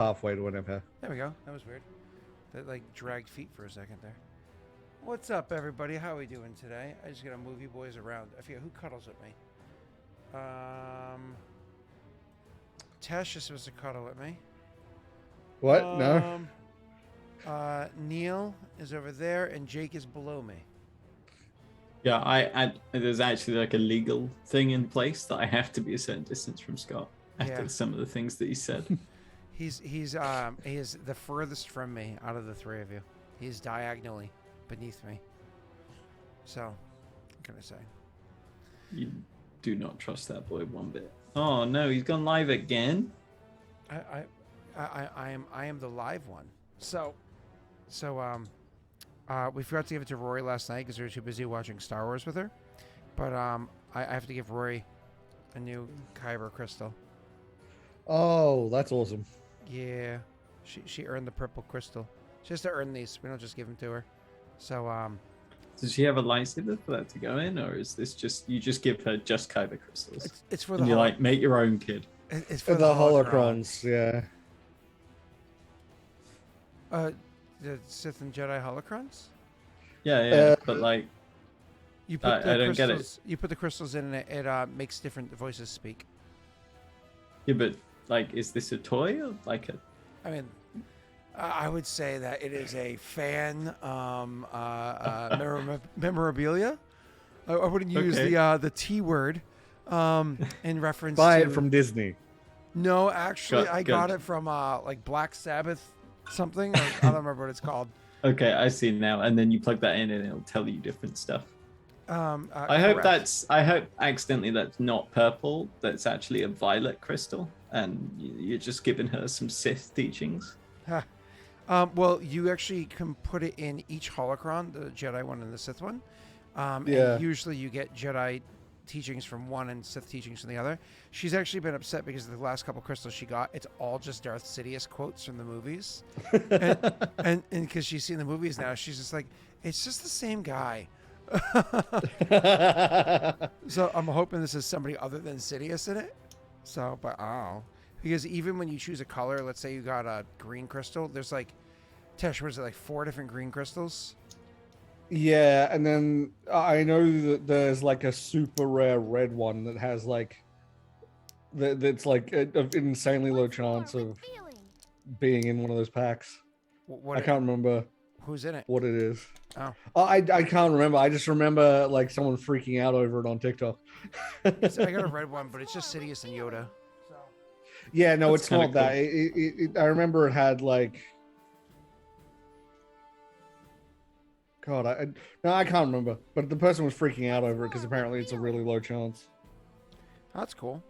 halfway to an empire. There we go. That was weird. That like dragged feet for a second there. What's up, everybody? How are we doing today? I just gotta move you boys around. I forget who cuddles with me. Tesh is supposed to cuddle with me. What? No. Neil is over there, and Jake is below me. Yeah, there's actually like a legal thing in place that I have to be a certain distance from Scott after some of the things that he said. He is the furthest from me out of the three of you. He's diagonally beneath me. So, what can I say? You do not trust that boy one bit. Oh no, he's gone live again. I am the live one. So we forgot to give it to Rory last night because we were too busy watching Star Wars with her. But I have to give Rory a new Kyber crystal. Oh, that's awesome. Yeah, she earned the purple crystal. She has to earn these. We don't just give them to her. So Does she have a lightsaber for that to go in, or is this just you just give her just Kyber crystals? It's for and the you like make your own kid. It's for the holocrons, yeah. The Sith and Jedi holocrons. Yeah, but like you put the I don't crystals, get it. You put the crystals in, and it makes different voices speak. Yeah, but like, is this a toy or like a? I mean, I would say that it is a fan memorabilia. I wouldn't use the T word in reference Buy to it from Disney. No, actually, I got good. it from like Black Sabbath something. I don't remember what it's called. Okay, I see now. And then you plug that in, and it'll tell you different stuff. I hope correct. I hope accidentally that's not purple. That's actually a violet crystal, and you're just giving her some Sith teachings. Well, you actually can put it in each holocron, the Jedi one and the Sith one. And usually you get Jedi teachings from one and Sith teachings from the other. She's actually been upset because the last couple crystals she got, it's all just Darth Sidious quotes from the movies. and because she's seen the movies now, she's just like, it's just the same guy. So I'm hoping this is somebody other than Sidious in it. So, but I don't know. Because even when you choose a color, let's say you got a green crystal, there's like, Tesh, was it like 4 different green crystals? Yeah, and then I know that there's like a super rare red one that has like that's like an insanely low chance of being in one of those packs. I can't remember who's in it. What it is. Oh, I can't remember. I just remember like someone freaking out over it on TikTok. I got a red one, but it's just Sidious and Yoda. So. Yeah, no, That's it's not cool. that. I remember it had like. God, I can't remember. But the person was freaking out over it because apparently it's a really low chance. That's cool.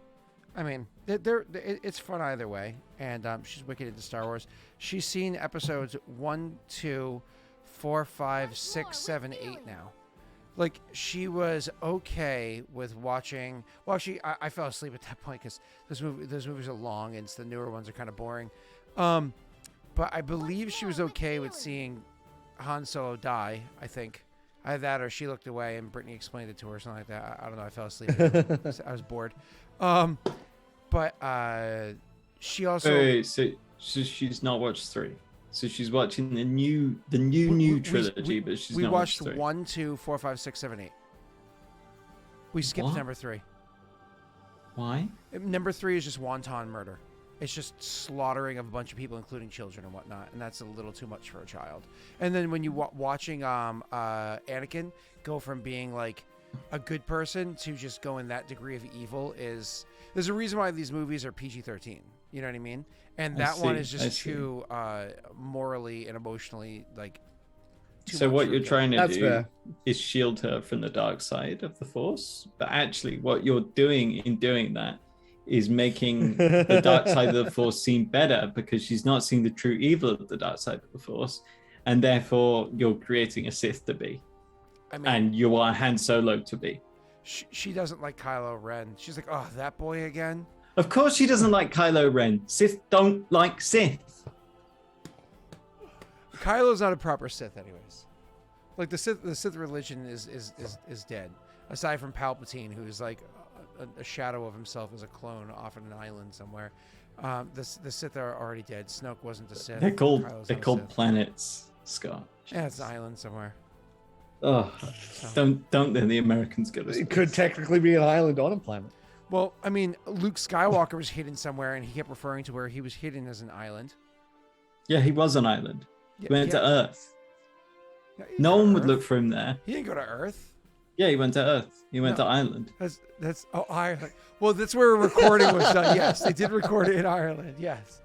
I mean, it's fun either way. And she's wicked into Star Wars. She's seen episodes 1, 2, 4, 5, 6, 7, 8 now. Like, she was okay with watching. Well, actually, I fell asleep at that point because those movies are long and the newer ones are kind of boring. But I believe she was okay with seeing Han Solo die, I think. Either that or she looked away and Brittany explained it to her or something like that. I don't know. I fell asleep. I was bored. But she also... Wait, so she's not watched 3. So she's watching the new trilogy, but she's not watched 3. We watched 1, 2, 4, 5, 6, 7, 8. We skipped What? number 3. Why? Number 3 is just wanton murder. It's just slaughtering of a bunch of people, including children and whatnot, and that's a little too much for a child. And then when you watching Anakin go from being like a good person to just going that degree of evil there's a reason why these movies are PG-13. You know what I mean? And that one is just too morally and emotionally like. So what you're trying to That's do fair. is shield her from the dark side of the Force, but actually, what you're doing in doing that is making the dark side of the Force seem better because she's not seeing the true evil of the dark side of the Force, and therefore you're creating a Sith to be, and you are Han Solo to be. She doesn't like Kylo Ren. She's like, oh, that boy again. Of course, she doesn't like Kylo Ren. Sith don't like Sith. Kylo's not a proper Sith, anyways. Like the Sith religion is dead. Aside from Palpatine, who's like a shadow of himself as a clone off on an island somewhere. The Sith are already dead. Snoke wasn't the Sith. They're called Kylo's they're not a called Sith. planets, Scott. Yeah, it's an island somewhere. Oh, don't then the Americans go to space. It could technically be an island on a planet. Well, I mean, Luke Skywalker was hidden somewhere, and he kept referring to where he was hidden as an island. Yeah, he was an island. He went to Earth. Yeah, he No didn't one go would to look Earth. for him there. He didn't go to Earth. Yeah, he went to Earth. He went No. to Ireland. That's Ireland. Well, that's where recording was done. Yes, they did record it in Ireland. Yes,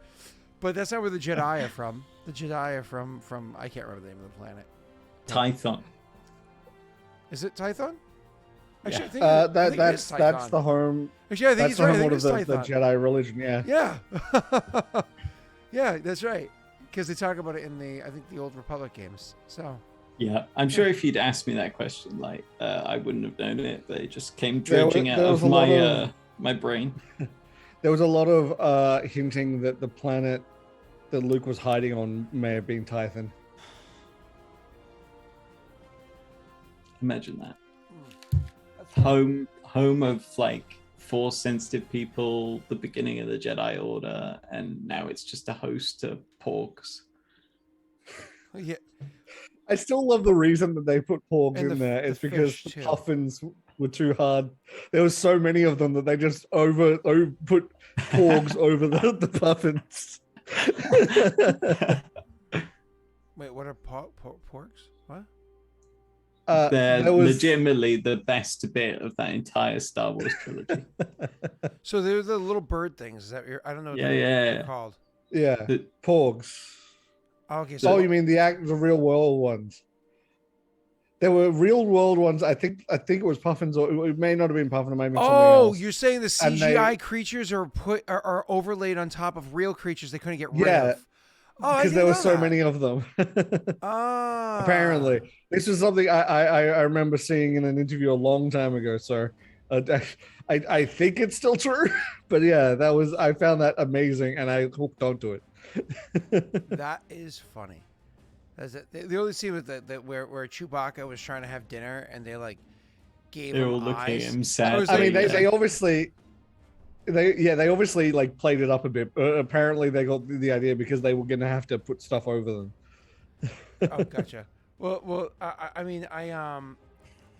but that's not where the Jedi are from. The Jedi are from I can't remember the name of the planet. Tython. Is it Tython? Actually, Yeah. I think it is Tython. That's the home. Actually, I think That's he's the right. I home think of it's the Tython. Jedi religion. Yeah. Yeah. Yeah, that's right. Because they talk about it in I think the Old Republic games. So. Yeah, I'm sure if you'd asked me that question, I wouldn't have known it, but it just came dredging out there of was a lot my brain. There was a lot of hinting that the planet that Luke was hiding on may have been Tython. Imagine that. Home of Force sensitive people, the beginning of the Jedi Order, and now it's just a host of porgs. Yeah. I still love the reason that they put porgs And in the there. It's because fish, the too. puffins were too hard. There was so many of them that they just put porgs over the puffins. Wait, what are porks? What? They're there was- legitimately the best bit of that entire Star Wars trilogy. So they're the little bird things. Is that I don't know what Yeah, they're yeah. called. Yeah, The- porgs. Oh, okay, Oh, so you mean the real world ones? There were real world ones. I think it was puffins, or it may not have been puffin. It may have been something else. you're saying the And CGI creatures are overlaid on top of real creatures they couldn't get rid Yeah, of. Oh, I because there didn't were know so that. many of them. Ah. Apparently, this is something I remember seeing in an interview a long time ago. So I think it's still true, but yeah, I found that amazing, and I hooked onto it. That is funny. That's it. The only scene with where Chewbacca was trying to have dinner and they gave They're him all looking eyes. at him sad. I was I mean, like- they obviously. They obviously played it up a bit. Apparently, they got the idea because they were going to have to put stuff over them. Oh, gotcha. Well, I mean,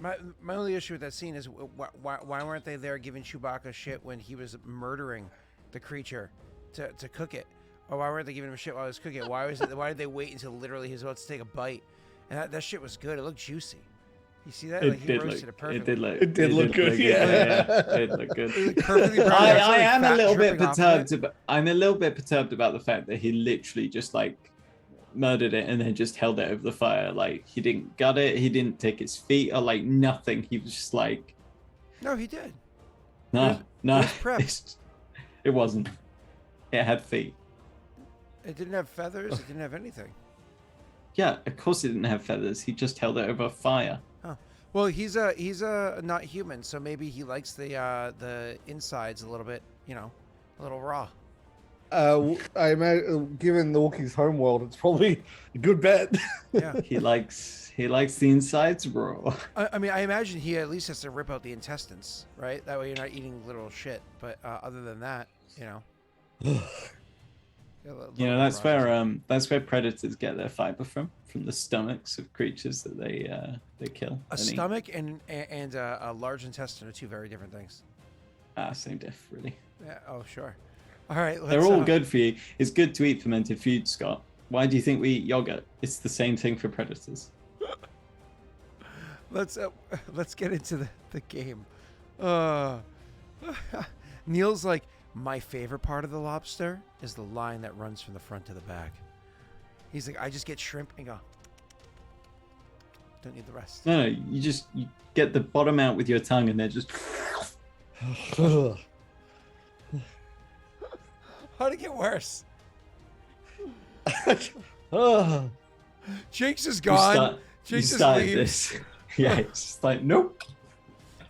my only issue with that scene is why weren't they there giving Chewbacca shit when he was murdering the creature to cook it, or why weren't they giving him shit while he was cooking it? Why did they wait until literally he was about to take a bite? And that shit was good. It looked juicy. You see that? It did roasted look. perfectly. It did look good. Yeah. It looked good. It looked perfectly brown. I There's some, am a fat little bit dripping off of it. perturbed. I'm a little bit perturbed about the fact that he literally just murdered it and then just held it over the fire. He didn't gut it. He didn't take its feet or nothing. He was just No, he did. no, it no. was prepped. It wasn't. It had feet. It didn't have feathers. It didn't have anything. Yeah, of course it didn't have feathers. He just held it over fire. Well, he's a not human, so maybe he likes the insides a little bit, a little raw. I imagine, given the Wookiee's homeworld, it's probably a good bet. Yeah. He likes the insides raw. I mean, I imagine he at least has to rip out the intestines, right? That way you're not eating literal shit. But other than that, That's where predators get their fiber from the stomachs of creatures that they kill. A stomach and a large intestine are two very different things. Same diff, really. Yeah. Oh, sure. All right. They're all good for you. It's good to eat fermented food, Scott. Why do you think we eat yogurt? It's the same thing for predators. Let's get into the game. Neil's like, my favorite part of the lobster is the line that runs from the front to the back. He's like, I just get shrimp and go. Don't need the rest. No, you get the bottom out with your tongue and then just. How'd it get worse? Jake's is gone. You Jake's started leaves. this. Yeah, it's just nope.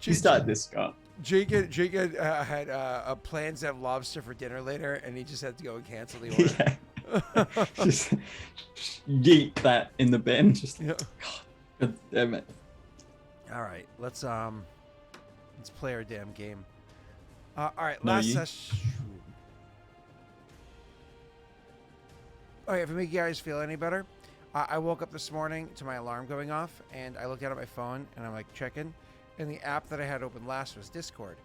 You started this, Scott. Jake had plans to have lobster for dinner later, and he just had to go and cancel the order. Yeah. just yeet that in the bin. Just Yeah. God damn it. All right, let's play our damn game. All right, No, last you- session. All right, if it makes you guys feel any better, I woke up this morning to my alarm going off, and I looked down at my phone, and I'm like checking, and the app that I had open last was Discord.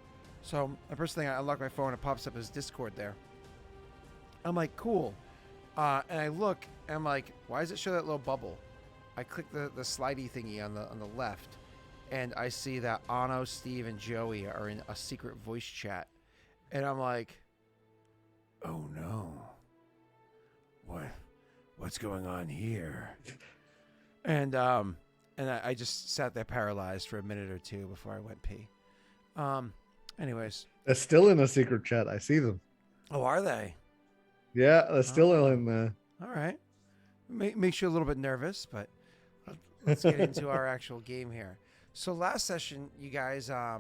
So the first thing I unlock my phone, it pops up as Discord there. I'm like, cool. And I look, and I'm like, why does it show that little bubble? I click the slidey thingy on the left, and I see that Anno, Steve, and Joey are in a secret voice chat. And I'm like, oh no. What's going on here? And I just sat there paralyzed for a minute or two before I went pee. Anyways. They're still in a secret chat. I see them. Oh, are they? Yeah, they're still in there. All right. Makes you a little bit nervous, but let's get into our actual game here. So last session, you guys, oh,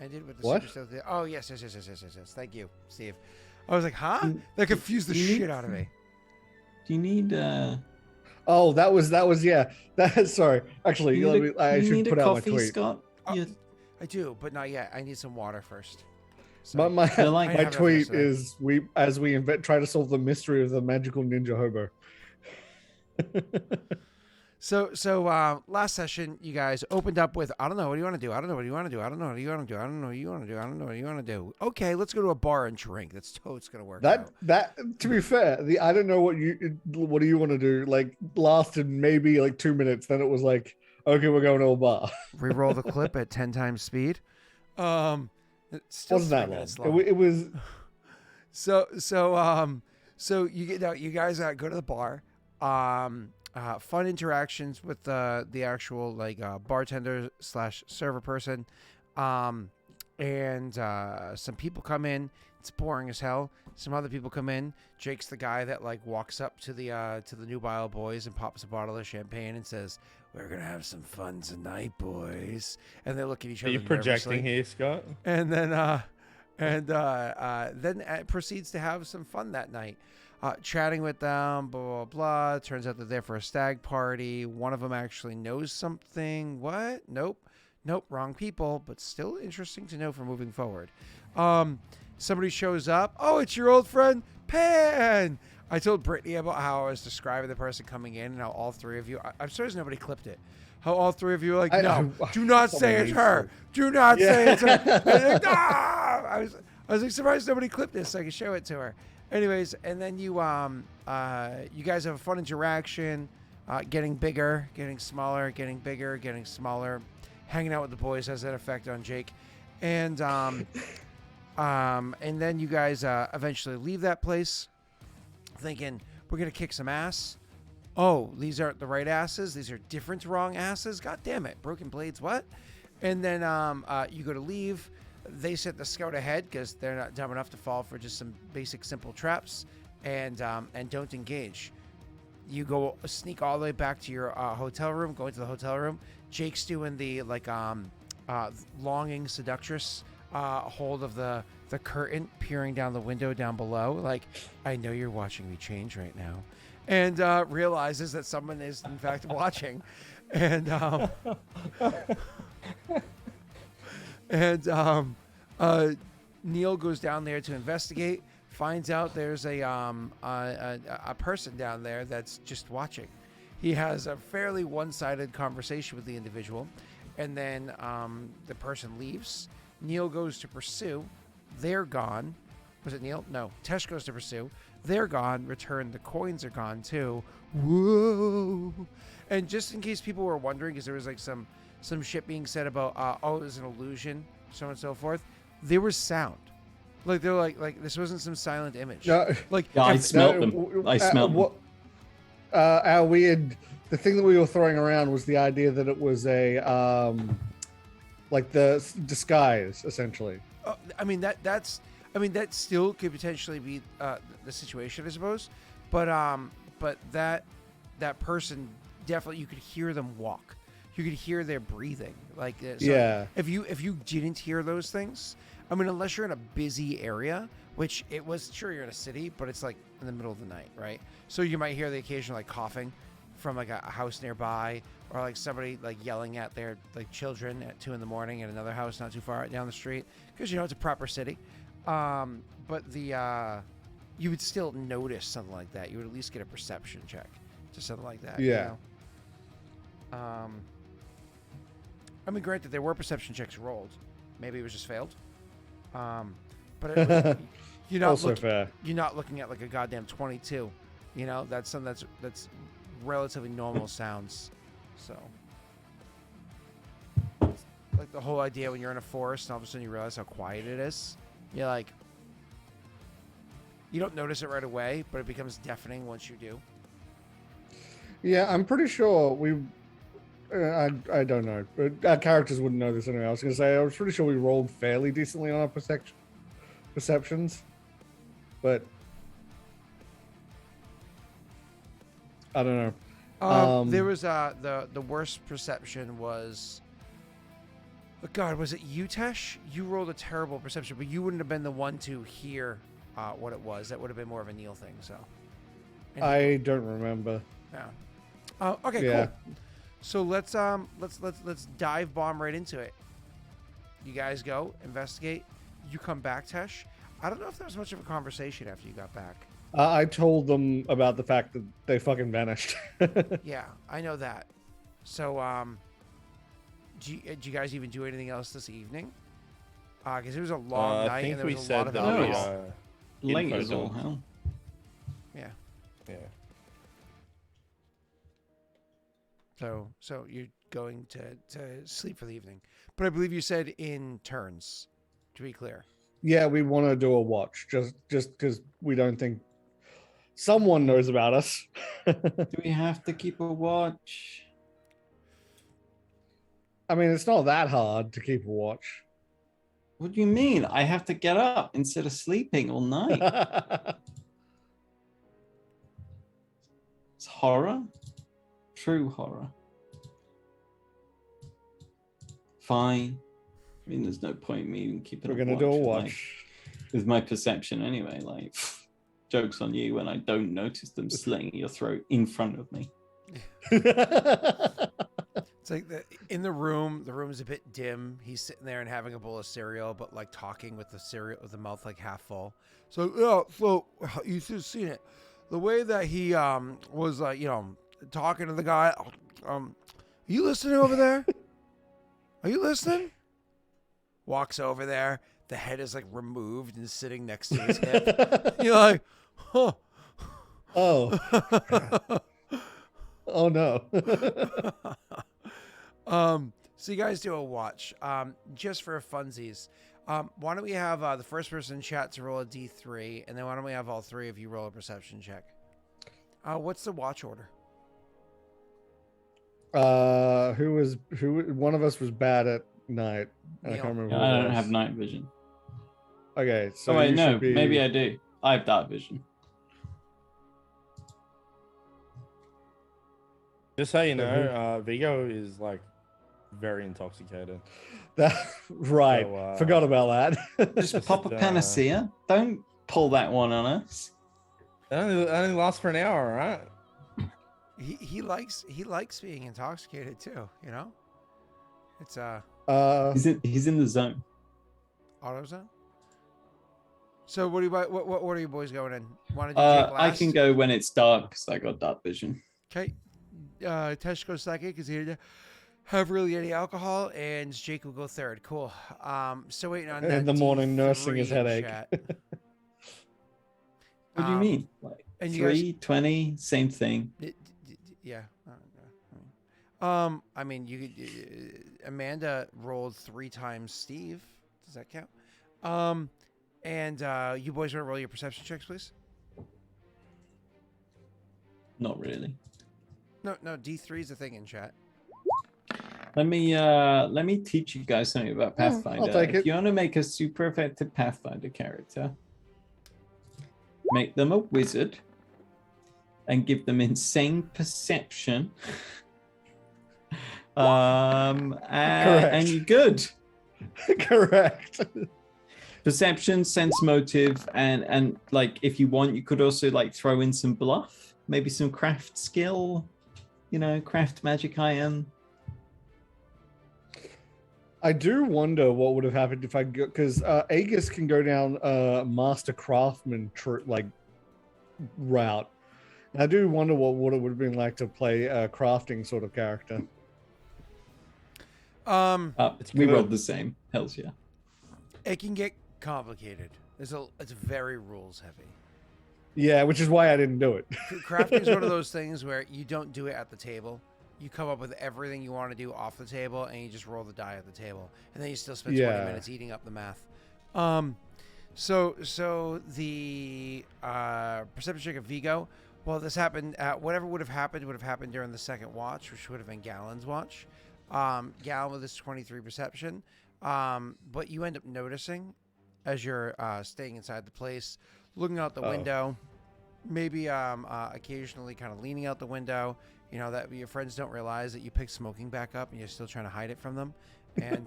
I did with the What? super stealth. Oh, yes. Thank you, Steve. I was like, huh? That confused the shit out of me. Do you need Oh, that was yeah. Sorry. Actually, I you should need put a out my coffee, tweet. Scott? Oh, I do, but not yet. I need some water first. So, My like- I my have tweet that is we try to solve the mystery of the magical ninja hobo. So last session, you guys opened up with, I don't know, what do you want to do? I don't know what you want to do. I don't know what you want to do. I don't know what you want to do. I don't know what you want to do. Okay, let's go to a bar and drink. That's totes gonna work out. That to be fair, the I don't know what do you want to do like lasted maybe like 2 minutes. Then it was like, okay, we're going to a bar. Reroll the clip at 10 times speed. It's still Wasn't that 3 minutes long? long. It was. So you get out. You guys go to the bar. Fun interactions with the actual bartender / server person, and some people come in. It's boring as hell. Some other people come in. Jake's the guy that walks up to the Nubile boys and pops a bottle of champagne and says, "We're gonna have some fun tonight, boys." And they look at each Are other. you projecting nervously. here, Scott? And then proceeds to have some fun that night. Chatting with them, blah, blah, blah. Turns out that they're for a stag party. One of them actually knows something. What? Nope, wrong people, but still interesting to know for moving forward. Somebody shows up. Oh, it's your old friend, Pan. I told Brittany about how I was describing the person coming in and how all three of you, I'm surprised nobody clipped it. How all three of you are like, no, do not say it's her. Do not say it's her. I was like, surprised nobody clipped this so I could show it to her. Anyways, and then you guys have a fun interaction, getting bigger, getting smaller, getting bigger, getting smaller. Hanging out with the boys has that effect on Jake, and then you guys eventually leave that place, thinking we're gonna kick some ass. Oh, these aren't the right asses. These are different wrong asses. God damn it, broken blades. What? And then you go to leave. They set the scout ahead because they're not dumb enough to fall for just some basic simple traps, and don't engage. You go sneak all the way back to your hotel room. Go into the hotel room. Jake's doing the longing seductress hold of the curtain, peering down the window down below. Like, I know you're watching me change right now, and realizes that someone is in fact watching, and Neil goes down there to investigate, finds out there's a person down there that's just watching. He has a fairly one-sided conversation with the individual, and then the person leaves. Neil goes to pursue. They're gone. Was it Neil? No. Tesh goes to pursue. They're gone. Return. The coins are gone too. Whoa. And just in case people were wondering, because there was some shit being said about, it was an illusion, so on and so forth. There was sound. Like, they're like this wasn't some silent image. No. Like, Yeah, I smelt them. I smelt them. Our weird. The thing that we were throwing around was the idea that it was a the disguise, essentially. that still could potentially be the situation, I suppose. But that person definitely, you could hear them walk. You could hear their breathing. If you didn't hear those things, unless you're in a busy area, which it was, sure, you're in a city, but it's like in the middle of the night, right? So you might hear the occasional coughing from a house nearby, or like somebody like yelling at their like children at 2 a.m. at another house not too far down the street, because you know it's a proper city. But you would still notice something like that. You would at least get a perception check to something like that. Yeah. You know? I mean, granted, there were perception checks rolled. Maybe it was just failed. But you're not Also looking, fair. you're not looking at like a goddamn 22. You know, that's something that's relatively normal sounds. So, like the whole idea when you're in a forest and all of a sudden you realize how quiet it is, you're like, you don't notice it right away, but it becomes deafening once you do. Yeah, I'm pretty sure we. I don't know, but our characters wouldn't know this anyway. I was gonna say I was pretty sure we rolled fairly decently on our perceptions, but I don't know. There was the worst perception was. Oh God, was it you, Tesh? You rolled a terrible perception, but you wouldn't have been the one to hear what it was. That would have been more of a Neil thing. So. I don't remember. Yeah. Okay. Yeah. Cool. So let's dive bomb right into it. You guys go investigate. You come back, Tesh. I don't know if there was much of a conversation after you got back. I told them about the fact that they fucking vanished. Yeah, I know that. So, do you guys even do anything else this evening? Because it was a long night and there was a lot of alcohol. Late as all hell. Yeah. Yeah. So you're going to sleep for the evening, but I believe you said in turns. To be clear. Yeah, we want to do a watch just because we don't think someone knows about us. Do we have to keep a watch? I mean, it's not that hard to keep a watch. What do you mean? I have to get up instead of sleeping all night. It's horror. True horror. Fine. I mean, there's no point in me even keeping. We're gonna do a watch with my perception anyway. Like, jokes on you when I don't notice them slitting your throat in front of me. It's like in the room is a bit dim. He's sitting there and having a bowl of cereal, but like talking with the cereal with the mouth like half full. So yeah, so you should have seen it. The way that he was like, talking to the guy. Are you listening over there? Are you listening? Walks over there. The head is like removed and sitting next to his hip. You're like, huh. Oh. Oh no. So you guys do a watch. Just for funsies. Why don't we have the first person in chat to roll a D3, and then why don't we have all three of you roll a perception check? What's the watch order? One of us was bad at night. And I can't remember. I don't have night vision. Okay, so wait, no, maybe I do. I have dark vision. Just so you know, Viggo is like very intoxicated. Right. So, forgot about that. Just pop a panacea. Don't pull that one on us. It only lasts for an hour, right? He likes being intoxicated too, It's he's in the zone. AutoZone. So what are you boys going in? Want to do take last? I can go when it's dark because I got dark vision. Okay. Tesh goes second because he didn't have really any alcohol, and Jake will go third. Cool. So waiting on that in the morning, nursing his D3 headache. chat. What do you mean? Like and 3, 20, same thing. Yeah. I mean, you could. Amanda rolled 3 times Steve. Does that count? And you boys want to roll your perception checks, please? Not really. No. D3 is a thing in chat. Let me teach you guys something about Pathfinder. I'll take if it. you want to make a super effective Pathfinder character, make them a wizard and give them insane perception. And you're good. Correct. Perception, sense motive, and like if you want, you could also like throw in some bluff, maybe some craft skill. craft magic item. I do wonder what would have happened if I go, because Aegis can go down master craftsman route. I do wonder what it would have been like to play a crafting sort of character. We rolled the same. Hells yeah. It can get complicated. It's very rules heavy. Yeah, which is why I didn't do it. Crafting is one of those things where you don't do it at the table. You come up with everything you want to do off the table, and you just roll the die at the table, and then you still spend 20 minutes eating up the math. So the perception check of Viggo. Well, this happened. Whatever would have happened during the second watch, which would have been Galen's watch. Galen with his 23 perception. But you end up noticing as you're staying inside the place, looking out the window, maybe occasionally kind of leaning out the window. That your friends don't realize that you picked smoking back up and you're still trying to hide it from them. And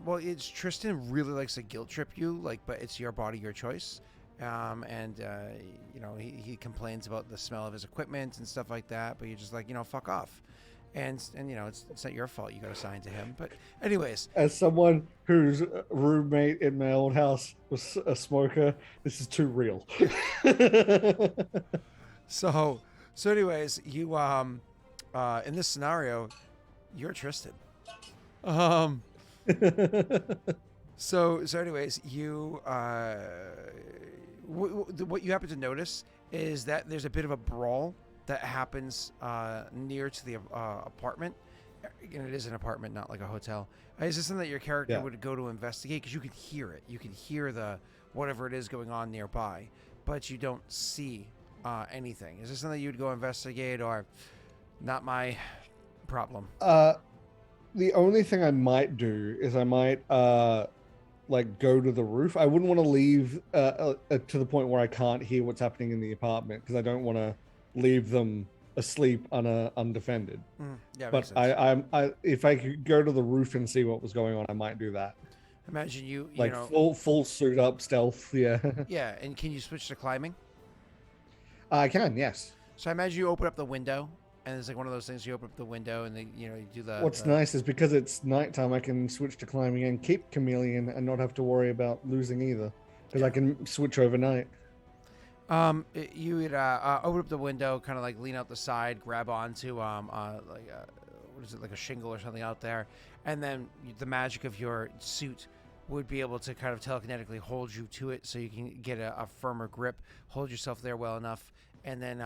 well, it's Tristan really likes to guilt trip you, but it's your body, your choice. He complains about the smell of his equipment and stuff like that, but you're just like, fuck off. And it's not your fault you got assigned to him. But anyways, as someone whose roommate in my old house was a smoker, this is too real. So anyways, you in this scenario, you're Tristan. So anyways, you what you happen to notice is that there's a bit of a brawl that happens near to the apartment. And it is an apartment, not like a hotel. Is this something that your character would go to investigate? Because you can hear it. You can hear the whatever it is going on nearby, but you don't see anything. Is this something you would go investigate, or not my problem? The only thing I might do is I might go to the roof. I wouldn't want to leave to the point where I can't hear what's happening in the apartment, because I don't want to leave them asleep undefended. But I if I could go to the roof and see what was going on, I might do that. Imagine you full suit up stealth. Yeah. Yeah, and can you switch to climbing? I can, yes. So I imagine you open up the window, and it's like one of those things. You open up the window, and then you do the. What's nice is because it's nighttime, I can switch to climbing and keep chameleon and not have to worry about losing either, because I can switch overnight. You would open up the window, kind of lean out the side, grab onto what is it, like a shingle or something out there, and then the magic of your suit would be able to kind of telekinetically hold you to it, so you can get a firmer grip, hold yourself there well enough, and then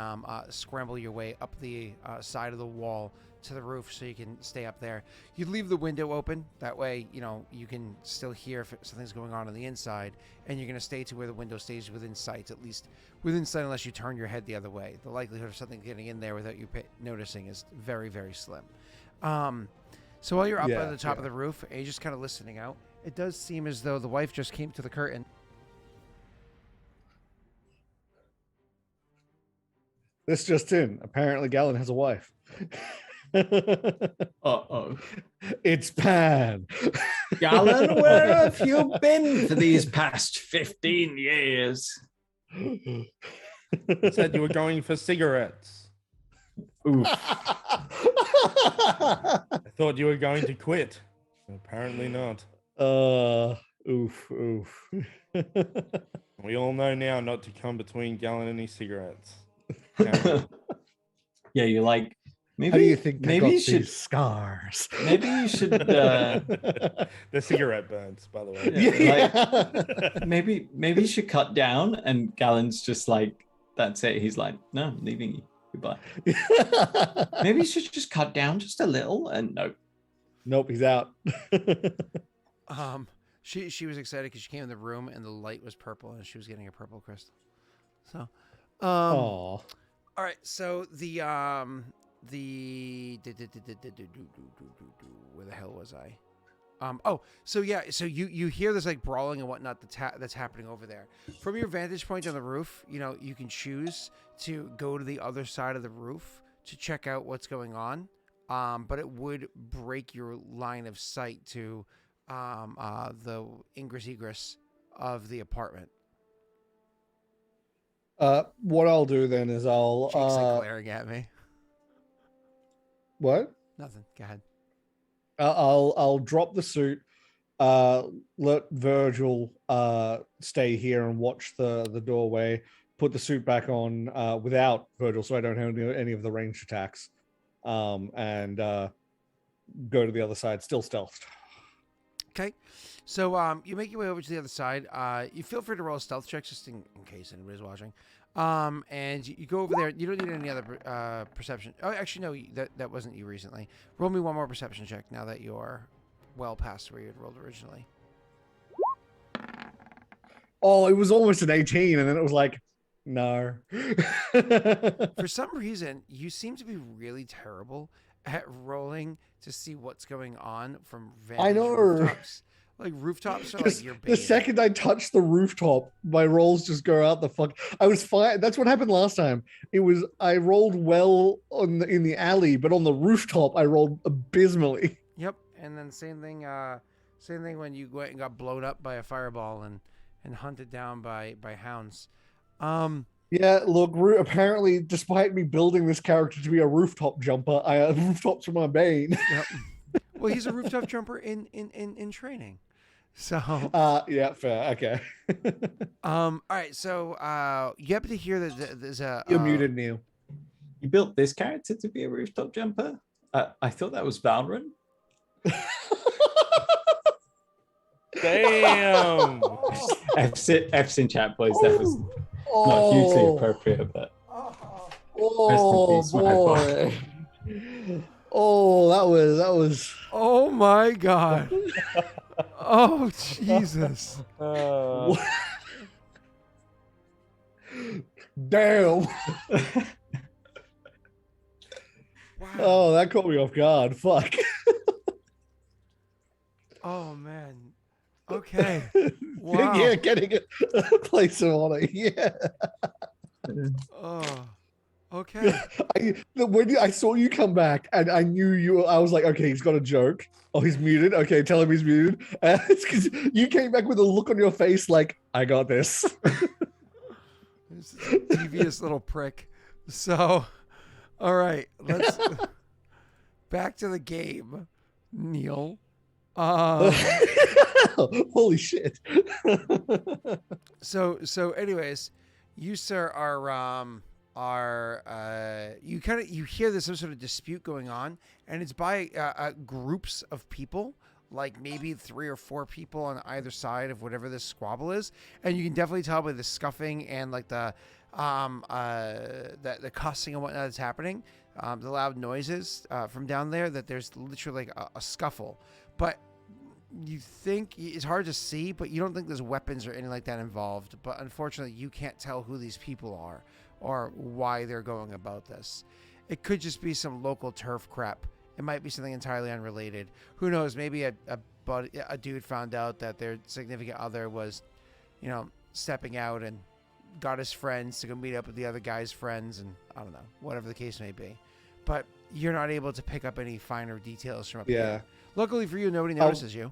scramble your way up the side of the wall to the roof so you can stay up there. You'd leave the window open. That way, you can still hear if something's going on the inside, and you're going to stay to where the window stays within sight, at least within sight, unless you turn your head the other way. The likelihood of something getting in there without you noticing is very, very slim. So while you're up at the top of the roof, and you're just kind of listening out, it does seem as though the wife just came to the curtain. This just in. Apparently, Galen has a wife. Uh-oh. It's Pan. Galen, where have you been for these past 15 years? You said you were going for cigarettes. Oof. I thought you were going to quit. Apparently not. Oof. We all know now not to come between Galen and his cigarettes. Yeah, you're like, maybe. How do you think maybe you should these scars? Maybe you should. The cigarette burns, by the way. Yeah. Maybe you should cut down. And Galen's just like, that's it. He's like, no, I'm leaving you. Goodbye. Maybe you should just cut down just a little. And nope, he's out. She was excited because she came in the room and the light was purple and she was getting a purple crystal. So, Aww. All right, so where the hell was I? So you hear this brawling and whatnot that's happening over there. From your vantage point on the roof, you can choose to go to the other side of the roof to check out what's going on. But it would break your line of sight to the ingress of the apartment. What I'll do then is I'll Jake's glaring at me. What? Nothing. Go ahead. I'll drop the suit. Let Virgil stay here and watch the doorway. Put the suit back on without Virgil, so I don't have any of the ranged attacks. And go to the other side, still stealthed. Okay. So you make your way over to the other side. You feel free to roll a stealth check just in case anybody's watching. And you go over there. You don't need any other perception. Oh, actually, no, that wasn't you recently. Roll me one more perception check now that you're well past where you had rolled originally. Oh, it was almost an 18, and then it was like, no. For some reason, you seem to be really terrible at rolling to see what's going on from vantage I know. rooftops. Like rooftops are like your The second I touch the rooftop, my rolls just go out the fuck. I was fine. That's what happened last time. I rolled well in the alley, but on the rooftop I rolled abysmally. Yep, and then same thing when you went and got blown up by a fireball and hunted down by hounds. Yeah, look. Apparently, despite me building this character to be a rooftop jumper, rooftops are my bane. Yep. Well, he's a rooftop jumper in training. So yeah, fair. Okay. all right. So you happen to hear that there's a You're muted, Neil. You built this character to be a rooftop jumper? I thought that was Valorant. Damn. F's in chat, boys. That was not hugely appropriate, but Oh rest in peace, my boy. Oh, that was. Oh my God. Oh Jesus. Damn. Wow. Oh, that caught me off guard. Fuck. Oh man. Okay. Wow. Yeah, getting a place of honor. Yeah. Oh. Okay. When I saw you come back, and I knew you. I was like, okay, he's got a joke. Oh, he's muted. Okay, tell him he's muted. It's because you came back with a look on your face like, I got this. This devious little prick. So, all right, let's back to the game, Neil. Holy shit. So anyways, you sir you hear there's some sort of dispute going on, and it's by groups of people, like maybe 3 or 4 people on either side of whatever this squabble is, and you can definitely tell by the scuffing and like the cussing and whatnot that's happening, the loud noises from down there, that there's literally like a scuffle. But you think it's hard to see, but you don't think there's weapons or anything like that involved. But unfortunately, you can't tell who these people are or why they're going about this. It could just be some local turf crap. It might be something entirely unrelated. Who knows? Maybe a dude found out that their significant other was, stepping out and got his friends to go meet up with the other guy's friends, and I don't know, whatever the case may be. But you're not able to pick up any finer details from up here. Luckily for you, nobody notices you.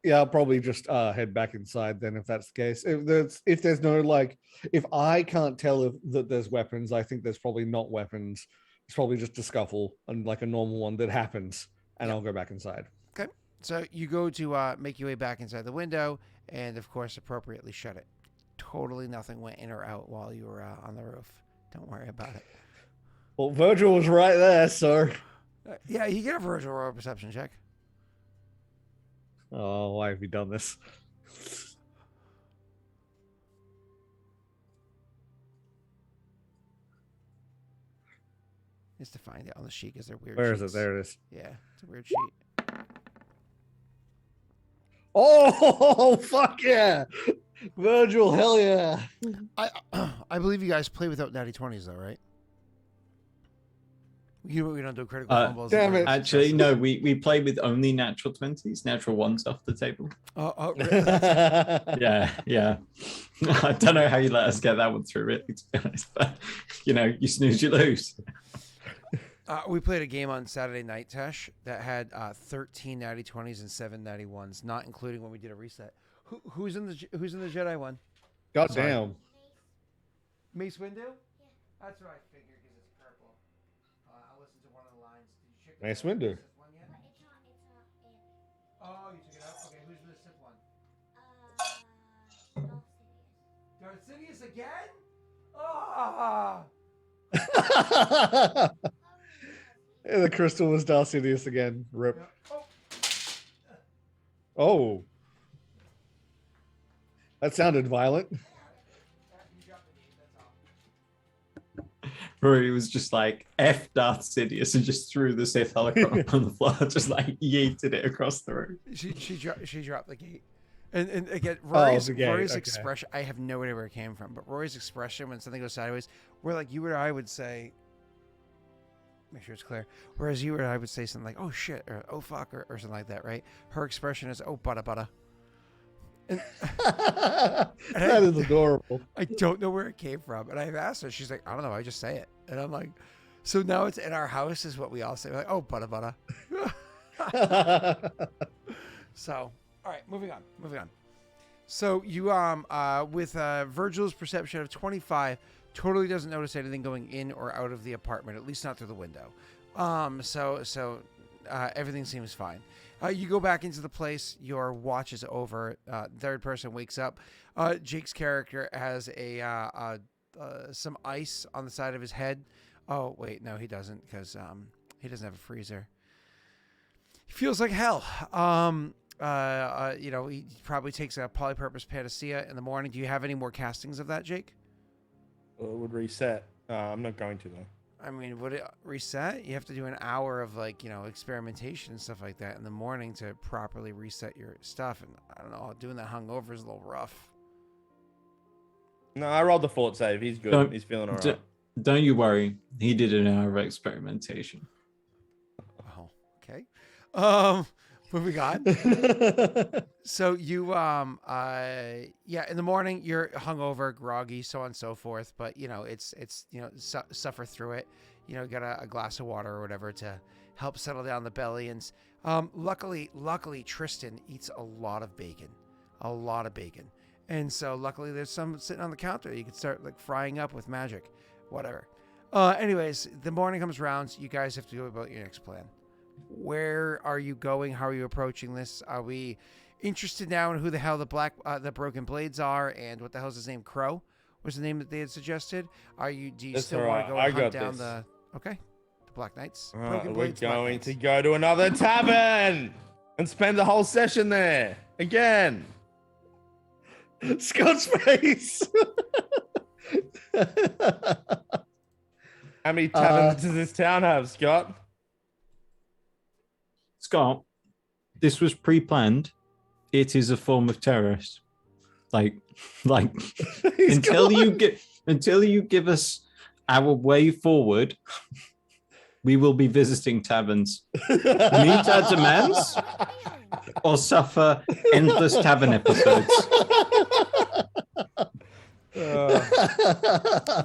Yeah, I'll probably just head back inside then, if that's the case. If there's no if I can't tell that there's weapons, I think there's probably not weapons. It's probably just a scuffle and like a normal one that happens, and I'll go back inside. Okay, so you go to make your way back inside the window, and of course, appropriately shut it. Totally nothing went in or out while you were on the roof. Don't worry about it. Well, Virgil was right there, so. Yeah, you get a Virgil roll perception check. Oh, why have you done this? Just to find it on the sheet because they're weird. Where sheets. is it? There it is. Yeah, it's a weird sheet. Oh, fuck yeah. Virgil, hell yeah. I believe you guys play without natty 20s though, right? We don't do critical fumbles. Damn it. Actually, no, we play with only natural 20s, natural 1s off the table. Oh, really? Yeah. I don't know how you let us get that one through, really, to be honest. But, you snooze, you lose. We played a game on Saturday night, Tesh, that had 13 natty 20s and 7 natty 1s, not including when we did a reset. Who's in the Jedi one? God damn. Mace Windu? Yeah. That's what I figured because it's purple. I'll listen to one of the lines. Mace Windu. Oh, you took it out? Okay, who's the Sith one? Darth Sidious again? Ah! Yeah, the crystal was Darth Sidious again. Rip. Yeah. Oh. Oh. That sounded violent. You dropped the game, that's all. Rory was just like F Darth Sidious and just threw the Sith holocron on the floor, just like yeeted it across the room. She dropped the gate. And again, Rory's okay. expression, I have no idea where it came from, but Rory's expression when something goes sideways, where like you or I would say, make sure it's clear, whereas you or I would say something like, oh shit, or oh fuck, or something like that, right? Her expression is, oh butta butta. And, That is adorable. I don't know where it came from. And I've asked her, she's like, I don't know, I just say it. And I'm like, so now it's in our house is what we all say. We're like, oh, butta butta. So, all right, moving on. So you, with Virgil's perception of 25, totally doesn't notice anything going in or out of the apartment, at least not through the window. So everything seems fine. You go back into the place. Your watch is over. Third person wakes up. Jake's character has some ice on the side of his head. Oh wait, no, he doesn't, because he doesn't have a freezer. He feels like hell. He probably takes a polypurpose panacea in the morning. Do you have any more castings of that, Jake? Well, it would reset. I'm not going to though. I mean, would it reset? You have to do an hour of experimentation and stuff like that in the morning to properly reset your stuff. And I don't know, doing that hungover is a little rough. No, I rolled the fort save. He's good. He's feeling all right. Don't you worry. He did an hour of experimentation. Oh, okay. Moving on. So you, in the morning you're hungover, groggy, so on and so forth. But it's suffer through it. Got a glass of water or whatever to help settle down the belly. And luckily, Tristan eats a lot of bacon, and so luckily there's some sitting on the counter. You can start frying up with magic, whatever. Anyways, the morning comes around. So you guys have to go about your next plan. Where are you going? How are you approaching this? Are we interested now in who the hell the broken blades are, and what the hell's his name? Crow was the name that they had suggested. Do you still want to go and hunt down the Black Knights? We're going to go to another tavern and spend the whole session there again. Scott's face. How many taverns does this town have, Scott? Scott, this was pre-planned. It is a form of terrorist. until you give us our way forward, we will be visiting taverns. Meet our demands, or suffer endless tavern episodes.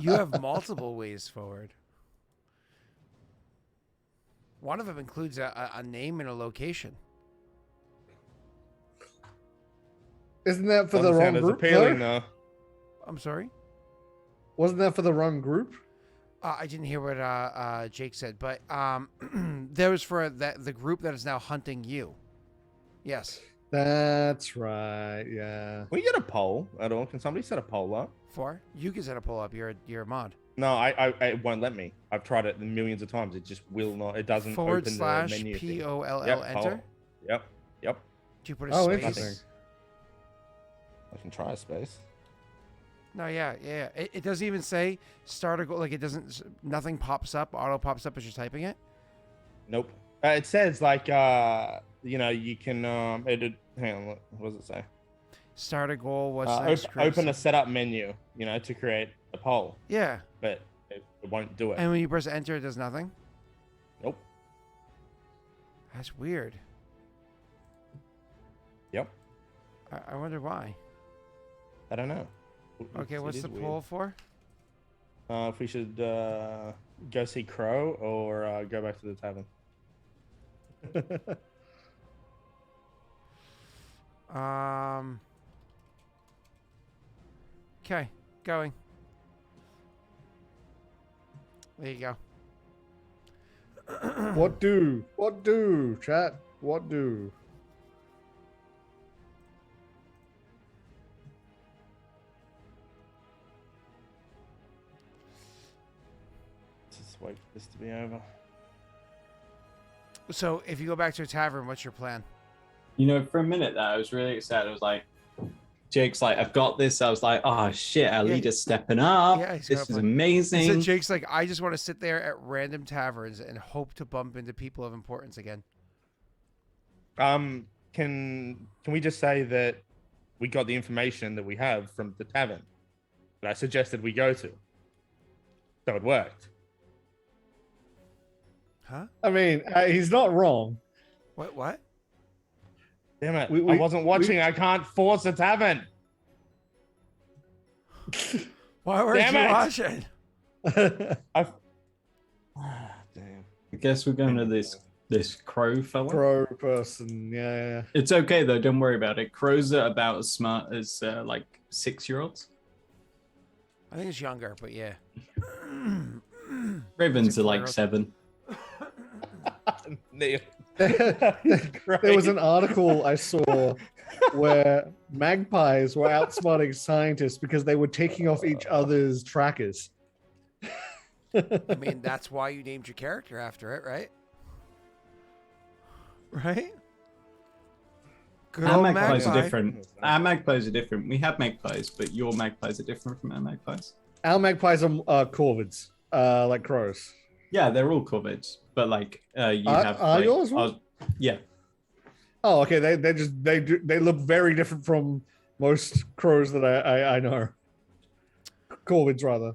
You have multiple ways forward. One of them includes a name and a location. Isn't that for the wrong group? Appealing, though. I'm sorry? Wasn't that for the wrong group? I didn't hear what Jake said, but that was for the group that is now hunting you. Yes. That's right, yeah. Can we get a poll at all? Can somebody set a poll up? You can set a poll up. You're a mod. No, it won't let me. I've tried it millions of times. It just will not. It doesn't open the menu. /POLL enter? Yep. Do you put a space? Interesting. I can try a space. No, yeah. It doesn't even say start a goal. It doesn't. Nothing pops up. Auto pops up as you're typing it. Nope. It says you can edit. Hang on. What does it say? Start a goal. What's next? Open a setup menu. To create a poll. Yeah. But it won't do it. And when you press enter, it does nothing. Nope. That's weird. Yep. I wonder why. I don't know. Okay, what's the poll for? If we should go see Crow or go back to the tavern. Okay, going. There you go. What do? What do? Chat. What do? Just wait for this to be over. So if you go back to a tavern, what's your plan? You know, for a minute there, I was really excited. I was like, Jake's like, I've got this. I was like, oh shit, our Yeah, leader's stepping up. yeah, he's got This a is plan. amazing. So Jake's like, I just want to sit there at random taverns and hope to bump into people of importance again. Can we just say that we got the information that we have from the tavern that I suggested we go to? So it worked. Huh? I mean, he's not wrong. What? Damn it! We- I wasn't watching. I can't force a tavern. Why weren't Damn you it! watching? Damn. I guess we're going to this crow fella. Pro person, yeah. It's okay though. Don't worry about it. Crows are about as smart as like 6-year-olds. I think it's younger, but yeah. Ravens are like 4-year-old. 7. Neil. There was an article I saw where magpies were outsmarting scientists because they were taking off each other's trackers. I mean, that's why you named your character after it, right? Right? Good Our old magpies are magpie. different. Our magpies are different. We have magpies, but your magpies are different from our magpies. Our magpies are corvids, like crows. Yeah, they're all corvids, but like you have. Are like, yours one? yeah. Oh, okay. They look very different from most crows that I know. Corvids, rather.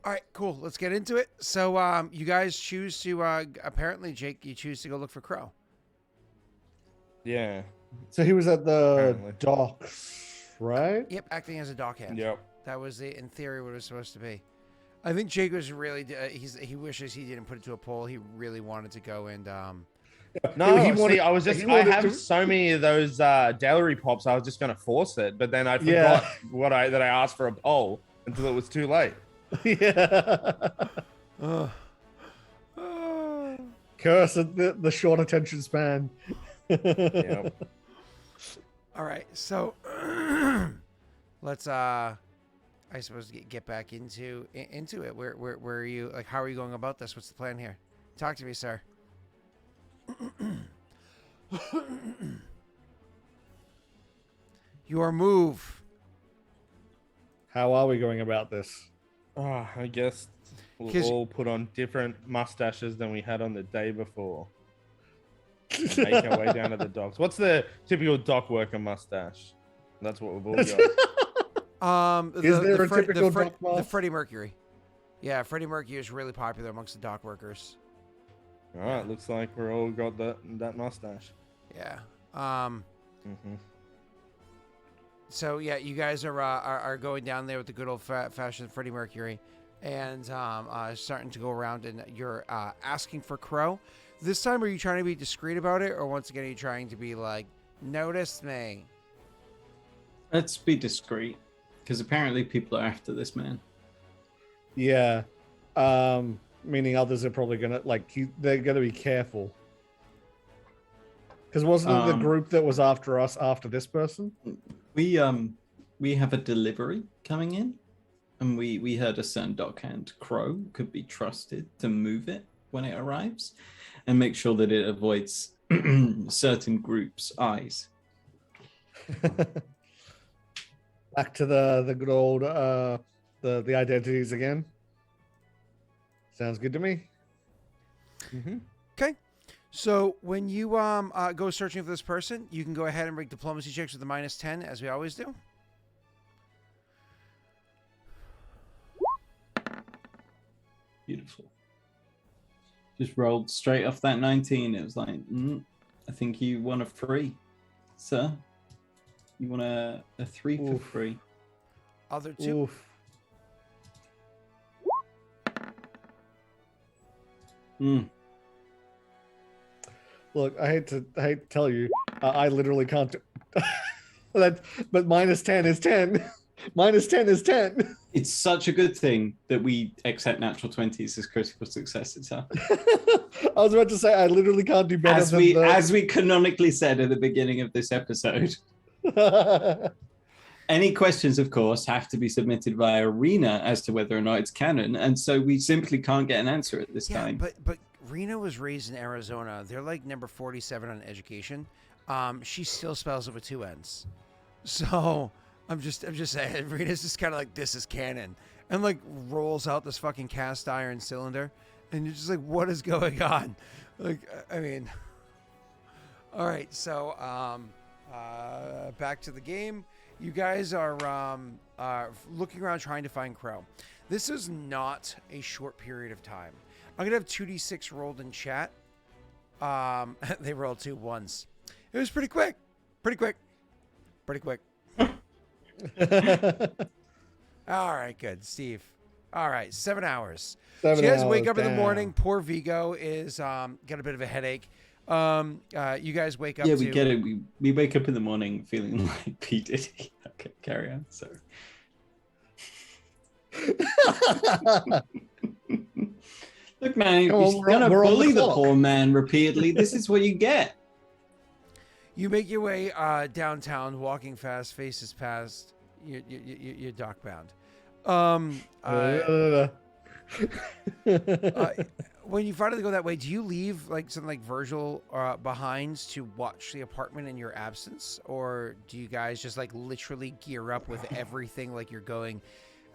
All right, cool. Let's get into it. So, you guys choose to, apparently, Jake, you choose to go look for Crow. Yeah. So he was at the Apparently. docks, right? Yep, acting as a dockhand. Yep. That was, in theory, what it was supposed to be. I think Jake was really, he wishes he didn't put it to a poll. He really wanted to go and, No, He see, wanted- I was just, he I wanted have to- so many of those Daelric pops, I was just going to force it, but then I forgot that I asked for a poll until it was too late. Yeah. Curse at the short attention span. Yep. all right, so, let's, I suppose get back into it. Where are you, like, how are you going about this? What's the plan here? Talk to me, sir. Your move. How are we going about this? I guess we'll 'Cause- all put on different mustaches than we had on the day before. And make our way down to the docks. What's the typical dock worker mustache? That's what we've all got. Is there a typical dock the mask? Freddie Mercury? Yeah, Freddie Mercury is really popular amongst the dock workers. All right, looks like we're all got that mustache. Yeah. Mm-hmm. So yeah, you guys are going down there with the good old fashioned Freddie Mercury, and starting to go around, and you're asking for Crow. This time, are you trying to be discreet about it, or once again, are you trying to be like, notice me? Let's be discreet, because apparently people are after this man. Yeah. Meaning others are probably gonna they're gonna be careful. Because wasn't it the group that was after us after this person? We have a delivery coming in, and we heard a certain dockhand Crow could be trusted to move it when it arrives, and make sure that it avoids certain groups' eyes. Back to the good old the identities again. Sounds good to me. Mm-hmm. Okay. So when you go searching for this person, you can go ahead and make diplomacy checks with the -10, as we always do. Beautiful. Just rolled straight off that 19. It was like, I think you want a 3, sir. You want a 3 for Oof. free. Other two. Oof. Look, I hate to tell you, I literally can't do that, but -10 is 10. Minus 10 is 10. It's such a good thing that we accept natural 20s as critical successes. Huh? I was about to say, I literally can't do better As we canonically said at the beginning of this episode. Any questions, of course, have to be submitted via Arena as to whether or not it's canon, and so we simply can't get an answer at this time. But Rena was raised in Arizona. They're like number 47 on education. She still spells it with 2 N's. So I'm just saying, Rena's just kind of like, this is canon, and like rolls out this fucking cast iron cylinder, and you're just like, what is going on? Like, I mean, all right. So back to the game. You guys are looking around trying to find Crow. This is not a short period of time. I'm going to have 2d6 rolled in chat. They rolled 2 once. It was pretty quick. Pretty quick. All right, good. Steve. All right, 7 hours. So you guys wake up in the morning. Poor Viggo is got a bit of a headache. You guys wake up. Yeah, we get it. We wake up in the morning feeling like P. Diddy. Okay, carry on. Sorry. Look, man, you're gonna bully the poor man repeatedly. This is what you get. You make your way downtown, walking fast, faces past. You're dock bound. When you finally go that way, do you leave like something like Virgil behind to watch the apartment in your absence, or do you guys just like literally gear up with everything like you're going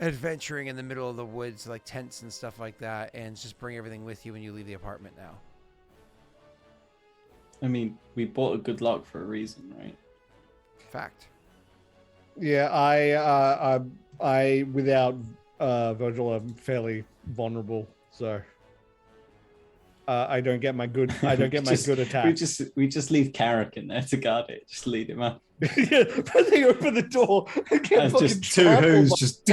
adventuring in the middle of the woods, like tents and stuff like that, and just bring everything with you when you leave the apartment now? I mean, we bought a good lock for a reason, right? Fact. Yeah, I without Virgil, I'm fairly vulnerable, so I don't get my good. I don't get my good attack. We just leave Carrick in there to guard it. Just lead him up. Yeah, but they open the door. And just 2 who's just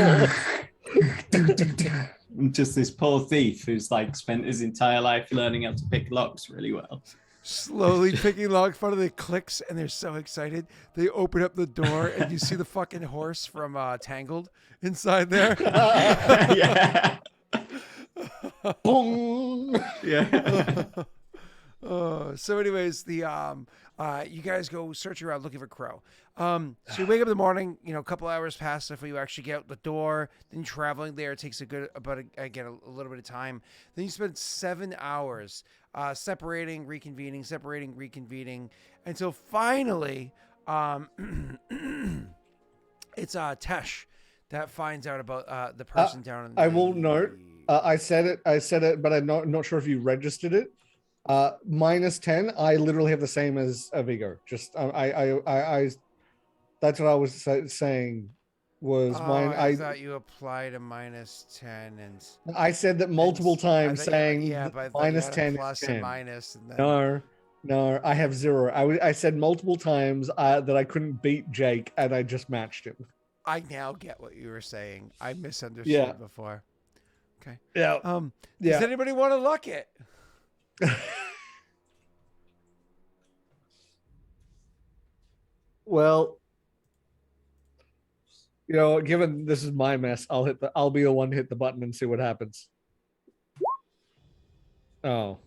just this poor thief who's like spent his entire life learning how to pick locks really well. Slowly picking locks, finally clicks, and they're so excited. They open up the door, and you see the fucking horse from Tangled inside there. Yeah. Boom. Yeah. So anyways, the you guys go searching around looking for Crow. So you wake up in the morning, you know, a couple hours pass before you actually get out the door. Then traveling there takes a little bit of time. Then you spend 7 hours separating, reconvening until finally it's Tesh that finds out about the person down in the... I will note, I said it, but I'm not sure if you registered it. Minus 10, I literally have the same as Viggo. Just I that's what I was saying was mine. I thought you applied a minus 10, and I said that multiple times, saying but minus 10 plus is 10. and minus. And then... No, I have 0. I said multiple times that I couldn't beat Jake, and I just matched him. I now get what you were saying. I misunderstood before. Okay. Yeah. Does anybody want to look it? Well, you know, given this is my mess, I'll be the one to hit the button and see what happens. Oh.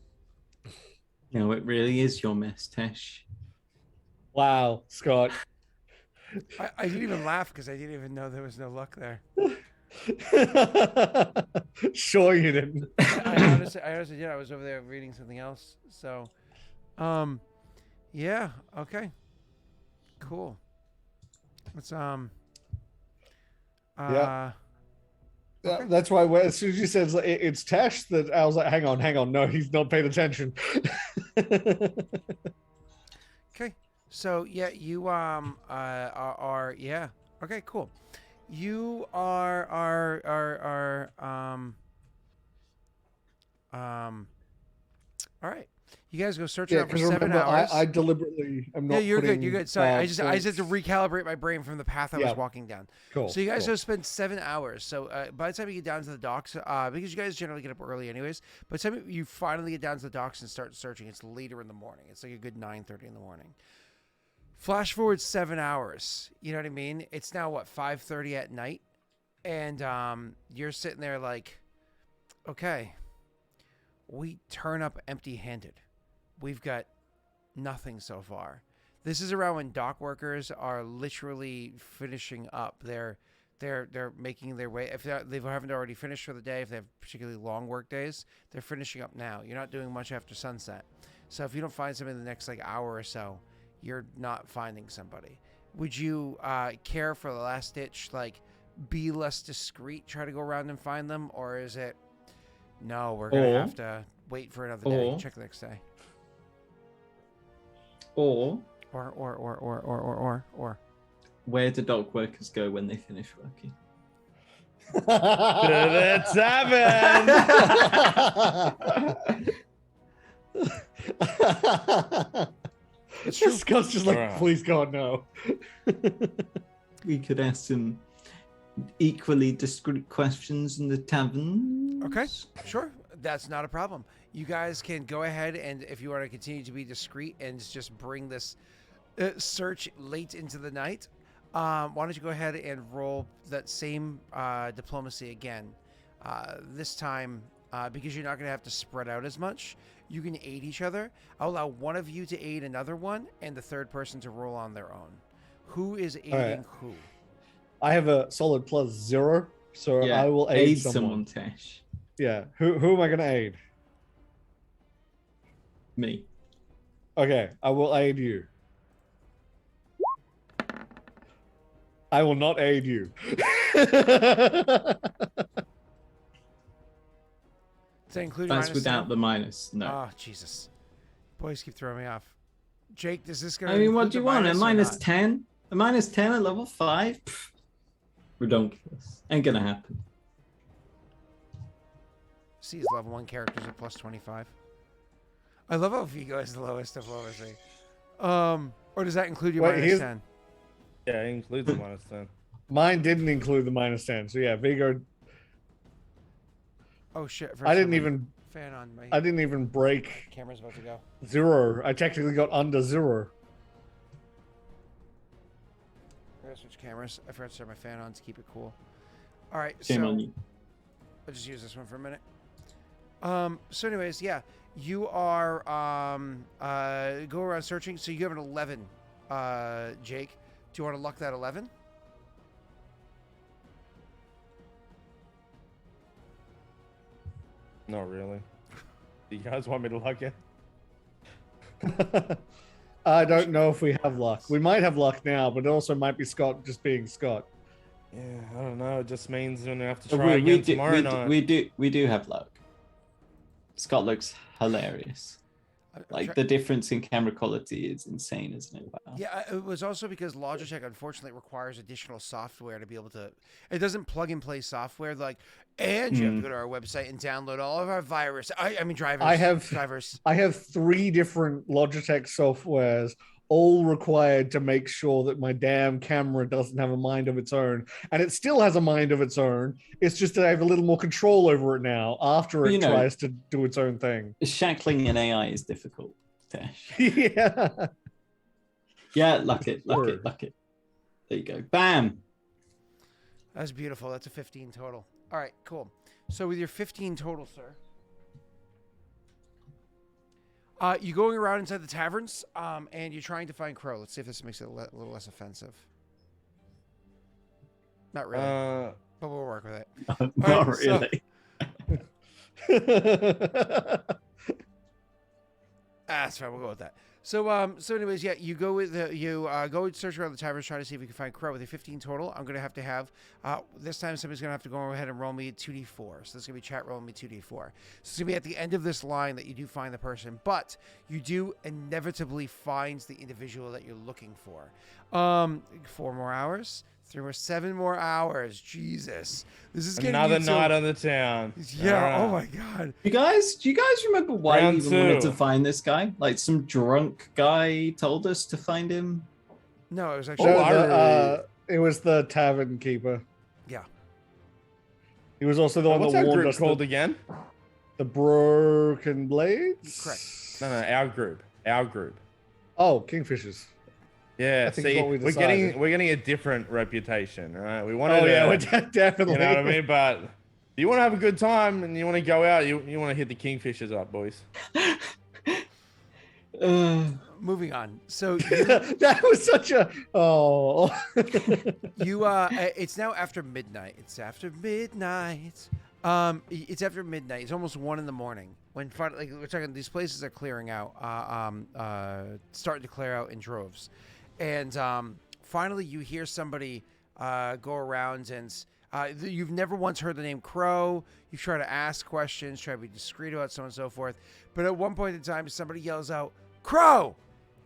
No, it really is your mess, Tesh. Wow, Scott. I didn't even laugh because I didn't even know there was no luck there. Sure you didn't. I honestly did. I was over there reading something else. So, yeah. Okay. Cool. Let's yeah. Okay. That's why as soon as you said it's Tesh, that I was like, hang on, no, he's not paying attention. Okay. So yeah, you are yeah. Okay, cool. You are all right. You guys go search around for 7 hours. I deliberately am not. Yeah, you're putting, good. You're good. Sorry, I just had to recalibrate my brain from the path I was walking down. Cool. So you guys have spent 7 hours. So by the time you get down to the docks, because you guys generally get up early anyways, by the time you finally get down to the docks and start searching, it's later in the morning. It's like a good 9:30 in the morning. Flash forward 7 hours. You know what I mean? It's now what, 5:30 at night, and you're sitting there like, okay, we turn up empty-handed. We've got nothing so far. This is around when dock workers are literally finishing up. They're making their way. If they haven't already finished for the day, if they have particularly long work days, they're finishing up now. You're not doing much after sunset. So if you don't find somebody in the next like hour or so, you're not finding somebody. Would you care for the last ditch, like be less discreet, try to go around and find them, or is it no? We're gonna have to wait for another day. Check the next day. Or where do dock workers go when they finish working? To the tavern. It's true. Scott's just like, Alright. please God, no. We could ask some equally discreet questions in the tavern. Okay, sure. That's not a problem. You guys can go ahead and if you want to continue to be discreet and just bring this search late into the night, why don't you go ahead and roll that same diplomacy again. This time, because you're not going to have to spread out as much, you can aid each other. I'll allow one of you to aid another one and the third person to roll on their own. Who is aiding who? I have a solid +0, so Yeah, I will aid someone. Tesh. Yeah, who am I going to aid? Me. Okay, I will aid you. I will not aid you. Does that include That's minus without 10? the minus. No. Oh, Jesus. Boys keep throwing me off. Jake, is this going I to mean, what do you want? A minus 10? A minus 10 at level 5? Pfft. Redonkulous. Ain't gonna happen. See his level 1 characters at +25. I love how Viggo is the lowest of lower C. Or does that include your Wait, minus here's- 10? Yeah, it includes the -10. Mine didn't include the -10, so yeah, Viggo. Oh shit! I didn't even. fan on my I didn't even break camera's about to go. 0. I technically got under 0. I gotta switch cameras. I forgot to turn my fan on to keep it cool. All right, Shame so on you. I'll just use this one for a minute. So anyways, yeah, you are go around searching. So you have an 11, Jake. Do you want to luck that 11? Not really. Do you guys want me to luck it? I don't know if we have luck. We might have luck now, but it also might be Scott just being Scott. Yeah, I don't know. It just means we're gonna have to try again tomorrow night. We do have luck. Scott looks hilarious. Like the difference in camera quality is insane, isn't it? Wow. Yeah, it was also because Logitech unfortunately requires additional software to be able to. It doesn't plug and play software like, and you have to go to our website and download all of our virus. I mean drivers. Drivers. I have 3 different Logitech softwares, all required to make sure that my damn camera doesn't have a mind of its own, and it still has a mind of its own. It's just that I have a little more control over it now after it tries to do its own thing. Shackling an AI is difficult, Tesh. Yeah. Yeah, luck it. There you go. Bam. That's beautiful. That's a 15 total. All right, cool. So with your 15 total, sir, you're going around inside the taverns, and you're trying to find Crow. Let's see if this makes it a little less offensive. Not really, but we'll work with it. Not right, so- really. That's fine. We'll go with that. So, anyways, yeah, you go with go and search around the taverns, try to see if you can find Crow. With a 15 total, I'm gonna have this time somebody's gonna have to go ahead and roll me 2d4. So this is gonna be chat rolling me 2d4. So it's gonna be at the end of this line that you do find the person, but you do inevitably find the individual that you're looking for. 4 more hours. 3 more, 7 more hours. Jesus, this is getting Another night on the town. Yeah. All right. Oh my God. Do you guys remember why Round we even wanted 2. to find this guy? Like some drunk guy told us to find him. No, it was actually. It was the tavern keeper. Yeah. He was also the one What's that our warned group us called that again? the Broken Blades. Correct. No, our group. Our group. Oh, Kingfishers. Yeah, I think is see, what we we're decided. getting a different reputation, all right? We wanted Oh yeah, to, we're definitely. you know what I mean? But you want to have a good time and you want to go out, you want to hit the kingfishers up, boys. Moving on. So That was such a it's now after midnight. It's after midnight. It's after midnight. It's almost 1 in the morning. When like we're talking, these places are clearing out, starting to clear out in droves, and finally you hear somebody go around, and you've never once heard the name Crow. You try to ask questions, try to be discreet about so on and so forth, but at one point in time, somebody yells out "Crow,"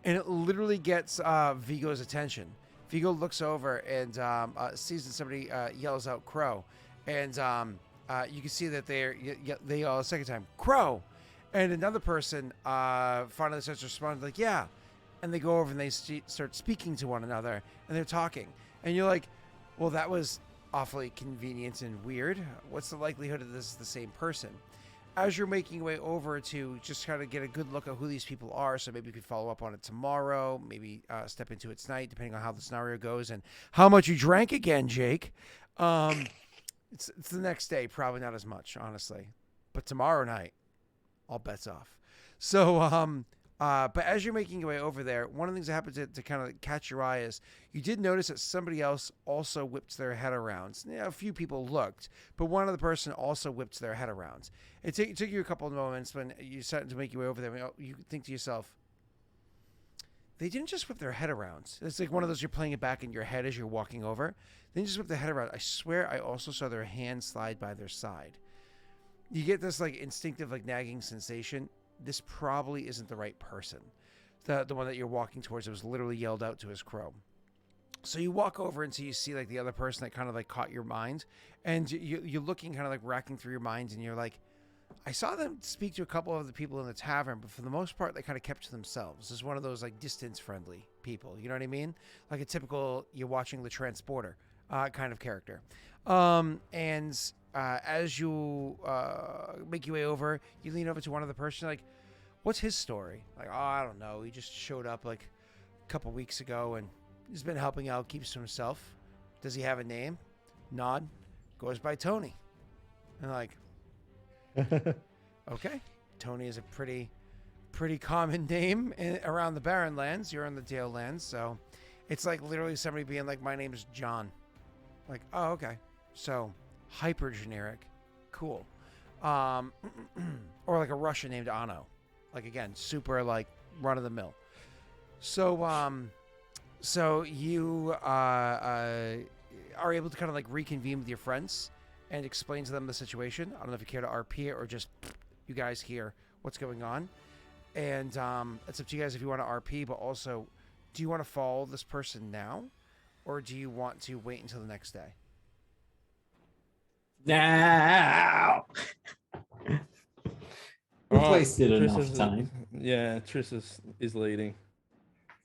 and it literally gets Viggo's attention. Viggo looks over and sees that somebody yells out "Crow," and you can see that they yell a second time "Crow," and another person finally starts responding like "Yeah," and they go over and they start speaking to one another, and they're talking, and you're like, "Well, that was awfully convenient and weird. What's the likelihood that this is the same person?" As you're making your way over to just kind of get a good look at who these people are, so maybe you could follow up on it tomorrow, maybe step into it tonight, depending on how the scenario goes and how much you drank again, Jake. It's the next day, probably not as much, honestly, but tomorrow night, all bets off. So, but as you're making your way over there, one of the things that happened to kind of catch your eye is you did notice that somebody else also whipped their head around. You know, a few people looked, but one other person also whipped their head around. It took you a couple of moments when you started to make your way over there. You think to yourself, they didn't just whip their head around. It's like one of those you're playing it back in your head as you're walking over. They didn't just whip their head around. I swear I also saw their hand slide by their side. You get this like instinctive like nagging sensation. This probably isn't the right person. The one that you're walking towards, it was literally yelled out to as Crow. So you walk over until you see like the other person that kind of like caught your mind, and you're looking kind of like racking through your mind, and you're like, I saw them speak to a couple of the people in the tavern, but for the most part, they kind of kept to themselves. It's one of those like distance-friendly people. You know what I mean? Like a typical you're watching the Transporter kind of character. As you make your way over, you lean over to one other person like, what's his story? Like, oh, I don't know. He just showed up like a couple weeks ago and he's been helping out, keeps to himself. Does he have a name? Nod. Goes by Tony. And like, okay. Tony is a pretty common name around the Barren Lands. You're in the Dale Lands, so it's like literally somebody being like, my name is John. Like, oh, okay. So hyper generic. Cool. Or like a Russian named Anno. Like again, super like run of the mill. So so you are able to kind of like reconvene with your friends and explain to them the situation. I don't know if you care to RP it or just you guys hear what's going on. And it's up to you guys if you want to RP, but also, do you want to follow this person now? Or do you want to wait until the next day? Now. We've wasted enough time. Yeah, Triss is leading.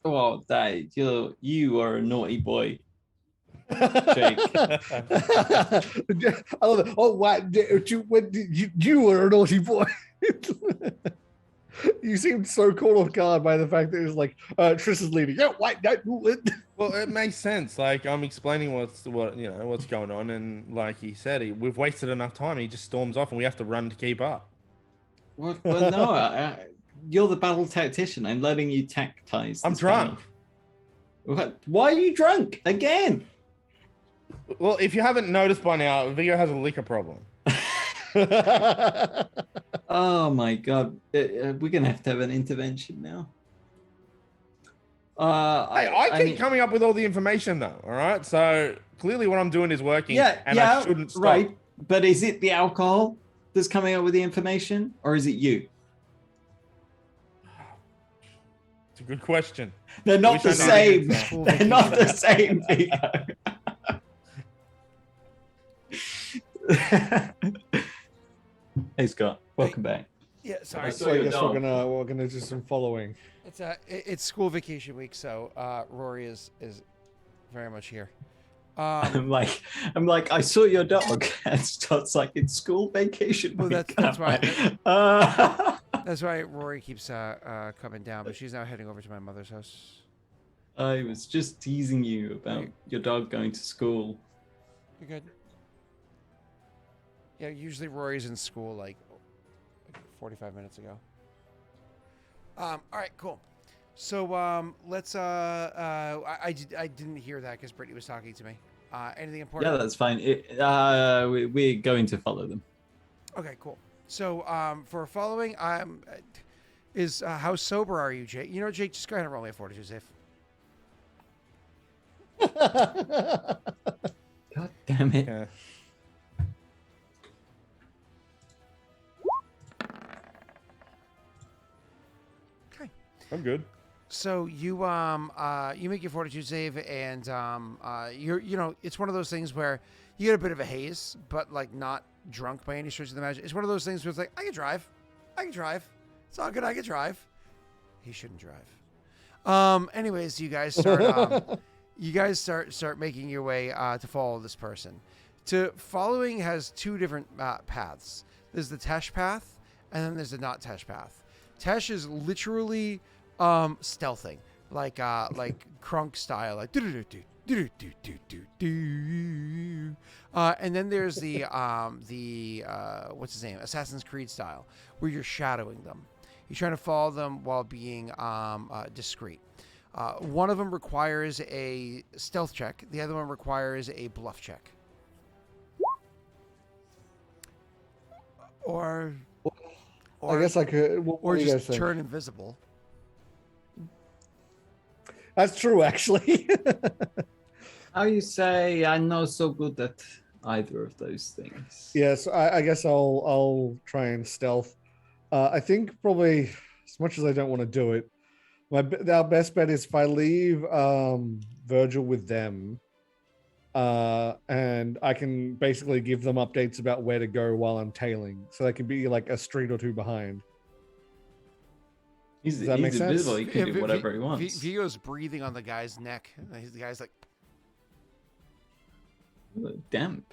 Oh, Dave, you are a naughty boy. Jake. I love it. Oh, wow. You were a naughty boy. You seemed so caught off guard by the fact that it was like Triss is leading. Yeah, why? Well, it makes sense. Like I'm explaining what's going on, and like he said, we've wasted enough time. He just storms off, and we have to run to keep up. Well, no, you're the battle tactician. I'm letting you tactize. I'm drunk. What? Why are you drunk again? Well, if you haven't noticed by now, Viggo has a liquor problem. Oh my god, we're gonna have to have an intervention now. I keep coming up with all the information though. All right, so clearly what I'm doing is working. I shouldn't stop. Right, but is it the alcohol that's coming up with the information, or is it you? It's a good question. They're not the same. They're not the same, Viggo. Hey Scott, welcome back. Yeah, sorry. So I guess we're gonna do some following. It's school vacation week, so Rory is very much here. I'm like, I saw your dog, and Scott's like, it's school vacation well, week. That's why. That's why Rory keeps coming down, but she's now heading over to my mother's house. I was just teasing you about your dog going to school. You're good. Yeah, usually Rory's in school like 45 minutes ago. All right, cool. So let's. I didn't hear that because Brittany was talking to me. Anything important? Yeah, that's fine. We're going to follow them. Okay, cool. So for following, is how sober are you, Jake? You know, Jake, just go ahead and roll me a fortitude save. God damn it. Yeah. Okay. I'm good. So you make your fortitude save, and it's one of those things where you get a bit of a haze, but like not drunk by any stretch of the imagination. It's one of those things where it's like I can drive. It's all good. I can drive. He shouldn't drive. Anyways, you guys start making your way to follow this person. Following has two different paths. There's the Tesh path, and then there's the not Tesh path. Tesh is literally stealthing, like Crunk style, like and then there's the what's his name, Assassin's Creed style, where you're shadowing them. You're trying to follow them while being discreet. One of them requires a stealth check. The other one requires a bluff check. Or I guess I could. What do you guys just think? turn invisible. That's true, actually. How you say I'm not so good at either of those things? Yes, I guess I'll try and stealth. I think probably, as much as I don't want to do it, our best bet is if I leave Virgil with them, and I can basically give them updates about where to go while I'm tailing, so they can be like a street or two behind. He's Does that make sense? invisible. He can do whatever he wants. Viggo's breathing on the guy's neck. The guy's like, Damp.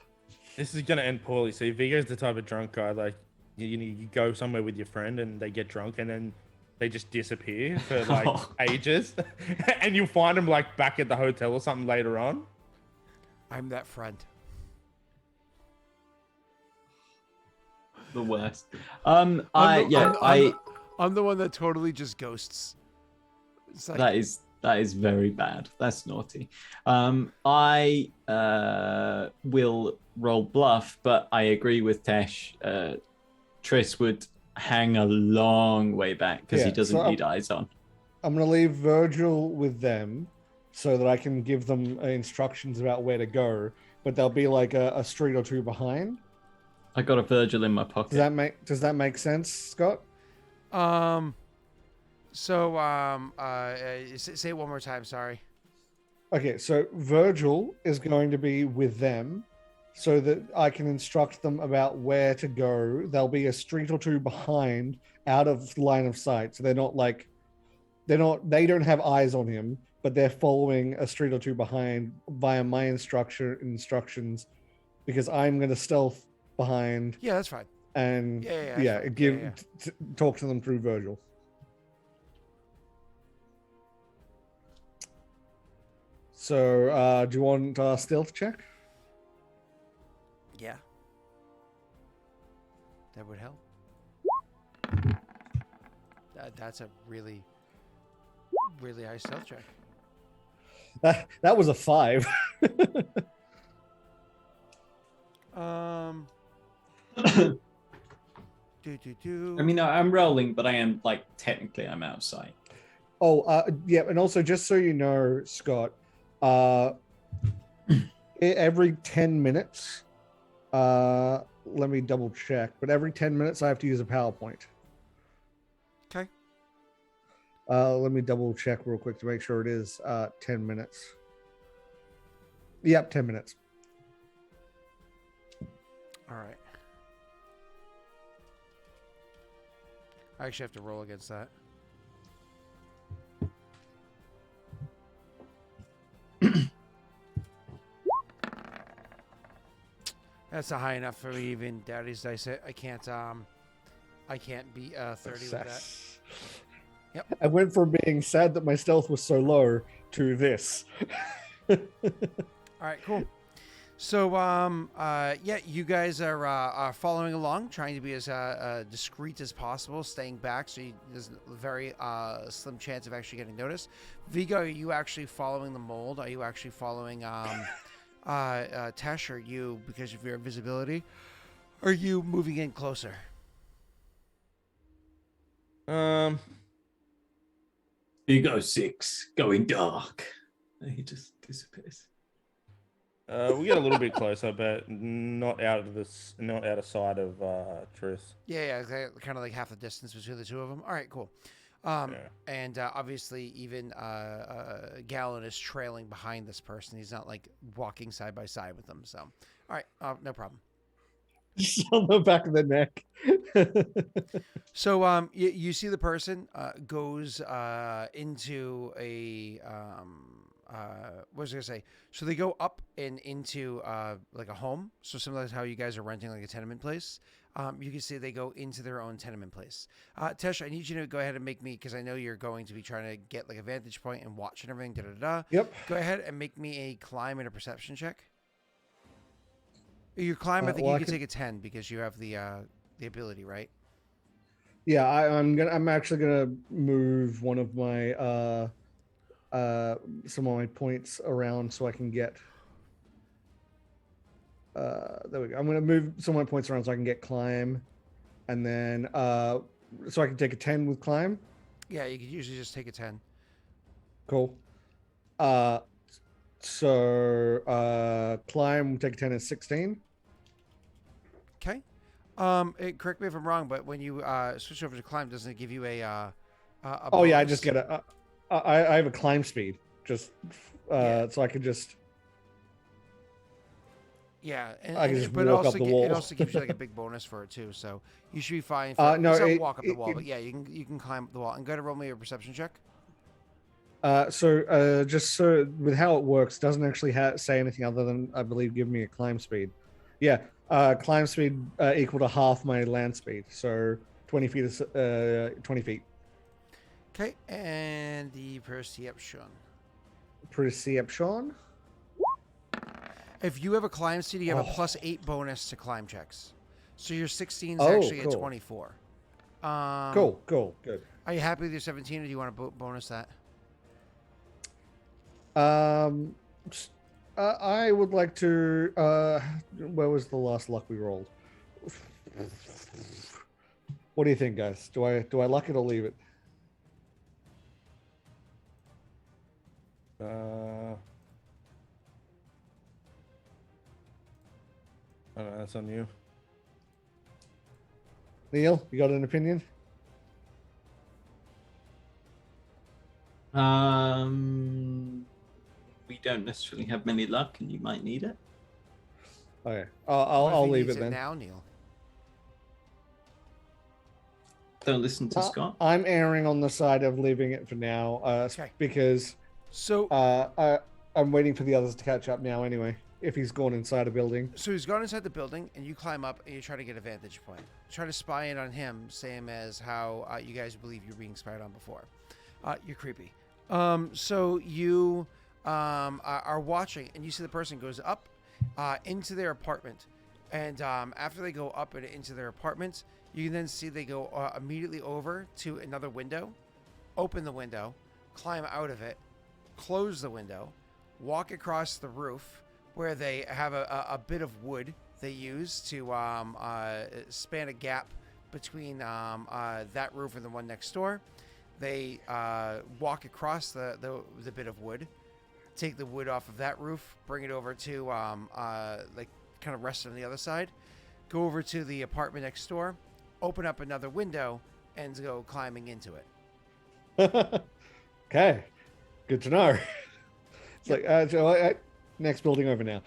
This is gonna end poorly. See, Viggo's the type of drunk guy, like you go somewhere with your friend and they get drunk and then they just disappear for like ages, and you find them like back at the hotel or something later on. I'm that friend. The worst. I'm the one that totally just ghosts. It's like, That is very bad. That's naughty. I will roll bluff, but I agree with Tesh. Triss would hang a long way back because he doesn't need eyes on. I'm going to leave Virgil with them so that I can give them instructions about where to go, but they'll be like a street or two behind. I got a Virgil in my pocket. Does that make sense, Scott? Say it one more time. Sorry. Okay, so Virgil is going to be with them so that I can instruct them about where to go. They'll be a street or two behind, out of line of sight. So they don't have eyes on him, but they're following a street or two behind via my instructions, because I'm going to stealth behind. Yeah, that's fine. And talk to them through Virgil. So, do you want a stealth check? Yeah. That would help. That's a really, really high stealth check. That was a 5. I mean, I'm rolling, but I am technically I'm outside. Oh, yeah, and also just so you know, Scott, every 10 minutes, let me double check, but every 10 minutes I have to use a PowerPoint. Okay. Let me double check real quick to make sure it is 10 minutes. Yep, 10 minutes. All right. I actually have to roll against that. That's not high enough for me, even Daddy's dice. I can't beat 30 with that. Yep. I went from being sad that my stealth was so low to this. All right, cool. So, yeah, you guys are following along, trying to be as discreet as possible, staying back, so there's a very slim chance of actually getting noticed. Viggo, are you actually following the mold? Are you actually following Tesh? Are you, because of your invisibility, are you moving in closer? Viggo 6 going dark. And he just disappears. We get a little bit closer, but not out of sight of Triss. Yeah, kind of like half the distance between the two of them. All right, cool. And obviously, even Gallon is trailing behind this person. He's not like walking side by side with them. So, all right, no problem. Just on the back of the neck. So, you see the person goes into a what was I gonna say? So they go up and into like a home. So similar to how you guys are renting like a tenement place. You can see they go into their own tenement place. Tesh, I need you to go ahead and make me, because I know you're going to be trying to get like a vantage point and watch and everything. Yep. Go ahead and make me a climb and a perception check. Your climb, I think well, you can take a 10 because you have the ability, right? Yeah, I'm actually gonna move one of my some of my points around so I can get there we go. I'm gonna move some of my points around so I can get climb, and then so I can take a 10 with climb. Yeah, you could usually just take a 10. Cool. So climb, take a 10 is 16. Okay. Correct me if I'm wrong, but when you switch over to climb, doesn't it give you a Oh yeah, I bonus? just get I have a climb speed, just Yeah. so I can just Yeah, I can just but walk up the wall. it also gives you like a big bonus for it too, so you should be fine. No, it's not it- walk up the it- wall, it- but yeah, you can climb up the wall. And go to roll me a perception check. Just so with how it works, doesn't actually say anything other than I believe give me a climb speed. Yeah, climb speed equal to half my land speed, so 20 feet is 20 feet. Okay, and the perception. Perception. If you have a climb speed, you have a Oh. +8 bonus to climb checks. So your 16 is Oh, actually a cool. 24. Cool, good. Are you happy with your 17, or do you want to bonus that? I would like to. Where was the last luck we rolled? What do you think, guys? Do I luck it or leave it? I don't know, that's on you. Neil, you got an opinion? We don't necessarily have many luck, and you might need it. Okay, What if I'll he leave needs it then. now, Neil. Don't listen to Scott. I'm erring on the side of leaving it for now, Okay. because So I'm waiting for the others to catch up now. Anyway, if he's gone inside a building. So he's gone inside the building, and you climb up, and you try to get a vantage point. Try to spy in on him, same as how you guys believe you're being spied on before. You're creepy. So you are watching, and you see the person goes up into their apartment. And after they go up and into their apartment, you can then see they go immediately over to another window, open the window, climb out of it, close the window, walk across the roof, where they have a bit of wood they use to span a gap between that roof and the one next door. They walk across the bit of wood, take the wood off of that roof, bring it over to like kind of rest on the other side, go over to the apartment next door, open up another window, and go climbing into it. Okay, good to know. It's like next building over now.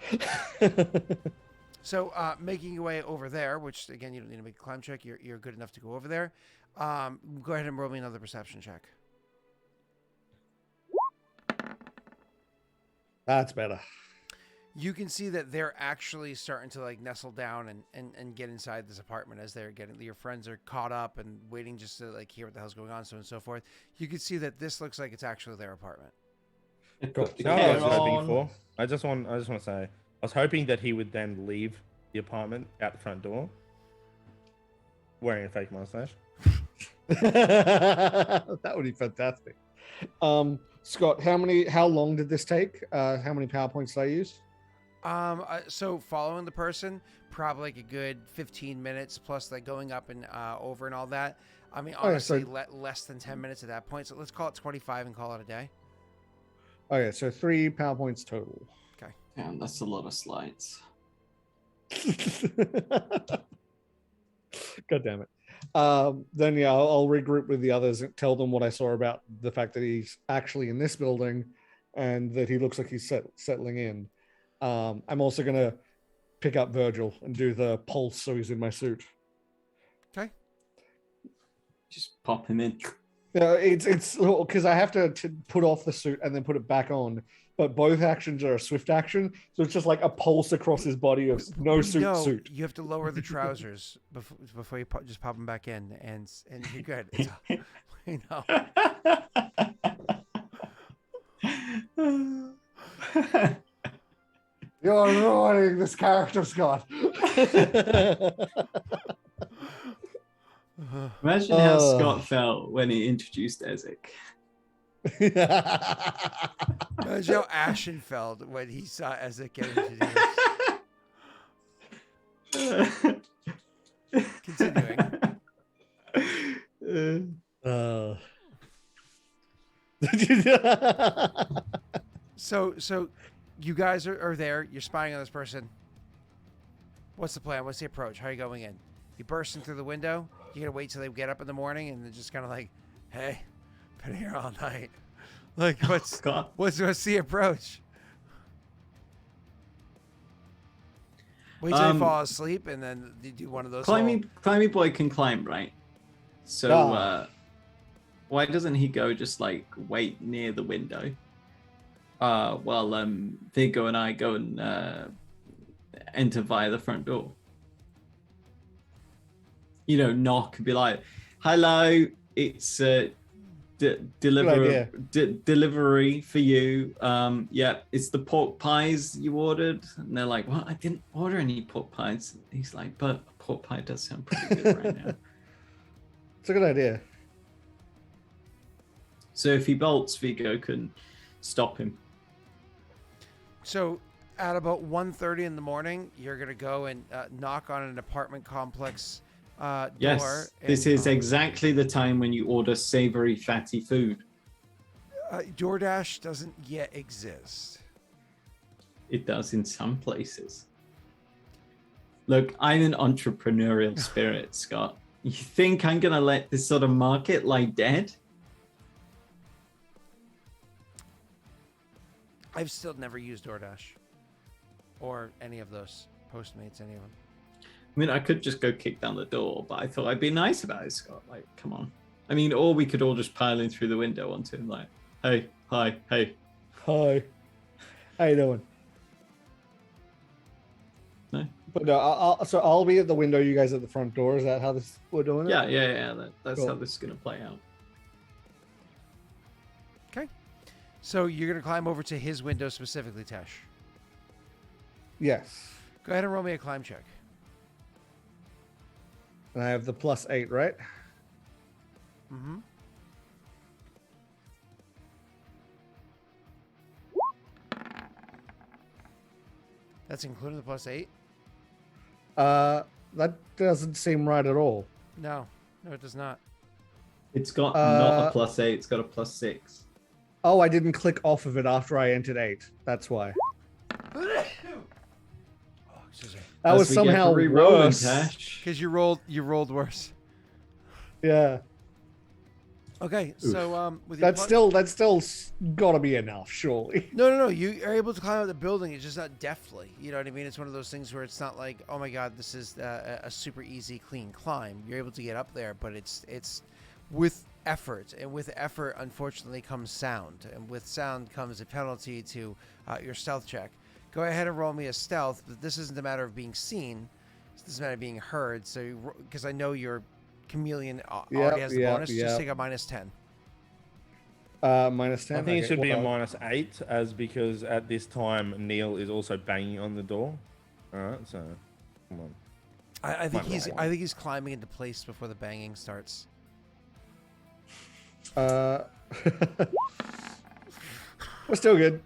So making your way over there, which again you don't need to make a climb check. You're good enough to go over there. Go ahead and roll me another perception check. That's better. You can see that they're actually starting to like nestle down and get inside this apartment as they're getting, your friends are caught up and waiting just to like hear what the hell's going on, so on and so forth. You can see that this looks like it's actually their apartment. Got You know what I was Carry hoping on. for? I just want to say, I was hoping that he would then leave the apartment out the front door, wearing a fake mustache. That would be fantastic. Scott, how long did this take? How many PowerPoints did I use? So following the person, probably like a good 15 minutes plus like going up and over and all that. I mean, Okay, honestly, so- less than 10 minutes at that point. So let's call it 25 and call it a day. Okay, so 3 PowerPoints total. Damn, that's a lot of slides. God damn it. Then yeah, I'll regroup with the others and tell them what I saw about the fact that he's actually in this building and that he looks like he's settling in. I'm also gonna pick up Virgil and do the pulse so he's in my suit. Okay. Just pop him in. Yeah, it's because I have to put off the suit and then put it back on. But both actions are a swift action, so it's just like a pulse across his body of no suit. No, Suit. you have to lower the trousers before you just pop them back in, and you're good. It's, you know. You're ruining this character, Scott. Imagine how Scott felt when he introduced Ezek. Imagine how Ashen felt when he saw Ezek get introduced. Continuing. So you guys are there. You're spying on this person. What's the plan? What's the approach? How are you going in? You bursting through the window? You gonna wait till they get up in the morning and they're just kind of like, hey, been here all night. Like, what's the approach? Wait till they fall asleep and then you do one of those. Climby boy can climb, right? So why doesn't he go just like wait near the window? While Viggo and I go and enter via the front door. You know, knock and be like, "Hello, it's delivery for you. Yeah, it's the pork pies you ordered." And they're like, "What? I didn't order any pork pies." He's like, "But a pork pie does sound pretty good right now." It's a good idea. So if he bolts, Viggo can stop him. So at about 1:30 in the morning, you're gonna go and knock on an apartment complex door. Yes, and, this is exactly the time when you order savory, fatty food. DoorDash doesn't yet exist. It does in some places. Look, I'm an entrepreneurial spirit, Scott. You think I'm going to let this sort of market lie dead? I've still never used DoorDash or any of those Postmates, any of them. I mean, I could just go kick down the door, but I thought I'd be nice about it, Scott. Like, come on. I mean, or we could all just pile in through the window onto him, like, hey, hi, hey. Hi. How you doing? No? But I'll be at the window, you guys at the front door. Is that how we're doing it? Yeah. That's Cool. how this is going to play out. Okay. So you're going to climb over to his window specifically, Tesh. Yes. Go ahead and roll me a climb check. And I have the +8, right? Mm-hmm. That's including the +8? That doesn't seem right at all. No, it does not. It's got not a +8, it's got a +6. Oh, I didn't click off of it after I entered 8. That's why. Oh, excuse me. That was somehow worse. Because you rolled worse. Yeah. Okay, so with your That's still gotta be enough, surely. No. You are able to climb up the building. It's just not deftly. You know what I mean? It's one of those things where it's not like, oh my god, this is a super easy, clean climb. You're able to get up there, but it's with effort, and with effort, unfortunately, comes sound, and with sound comes a penalty to your stealth check. Go ahead and roll me a stealth, but this isn't a matter of being seen. This is a matter of being heard. So, because I know your chameleon already has the bonus, just take a -10. minus 10. I think it Okay, should be a well, -8, as because at this time Neil is also banging on the door. All right, so come on. I think Might roll one. I think he's climbing into place before the banging starts. We're still good.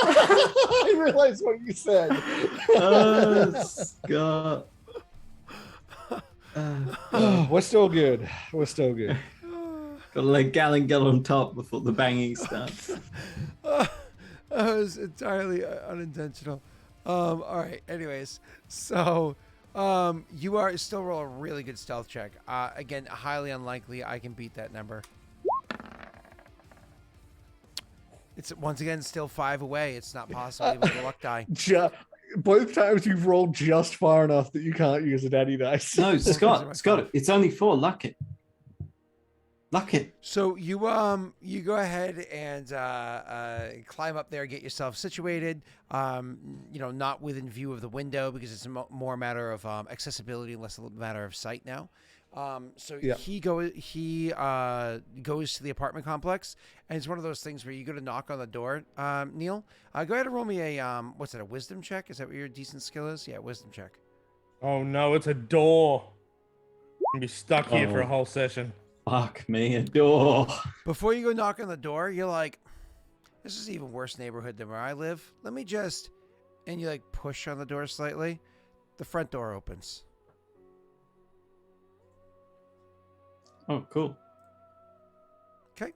I realized what you said. Scott. We're still good. We're still good. Gotta let Gallon get on top before the banging starts. That was entirely unintentional. All right. Anyways, so you are still roll a really good stealth check. Again, highly unlikely I can beat that number. It's once again still 5 away. It's not possible even with a luck die. Both times you've rolled just far enough that you can't use a daddy dice. No, Scott, it's only 4. Luck it. So you go ahead and climb up there, get yourself situated. Not within view of the window because it's more a matter of accessibility, less a matter of sight now. He goes to the apartment complex, and it's one of those things where you go to knock on the door. Neil, go ahead and roll me a what's it, a wisdom check? Is that what your decent skill is? Yeah, wisdom check. Oh no, it's a door. I'm gonna be stuck here for a whole session. Fuck me, a door. Before you go knock on the door, you're like, this is even worse neighborhood than where I live. Let me just, and you like push on the door slightly. The front door opens. Oh, cool. Okay.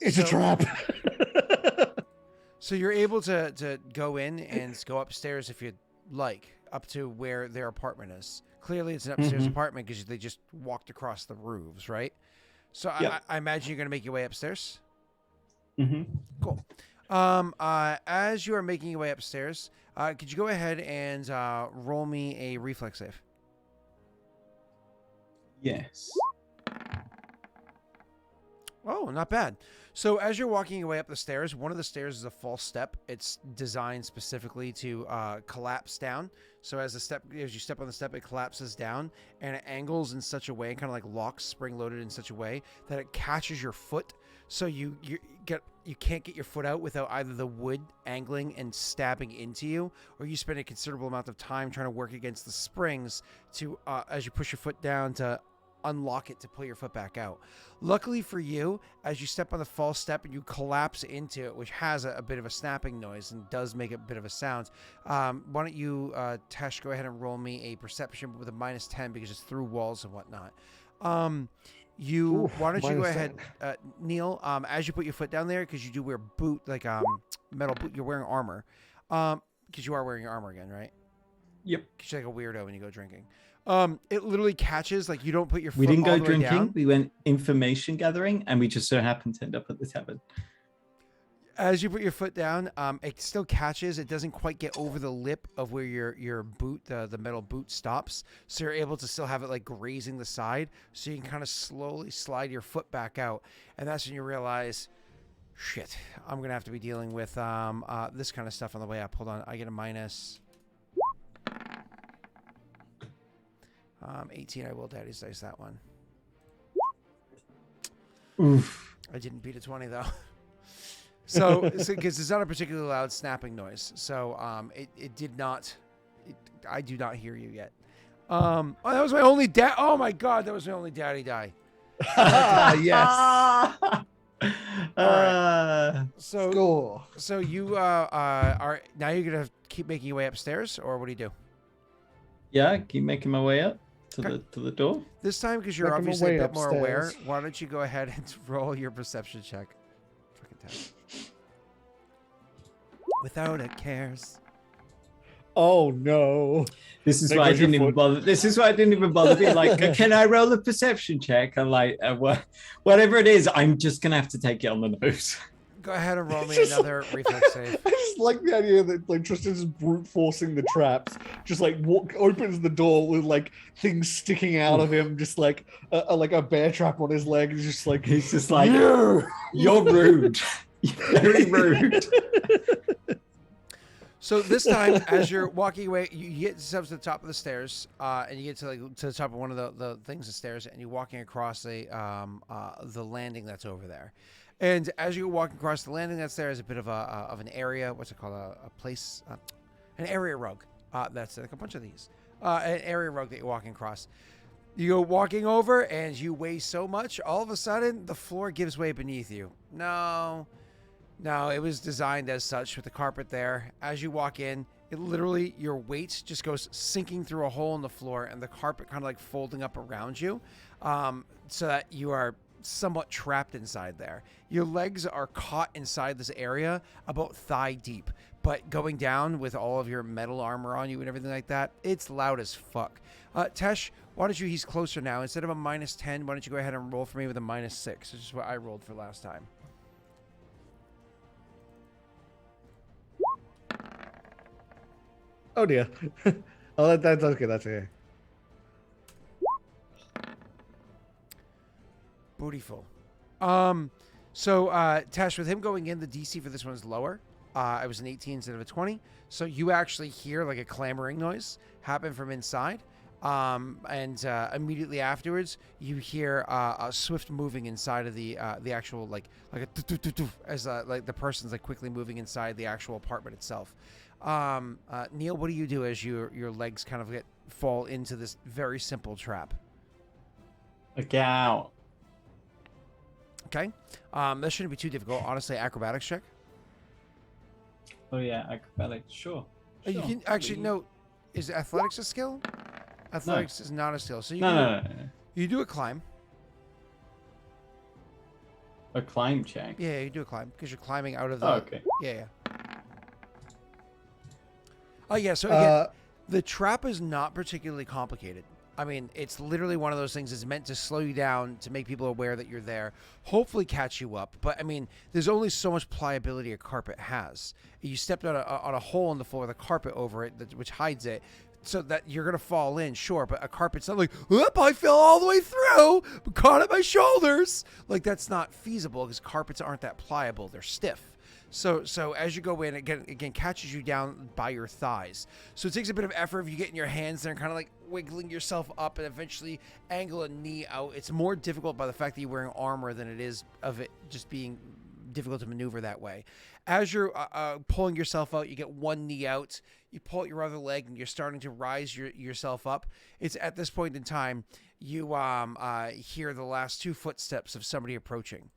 It's a trap. So you're able to go in and go upstairs if you'd like, up to where their apartment is. Clearly, it's an upstairs apartment because they just walked across the roofs, right? So I imagine you're going to make your way upstairs. Mm-hmm. Cool. As you are making your way upstairs, could you go ahead and roll me a reflex save? Yes. Oh, not bad. So as you're walking your way up the stairs, one of the stairs is a false step. It's designed specifically to collapse down. So as you step on the step, it collapses down and it angles in such a way, kind of like locks spring-loaded in such a way that it catches your foot. So you can't get your foot out without either the wood angling and stabbing into you, or you spend a considerable amount of time trying to work against the springs to as you push your foot down to unlock it to pull your foot back out. Luckily for you, as you step on the false step and you collapse into it, which has a bit of a snapping noise and does make a bit of a sound, why don't you, Tesh, go ahead and roll me a perception with a -10 because it's through walls and whatnot. Why don't you go ahead, Neil, as you put your foot down there, because you do wear metal boot, you're wearing armor, because you are wearing your armor again, right? Yep. Because you're like a weirdo when you go drinking. It literally catches, like you don't put your foot We didn't all go the way drinking. down. We went information gathering, and we just so happened to end up at the tavern. As you put your foot down, it still catches. It doesn't quite get over the lip of where your boot, the metal boot stops. So you're able to still have it like grazing the side. So you can kind of slowly slide your foot back out. And that's when you realize, shit, I'm going to have to be dealing with this kind of stuff on the way up. Hold on. I get a minus 18. I will daddy's dice that one. Oof. I didn't beat a 20 though. So because it's not a particularly loud snapping noise, so it did not. I do not hear you yet. Oh, that was my only dad. Oh my god, that was my only daddy die. Yes. Right. So Score. so you are now you're gonna keep making your way upstairs, or what do you do? Yeah, keep making my way up to the door. This time, because you're Making my obviously a way bit more aware, upstairs. why don't you go ahead and roll your perception check? Fucking time. Without a cares. Oh no. This is There why I goes your didn't even foot. bother. This is why I didn't even bother being like, can I roll a perception check? I'm like, whatever it is, I'm just gonna have to take it on the nose. Go ahead and roll me Just- another reflex save. I just like the idea that like Tristan's brute forcing the traps, just like opens the door with like things sticking out of him, just like a bear trap on his leg. He's just like, He's just like, "Yeah." you're rude. You're very rude. So this time, as you're walking away, you get yourself to the top of the stairs, and you get to the top of one of the things, the stairs, and you're walking across the landing that's over there. And as you're walking across the landing that's there is a bit of an area. What's it called? A place, an area rug. That's like a bunch of these. An area rug that you're walking across. You go walking over, and you weigh so much, all of a sudden, the floor gives way beneath you. No, it was designed as such with the carpet there. As you walk in, it literally, your weight just goes sinking through a hole in the floor, and the carpet kind of like folding up around you, so that you are somewhat trapped inside there. Your legs are caught inside this area about thigh deep, but going down with all of your metal armor on you and everything like that, it's loud as fuck. Tesh, why don't you, he's closer now. Instead of a -10, why don't you go ahead and roll for me with a -6, which is what I rolled for last time. Oh dear. Oh, that's okay. That's okay. Bootyful. So Tash, with him going in, the DC for this one is lower. It was an 18 instead of a 20. So you actually hear like a clamoring noise happen from inside. And immediately afterwards, you hear a swift moving inside of the actual like a as like the person's like quickly moving inside the actual apartment itself. Neil, what do you do as your legs kind of fall into this very simple trap? Get out. Okay. That shouldn't be too difficult. Honestly, acrobatics check. Oh yeah, acrobatics. Sure. You can actually no. Is athletics a skill? Athletics is not a skill. So you No. You do a climb. A climb check. Yeah, you do a climb because you're climbing out of the. Oh, okay. Yeah. Oh yeah. So again, the trap is not particularly complicated. I mean, it's literally one of those things that's meant to slow you down, to make people aware that you're there, hopefully catch you up. But, I mean, there's only so much pliability a carpet has. You stepped on a hole in the floor with a carpet over it, which hides it, so that you're going to fall in, sure. But a carpet's not like, whoop, I fell all the way through, but caught at my shoulders. Like, that's not feasible because carpets aren't that pliable. They're stiff. So as you go in, again catches you down by your thighs. So it takes a bit of effort if you get in your hands there and kind of like wiggling yourself up and eventually angle a knee out. It's more difficult by the fact that you're wearing armor than it is of it just being difficult to maneuver that way. As you're pulling yourself out, you get one knee out, you pull out your other leg, and you're starting to rise yourself up. It's at this point in time you hear the last two footsteps of somebody approaching.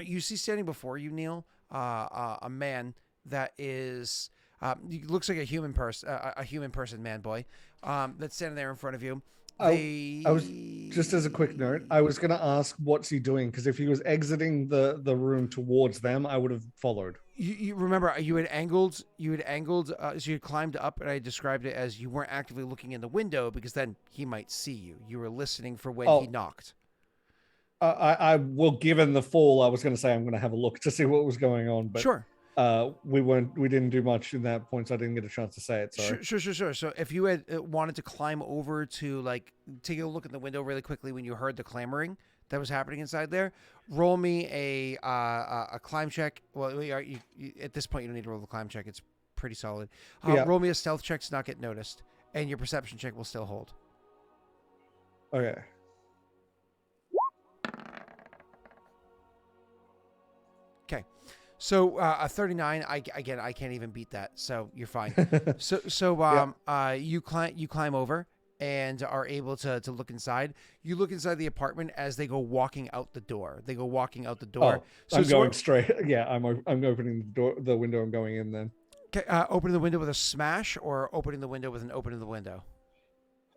You see standing before you, Neil, a man that is looks like a human person, man boy, that's standing there in front of you. I was just, as a quick note, I was going to ask what's he doing, because if he was exiting the room towards them, I would have followed. You remember you had angled, so you had climbed up, and I described it as you weren't actively looking in the window because then he might see you. You were listening for when he knocked. I given the fall, I was going to say I'm going to have a look to see what was going on, but sure. We didn't do much in that point, so I didn't get a chance to say it. Sorry. Sure. So if you had wanted to climb over to like take a look at the window really quickly when you heard the clamoring that was happening inside there, roll me a climb check. Well, you, at this point you don't need to roll the climb check; it's pretty solid. Roll me a stealth check to not get noticed, and your perception check will still hold. Okay. Okay. So a 39, I can't even beat that. So you're fine. You climb over and are able to look inside. You look inside the apartment as they go walking out the door. Oh, so I'm going straight. Yeah, I'm opening the window. I'm going in then. Okay. Opening the window with a smash, or opening the window with an open of the window.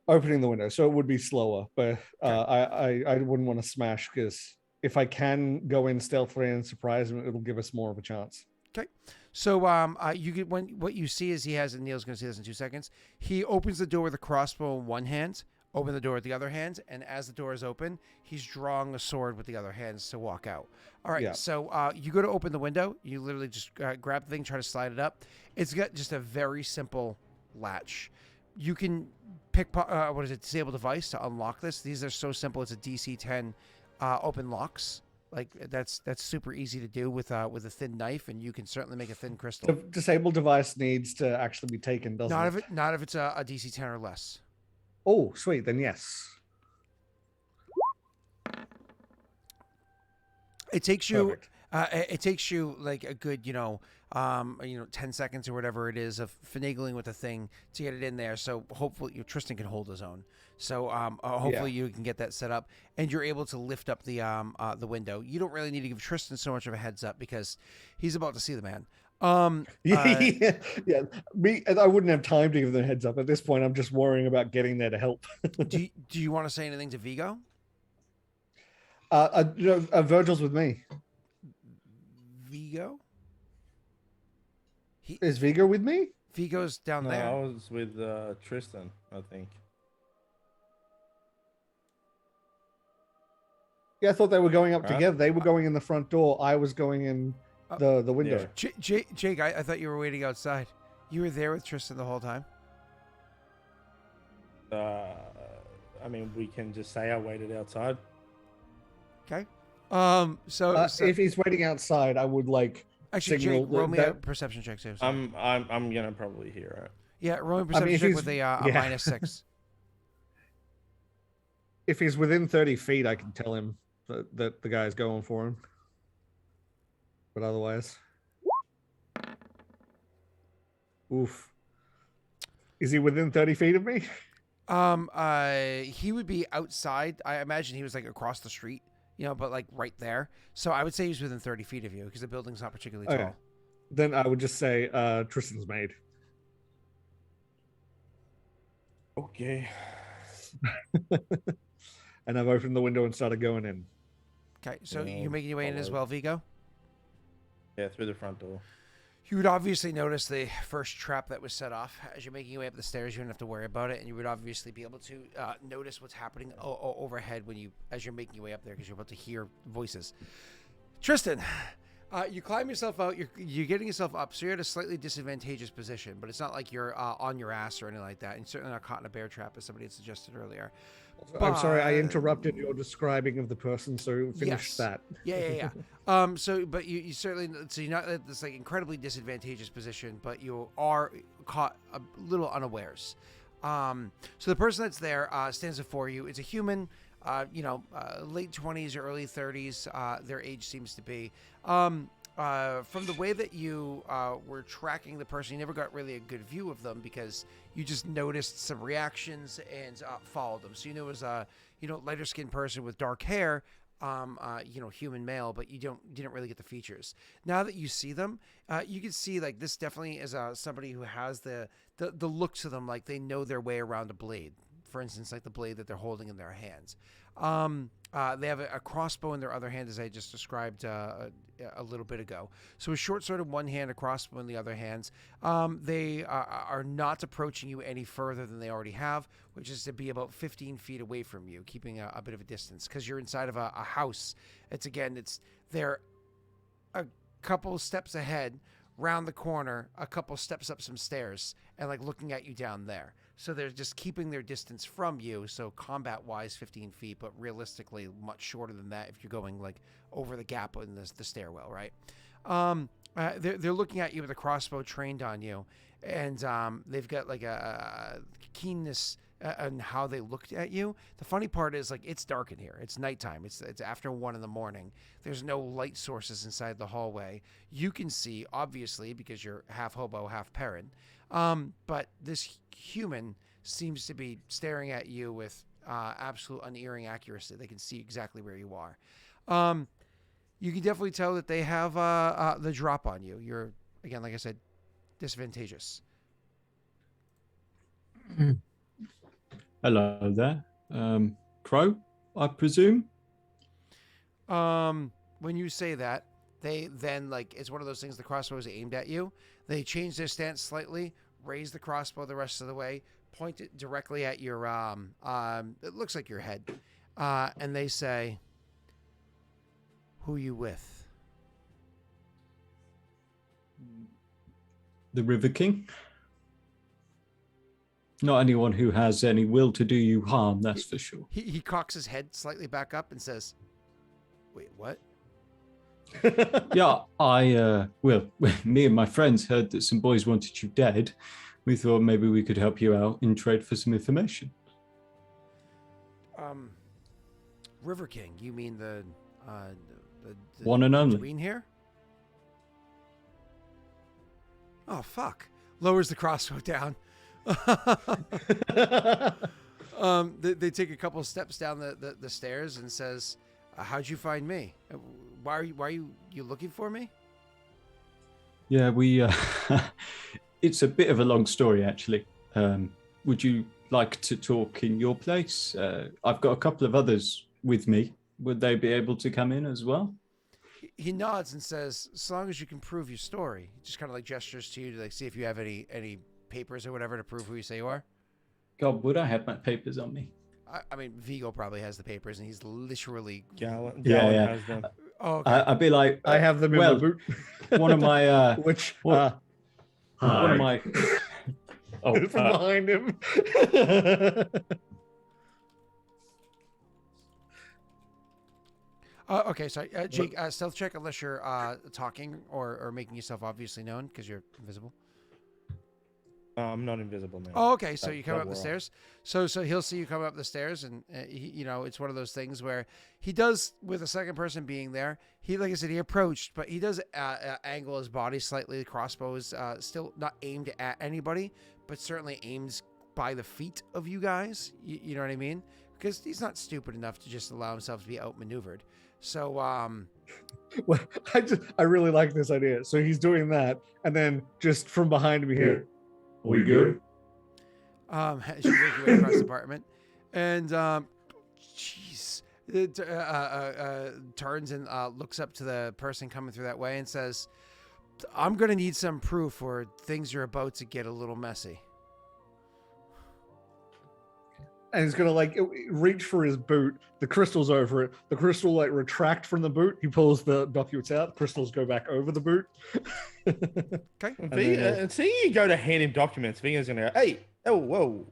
Opening the window, so it would be slower, but I wouldn't want to smash, because if I can go in stealthily and surprise him, it'll give us more of a chance. Okay. So you get what you see is he has, and Neil's going to see this in 2 seconds. He opens the door with a crossbow in one hand, open the door with the other hand, and as the door is open, he's drawing a sword with the other hands to walk out. All right. Yeah. So you go to open the window. You literally just grab the thing, try to slide it up. It's got just a very simple latch. You can pick disable device to unlock this. These are so simple. It's a DC 10. Open locks, Like that's super easy to do with a thin knife, and you can certainly make a thin crystal. The disable device needs to actually be taken, doesn't it? Not if it's a DC 10 or less. Oh, sweet. Then yes. It takes you. Perfect. It takes you like a good, 10 seconds or whatever it is of finagling with the thing to get it in there. So hopefully, Tristan can hold his own. So hopefully you can get that set up, and you're able to lift up the window. You don't really need to give Tristan so much of a heads up because he's about to see the man. Yeah. Me, I wouldn't have time to give them a heads up at this point. I'm just worrying about getting there to help. do you want to say anything to Viggo? Virgil's with me. Viggo? Is Viggo with me? Viggo's down No, there. I was with Tristan, I think. Yeah, I thought they were going up Huh? together. They were going in the front door. I was going in the window. Yeah. Jake, I thought you were waiting outside. You were there with Tristan the whole time? I mean, we can just say I waited outside. Okay. If he's waiting outside, I would like Actually, signal Jake, roll me that- a perception check too. so- I'm gonna probably hear it. Yeah, roll me a I perception mean, if check he's- with a yeah. -6. if he's within 30 feet, I can tell him that the guy's going for him. But otherwise, oof. Is he within 30 feet of me? He would be outside. I imagine he was like across the street, but like right there. So I would say he's within 30 feet of you because the building's not particularly Okay. tall. Then I would just say Tristan's made. Okay. And I've opened the window and started going in. Okay, so Yeah, you're making your way in as follow. well, Viggo? Yeah, through the front door. You would obviously notice the first trap that was set off. As you're making your way up the stairs, you don't have to worry about it, and you would obviously be able to notice what's happening overhead as you're making your way up there because you're about to hear voices. Tristan, you climb yourself out. You're getting yourself up, so you're at a slightly disadvantageous position, but it's not like you're on your ass or anything like that, and certainly not caught in a bear trap, as somebody had suggested earlier. I'm sorry, I But- interrupted your describing of the person, so finish Yes. that. Yeah. But you certainly, so you're not at this like incredibly disadvantageous position, but you are caught a little unawares. So the person that's there stands before you. It's a human, late 20s or early 30s. Their age seems to be. From the way that you were tracking the person, you never got really a good view of them because you just noticed some reactions and followed them. So it was a lighter skinned person with dark hair, human male, but you didn't really get the features. Now that you see them, you can see like this definitely is somebody who has the look to them, like they know their way around a blade. For instance, like the blade that they're holding in their hands. They have a crossbow in their other hand, as I just described a little bit ago. So a short sword in one hand, a crossbow in the other hands. They are not approaching you any further than they already have, which is to be about 15 feet away from you, keeping a bit of a distance because you're inside of a house. They're a couple steps ahead, round the corner, a couple steps up some stairs, and like looking at you down there. So they're just keeping their distance from you. So combat-wise, 15 feet, but realistically, much shorter than that if you're going like over the gap in the stairwell, right? They're looking at you with a crossbow trained on you, and they've got like a keenness on how they looked at you. The funny part is like it's dark in here. It's nighttime. It's after 1 a.m. There's no light sources inside the hallway. You can see, obviously, because you're half hobo, half Perrin. But this human seems to be staring at you with absolute unerring accuracy. They can see exactly where you are. You can definitely tell that they have the drop on you. You're, again, like I said, disadvantageous. Hello there. Crow, I presume? When you say that, they then, like, it's one of those things, the crossbow is aimed at you. They change their stance slightly, raise the crossbow the rest of the way, point it directly at your, it looks like your head. And they say, "Who you with?" The River King? Not anyone who has any will to do you harm, that's for sure. He cocks his head slightly back up and says, "Wait, what?" Yeah, well, me and my friends heard that some boys wanted you dead. We thought maybe we could help you out in trade for some information. River King, you mean the One and only. Queen here? Oh fuck! Lowers the crossbow down. They take a couple steps down the stairs and says, "How'd you find me? Why are you looking for me?" Yeah, we. It's a bit of a long story, actually. Would you like to talk in your place? I've got a couple of others with me. Would they be able to come in as well? He nods and says, "As long as you can prove your story." He just kind of like gestures to you to like see if you have any papers or whatever to prove who you say you are. God, would I have my papers on me? I mean, Viggo probably has the papers, and he's literally. Gallon Yeah. has them. Oh, okay. I'd be like, I have them in well, my boot. one of my, Which one of my. from behind him. Okay, sorry, Jake. Stealth check unless you're talking or making yourself obviously known because you're invisible. I'm not invisible now. Oh, okay. So That- you come that up the we're stairs. So he'll see you come up the stairs, and it's one of those things where he does, with a second person being there. He, like I said, he approached, but he does angle his body slightly. The crossbow is still not aimed at anybody, but certainly aims by the feet of you guys. You know what I mean? Because he's not stupid enough to just allow himself to be outmaneuvered. So Well, I really like this idea. So he's doing that, and then just from behind me here. We good? as you make your way across the apartment, and jeez, it turns and looks up to the person coming through that way and says, "I'm gonna need some proof, or things are about to get a little messy." And he's gonna like reach for his boot. The crystal's over it. The crystal like retract from the boot. He pulls the documents out. Crystals go back over the boot. Okay. See, you go to hand him documents. Viggo's gonna go, hey, oh.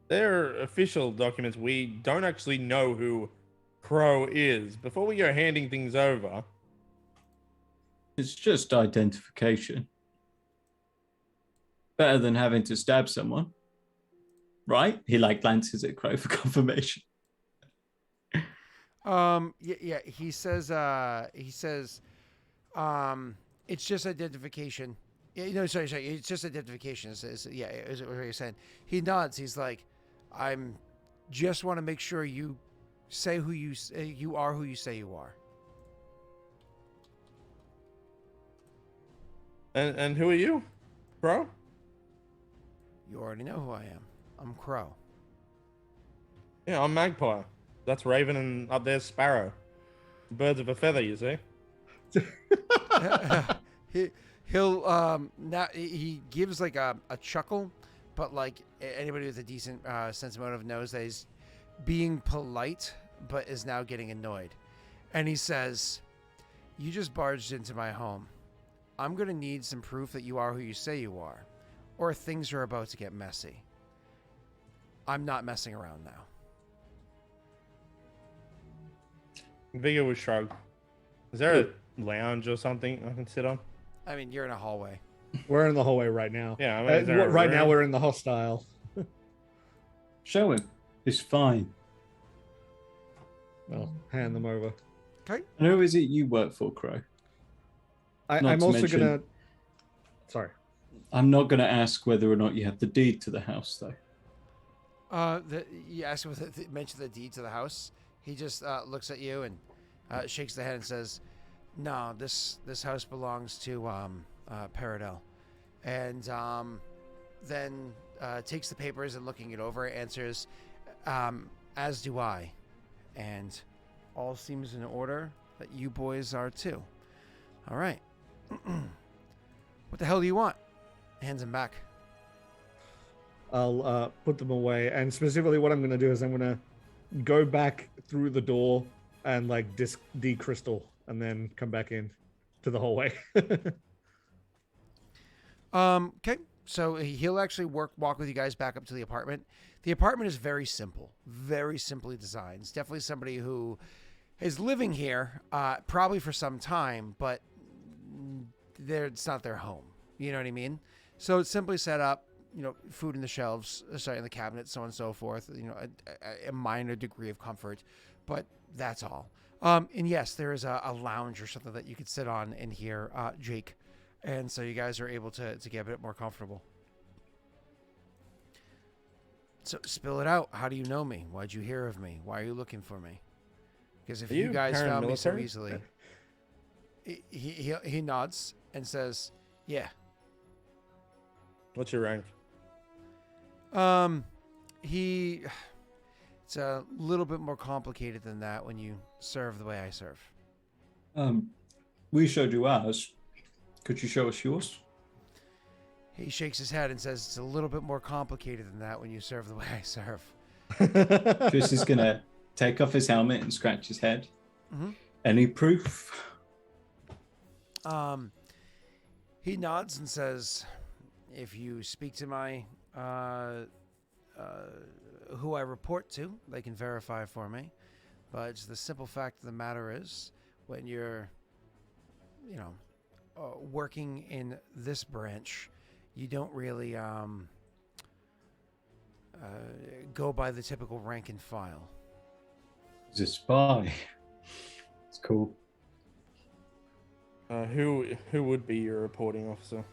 They're official documents. We don't actually know who Crow is. Before we go handing things over, It's just identification. Better than having to stab someone. Right? He like glances at Crow for confirmation. Yeah. He says, it's just identification. Yeah, no, sorry. It's just identification. Is what you're saying. He nods. He's like, I'm just want to make sure you say who you are who you say you are. and who are you, Crow? You already know who I am. I'm Crow. Yeah, I'm Magpie. That's Raven, and up there's Sparrow. Birds of a feather, you see. He gives like a chuckle, but like anybody with a decent sense of motive knows that he's being polite, but is now getting annoyed. And he says, "You just barged into my home. I'm gonna need some proof that you are who you say you are, or things are about to get messy. I'm not messing around now." Viggo will shrug. Is there a lounge or something I can sit on? I mean, you're in a hallway. We're in the hallway right now. Yeah, I mean, is there a Right now room? we're in the hostile. Show him. It's fine. Well, hand them over. Okay. And who is it you work for, Crow? Not I'm to also mention- gonna. Sorry. I'm not going to ask whether or not you have the deed to the house, though. You asked him to mention the deed to the house. He just looks at you and shakes the head and says, "No, this house belongs to Paradel," and then takes the papers and looking it over, answers, "As do I," and all seems in order. That you boys are too. All right. What the hell do you want? Hands him back. I'll put them away, and specifically what I'm gonna do is I'm gonna go back through the door and like decrystal, and then come back in to the hallway. Okay, so he'll actually walk with you guys back up to the apartment. The apartment is very simple, very simply designed. It's definitely somebody who is living here, probably for some time, but it's not their home. You know what I mean? So it's simply set up, food in the shelves, in the cabinet, so on and so forth. A minor degree of comfort, but that's all. And yes, there is a lounge or something that you could sit on in here, Jake. And so you guys are able to get a bit more comfortable. So spill it out. How do you know me? Why'd you hear of me? Why are you looking for me? Because if Are you you guys found me so paramilitary? easily, he nods and says, "Yeah." What's your rank? It's a little bit more complicated than that when you serve the way I serve. We showed you ours. Could you show us yours? He shakes his head and says, "It's a little bit more complicated than that when you serve the way I serve." Chris is gonna take off his helmet and scratch his head. Mhm. Any proof? He nods and says, "If you speak to my who I report to, they can verify for me. But the simple fact of the matter is, when you're, working in this branch, you don't really go by the typical rank and file." He's a spy. It's cool. Who would be your reporting officer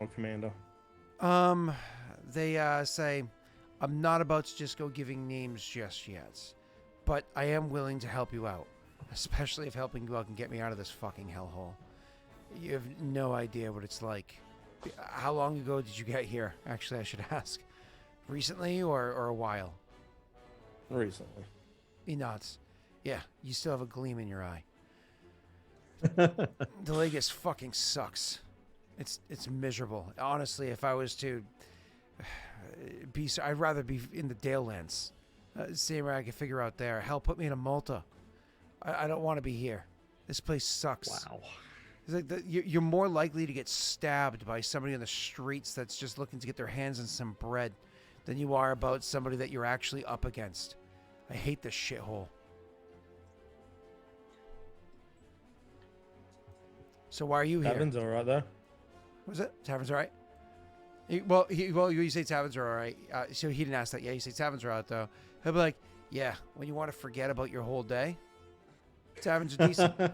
or commander? They say, "I'm not about to just go giving names just yet, but I am willing to help you out, especially if helping you out can get me out of this fucking hellhole. You have no idea what it's like. How long ago did you get here? Actually, I should ask. Recently or a while?" Recently. He nods. "Yeah, you still have a gleam in your eye. The Vegas fucking sucks. It's miserable. Honestly, if I was to I'd rather be in the Dalelands. Same way I can figure out there. Hell, put me in a Malta. I don't want to be here. This place sucks." Wow. It's like you're more likely to get stabbed by somebody on the streets that's just looking to get their hands on some bread than you are about somebody that you're actually up against. I hate this shithole. So why are you here? Tavern's alright though. Was it? Taverns all right? You say taverns are all right. So he didn't ask that. Yeah, you say taverns are all right, though. He'll be like, "Yeah, when you want to forget about your whole day, taverns are decent."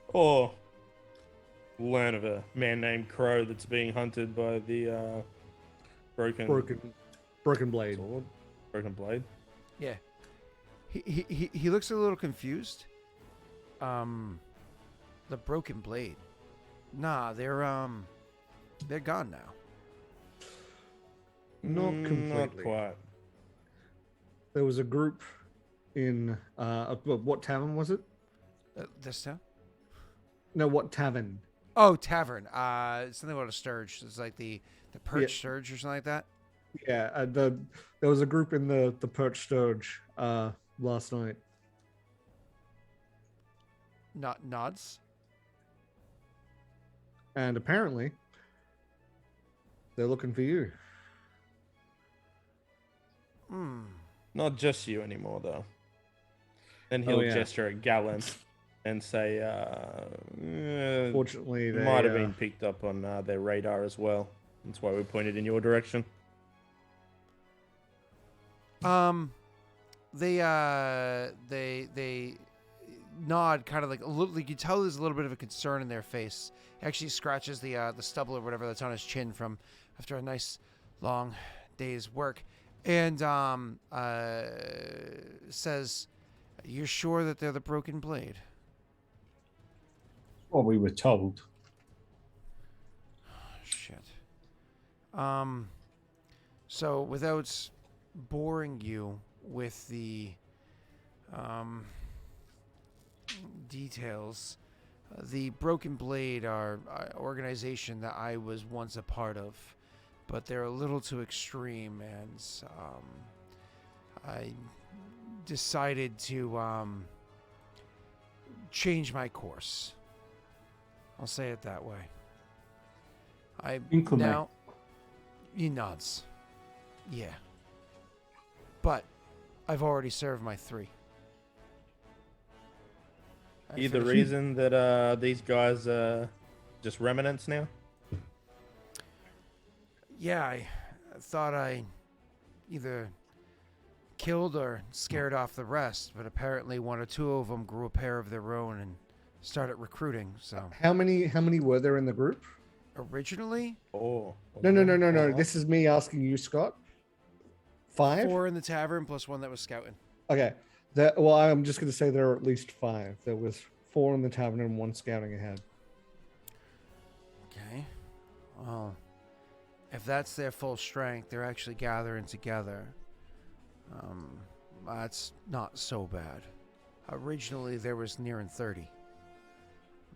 Or learn of a man named Crow that's being hunted by the broken blade. sword, broken blade. Yeah. He looks a little confused. The broken blade. Nah, they're gone now. Not completely. Not quite. There was a group in what tavern was it? This town? No, what tavern? Oh, tavern. Something about a sturge. It's like the perch sturge or something like that. Yeah, there was a group in the perch sturge last night. Not nods. And apparently, they're looking for you. Not just you anymore, though. Then he'll gesture at Gallon and say, Fortunately, they might have been picked up on their radar as well. That's why we pointed in your direction. They nod, kind of like a little. You can tell there's a little bit of a concern in their face. He actually scratches the stubble or whatever that's on his chin from after a nice long day's work, and says, "You're sure that they're the broken blade?" What we were told. Shit. So without boring you with the details, the Broken Blade are an organization that I was once a part of, but they're a little too extreme, and I decided to change my course. I'll say it that way. Now, he nods. Yeah. But I've already served my 3. I You the finished- reason that these guys are just remnants now? Yeah, I thought I either killed or scared off the rest, but apparently 1 or 2 of them grew a pair of their own and started recruiting. So How many were there in the group? originally, Oh. No. This is me asking you, Scott. 5? 4 in the tavern plus 1 that was scouting. Okay. Well, I'm just going to say there are at least 5. There was 4 in the tavern and 1 scouting ahead. Okay. Well, if that's their full strength, they're actually gathering together. That's not so bad. Originally, there was nearing 30.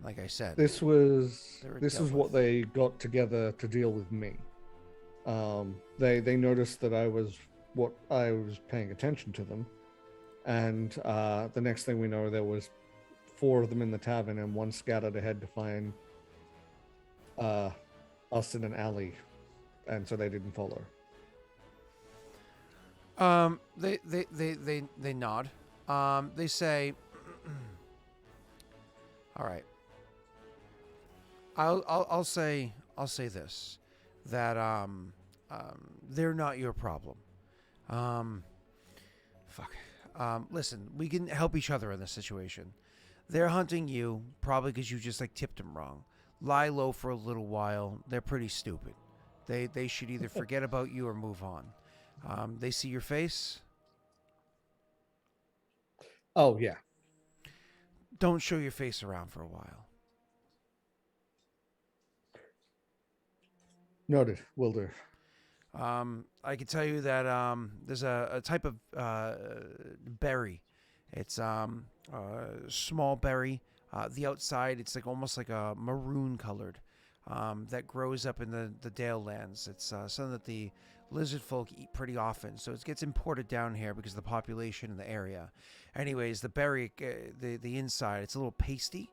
Like I said, This was They were this dealt is what with. they got together to deal with me. They noticed that I was paying attention to them, and the next thing we know, there was 4 of them in the tavern and 1 scattered ahead to find us in an alley, and so they didn't follow. They nod. They say, "All right. I'll say this, that they're not your problem. Fuck. Listen, we can help each other in this situation. They're hunting you probably because you just like tipped them wrong. Lie low for a little while. They're pretty stupid. They should either forget about you or move on. They see your face. Oh yeah. Don't show your face around for a while. Noted. Will do. I can tell you that there's a type of berry. It's a small berry. The outside, it's like almost like a maroon colored, that grows up in the Dale lands. It's something that the lizard folk eat pretty often. So it gets imported down here because of the population in the area. Anyways, the berry, the inside, it's a little pasty.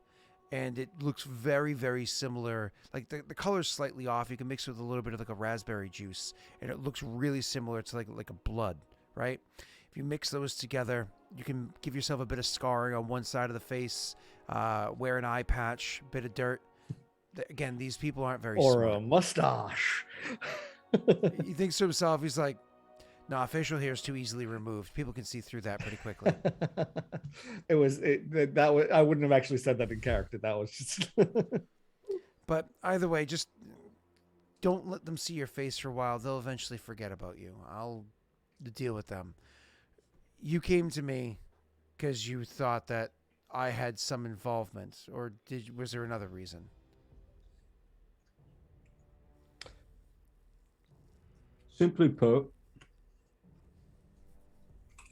And it looks very, very similar. Like the color's slightly off. You can mix it with a little bit of like a raspberry juice, and it looks really similar to like a blood, right? If you mix those together, you can give yourself a bit of scarring on one side of the face, wear an eye patch, bit of dirt. Again, these people aren't very Or smart. a mustache. He thinks to himself, he's like, "Nah, facial hair is too easily removed. People can see through that pretty quickly." That was I wouldn't have actually said that in character. That was just But either way, just don't let them see your face for a while. They'll eventually forget about you. I'll deal with them. You came to me because you thought that I had some involvement, or was there another reason? Simply put,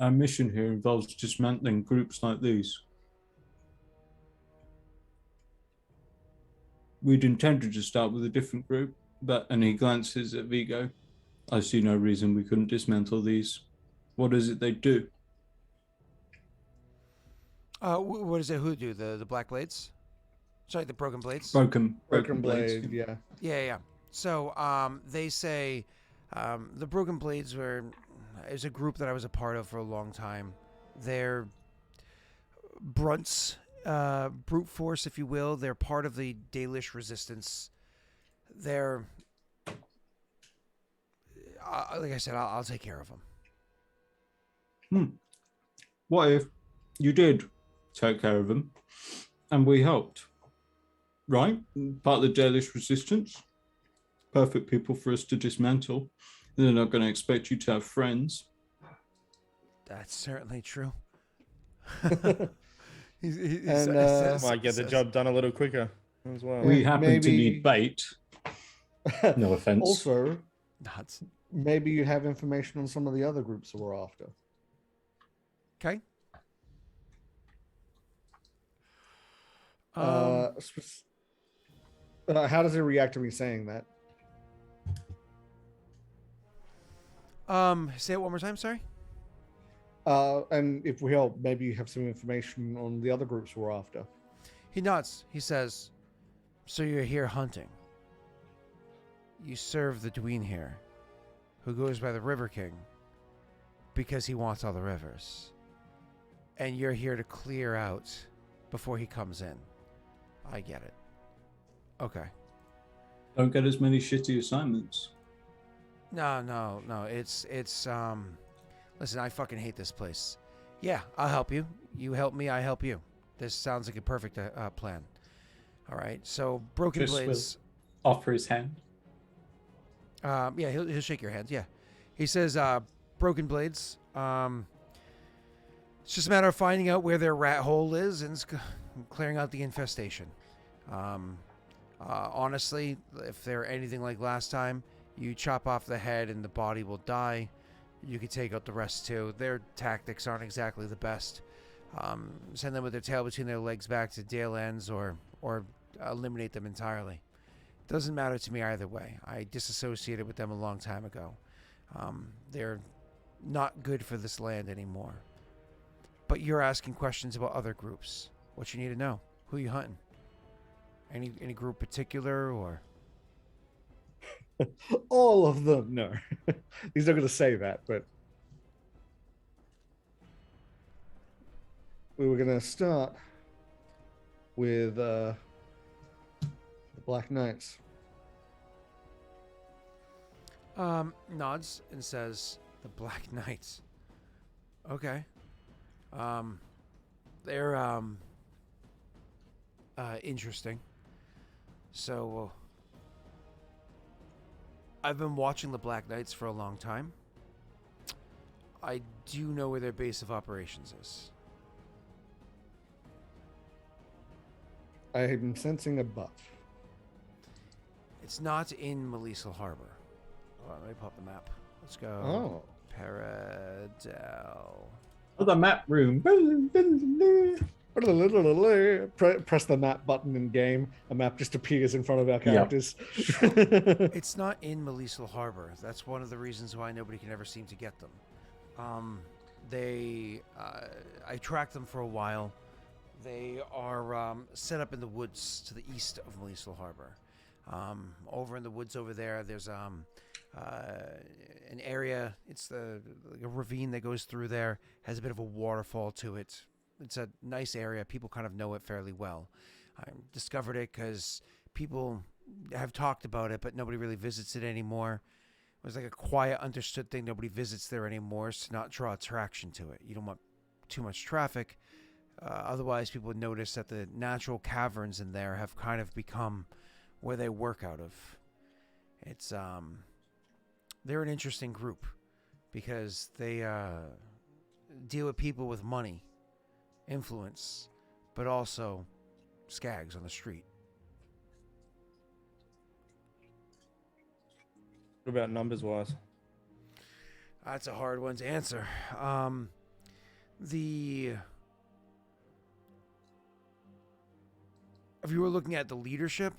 our mission here involves dismantling groups like these. We'd intended to start with a different group, but, and he glances at Viggo, I see no reason we couldn't dismantle these. What is it they do? What does it? Who do the Black Blades? Sorry, the Broken Blades. Broken Blade. blades. Yeah. Yeah. So they say the Broken Blades is a group that I was a part of for a long time. They're brunts, brute force, if you will. They're part of the Daelish resistance. They're, like I said, I'll take care of them. What if you did take care of them and we helped? Right? Part of the Daelish resistance. Perfect people for us to dismantle. They're not going to expect you to have friends. That's certainly true. And, Might get the job done a little quicker as well. We happen to maybe- need bait. No offense. Also, Nuts. maybe you have information on some of the other groups that we're after. Okay. How does he react to me saying that? Say it one more time. Sorry. And if we help, maybe you have some information on the other groups we're after. He nods. He says, "So you're here hunting. You serve the Dween here, who goes by the River King. because he wants all the rivers. And you're here to clear out before he comes in. I get it. Okay. Don't get as many shitty assignments. No. It's listen, I fucking hate this place. Yeah, I'll help you. You help me, I help you. This sounds like a perfect plan. All right. So Broken Chris Blades. will offer his hand. Yeah, he'll shake your hands. Yeah. He says, Broken Blades. It's just a matter of finding out where their rat hole is and clearing out the infestation. Honestly, if they're anything like last time, you chop off the head and the body will die. You could take out the rest too. Their tactics aren't exactly the best. Send them with their tail between their legs back to Dale Ends or eliminate them entirely. Doesn't matter to me either way. I disassociated with them a long time ago. They're not good for this land anymore. But you're asking questions about other groups. What you need to know? Who you hunting? Any group particular or? All of them. No, he's not going to say that, but we were going to start with the Black Knights. Nods and says, the Black Knights. Okay. They're interesting. So I've been watching the Black Knights for a long time. I do know where their base of operations is. I'm sensing a buff. It's not in Malisal Harbor. Hold on, let me pull up the map. Let's go. Oh. Paradel. Oh, the map room. Press the map button in game. A map just appears in front of our characters. It's not in Malisal Harbor. That's one of the reasons why nobody can ever seem to get them. I tracked them for a while. They are set up in the woods to the east of Malisal Harbor. Over in the woods over there, there's an area. It's like a ravine that goes through there. Has a bit of a waterfall to it. It's a nice area. People kind of know it fairly well. I discovered it because people have talked about it, but nobody really visits it anymore. It was like a quiet, understood thing. Nobody visits there anymore to not draw attraction to it. You don't want too much traffic. Otherwise, people would notice that the natural caverns in there have kind of become where they work out of. It's they're an interesting group because they deal with people with money, influence, but also skags on the street. What about numbers wise? That's a hard one to answer. If you were looking at the leadership,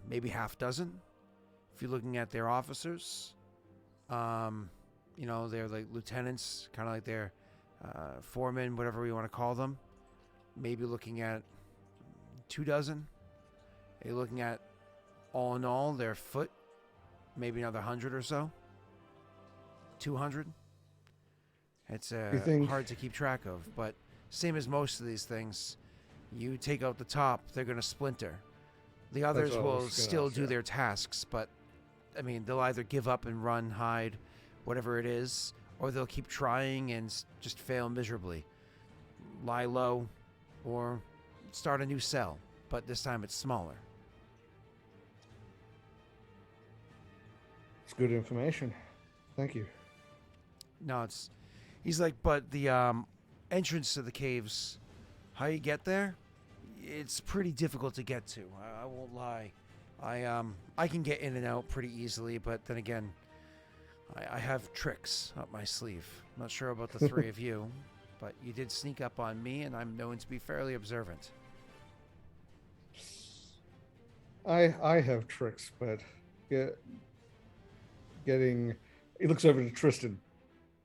maybe half dozen. If you're looking at their officers, they're like lieutenants, kind of like their foremen, whatever you want to call them. Maybe looking at 2 dozen. You're looking at, all in all, their foot, maybe another 100 or so. 200. It's hard to keep track of, but same as most of these things, you take out the top, they're going to splinter. The others will still do their tasks, but I mean, they'll either give up and run, hide, whatever it is, or they'll keep trying and just fail miserably. Lie low or start a new cell, but this time it's smaller. It's good information. Thank you. No, he's like, but the entrance to the caves, how you get there, it's pretty difficult to get to. I won't lie. I can get in and out pretty easily, but then again, I have tricks up my sleeve. I'm not sure about the three of you, but you did sneak up on me, and I'm known to be fairly observant. I have tricks, but getting... He looks over to Tristan.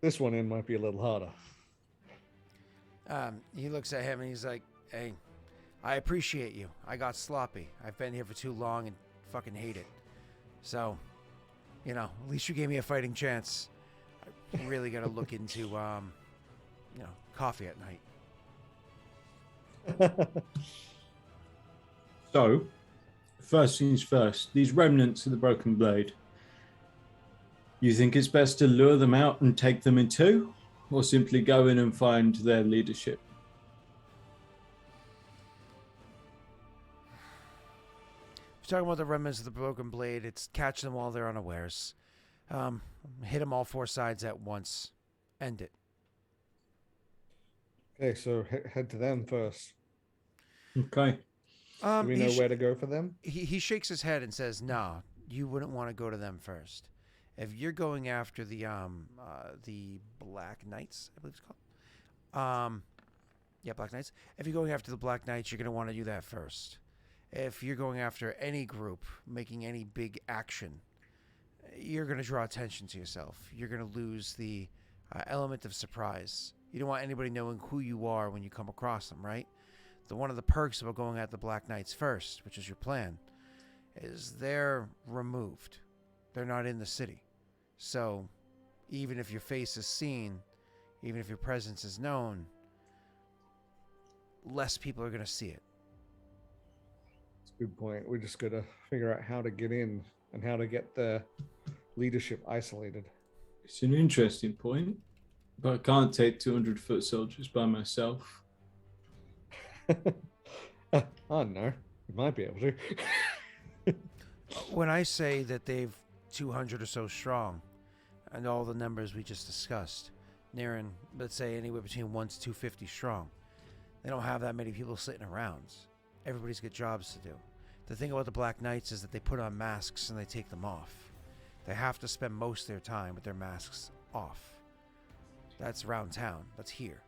This one in might be a little harder. He looks at him and he's like, hey, I appreciate you. I got sloppy. I've been here for too long and fucking hate it. So, at least you gave me a fighting chance. I really got to look into, coffee at night. So, first things first, these remnants of the Broken Blade. You think it's best to lure them out and take them in two, or simply go in and find their leadership? If you're talking about the remnants of the Broken Blade, it's catch them while they're unawares. Hit them all four sides at once. End it. Okay, so head to them first. Okay. Do we know where to go for them? He shakes his head and says, "Nah, you wouldn't want to go to them first. If you're going after the Black Knights, I believe it's called. Black Knights. If you're going after the Black Knights, you're going to want to do that first. If you're going after any group making any big action, you're going to draw attention to yourself. You're going to lose the element of surprise. You don't want anybody knowing who you are when you come across them, right? One of the perks about going at the Black Knights first, which is your plan, is they're removed. They're not in the city. So even if your face is seen, even if your presence is known, less people are going to see it. That's a good point. We just got to figure out how to get in and how to get the leadership isolated. It's an interesting point, but I can't take 200-foot soldiers by myself. Oh no, we might be able to. When I say that they've 200 or so strong, and all the numbers we just discussed, nearing, let's say, anywhere between 1 to 250 strong, they don't have that many people sitting around. Everybody's got jobs to do. The thing about the Black Knights is that they put on masks and they take them off. They have to spend most of their time with their masks off. That's around town. That's here.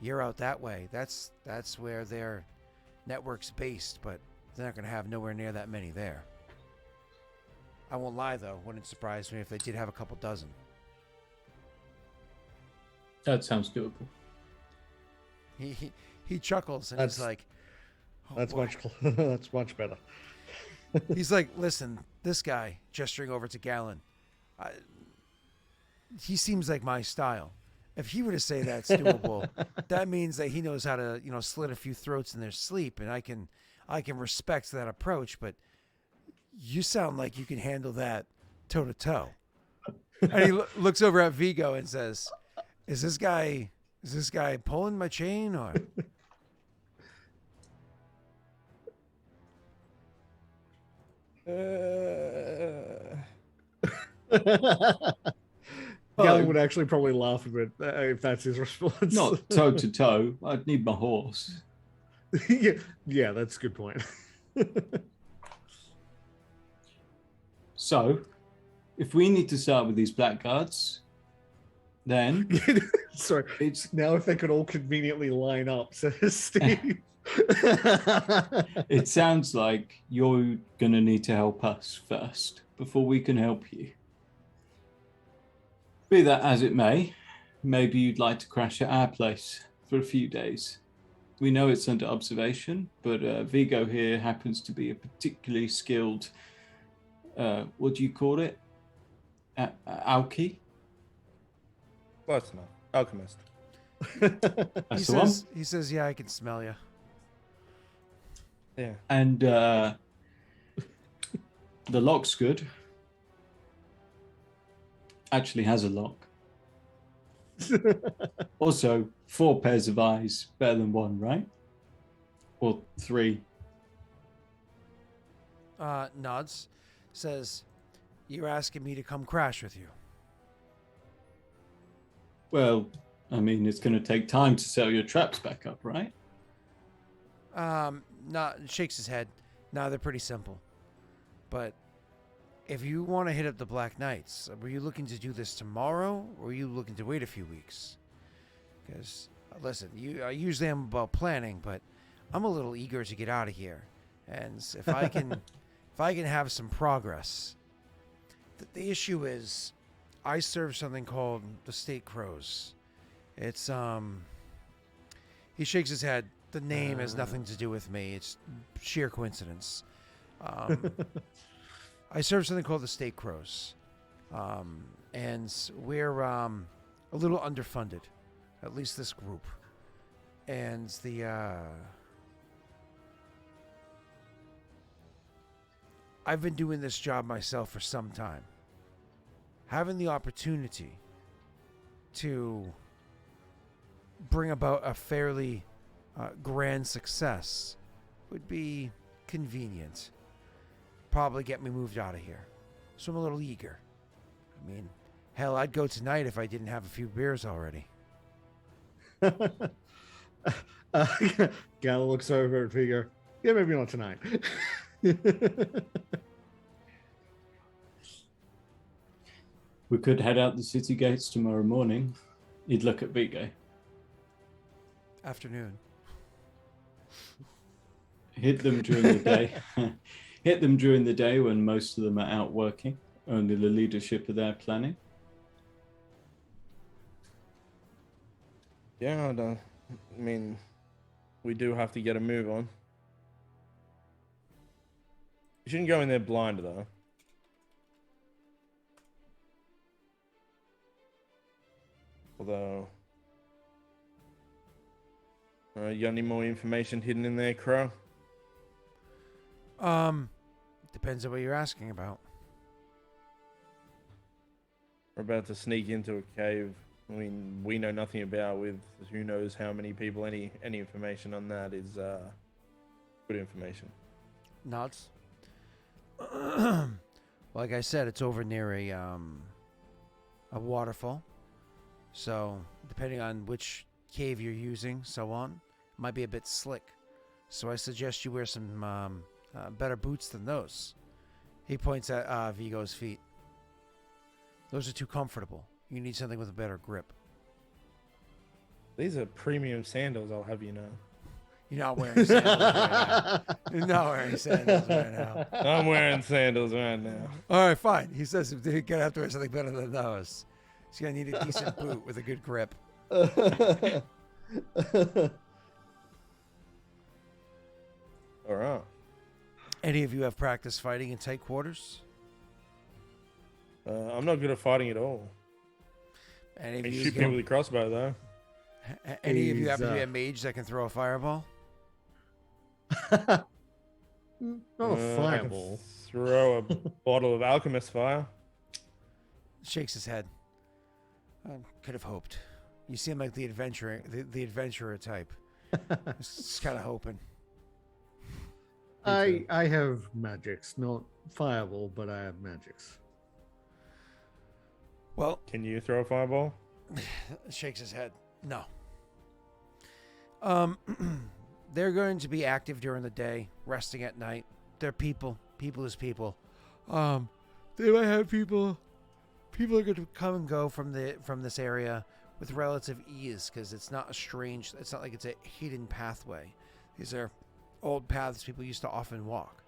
You're out that way. That's where their network's based, but they're not going to have nowhere near that many there. I won't lie, though. Wouldn't surprise me if they did have a couple dozen. That sounds doable. He chuckles and he's like, oh, that's boy. that's much better. He's like, listen, this guy, gesturing over to Gallon, he seems like my style. If he were to say that's doable, that means that he knows how to, slit a few throats in their sleep, and I can respect that approach. But you sound like you can handle that toe to toe. And he looks over at Viggo and says, "Is this guy pulling my chain or?" Galen would actually probably laugh a bit if that's his response. Not toe to toe. I'd need my horse. yeah, that's a good point. So, if we need to start with these blackguards, then Sorry, it's now if they could all conveniently line up, says Steve. it sounds like you're going to need to help us first before we can help you. Be that as it may, maybe you'd like to crash at our place for a few days. We know it's under observation, but Viggo here happens to be a particularly skilled, what do you call it? Alki? Close enough. Alchemist. That's the one. He says, yeah, I can smell you. Yeah. And the lock's good. Actually has a lock. Also, 4 pairs of eyes, better than 1, right? Or 3. Nods, says, you're asking me to come crash with you. Well, I mean, it's going to take time to sell your traps back up, right? Shakes his head. No, they're pretty simple. But if you want to hit up the Black Knights, were you looking to do this tomorrow, or are you looking to wait a few weeks? Because, listen, I usually am about planning, but I'm a little eager to get out of here. And if I can, if I can have some progress, the issue is, I serve something called the State Crows. It's He shakes his head. The name has nothing to do with me. It's sheer coincidence. I serve something called the State Crows. And we're a little underfunded, at least this group. And I've been doing this job myself for some time. Having the opportunity to bring about a fairly grand success would be convenient. Probably get me moved out of here. So I'm a little eager. I mean, hell, I'd go tonight if I didn't have a few beers already. Gal looks over at Viggo. Yeah, maybe not tonight. We could head out the city gates tomorrow morning. He'd look at Viggo. Afternoon. Hit them during the day. Hit them during the day when most of them are out working, under the leadership of their planning. Yeah, I mean, we do have to get a move on. You shouldn't go in there blind, though. Although, you got any more information hidden in there, Crow? Depends on what you're asking about. We're about to sneak into a cave. I mean, we know nothing about with who knows how many people. Any information on that is good information. Nods. Like I said, it's over near a waterfall. So, depending on which cave you're using, so on, it might be a bit slick. So I suggest you wear some better boots than those. He points at Viggo's feet. Those are too comfortable. You need something with a better grip. These are premium sandals, I'll have you know. You're not wearing sandals right now. You're not wearing sandals right now. I'm wearing sandals right now. All right, fine. He says you're going to have to wear something better than those. He's going to need a decent boot with a good grip. All right. Any of you have practiced fighting in tight quarters? I'm not good at fighting at all. Any I of can you shoot people with a crossbow, though. Any of you He's, happen to be a mage that can throw a fireball? Not a I can fireball. throw a bottle of alchemist fire. Shakes his head. I could have hoped. You seem like the adventurer type. Just kind of hoping. I have magics, not fireball, but I have magics. Well, Can you throw a fireball? shakes his head. No. They're going to be active during the day, resting at night. They're people. People is people. They might have people. People are going to come and go from this area with relative ease because it's not it's not like it's a hidden pathway. These are old paths people used to often walk.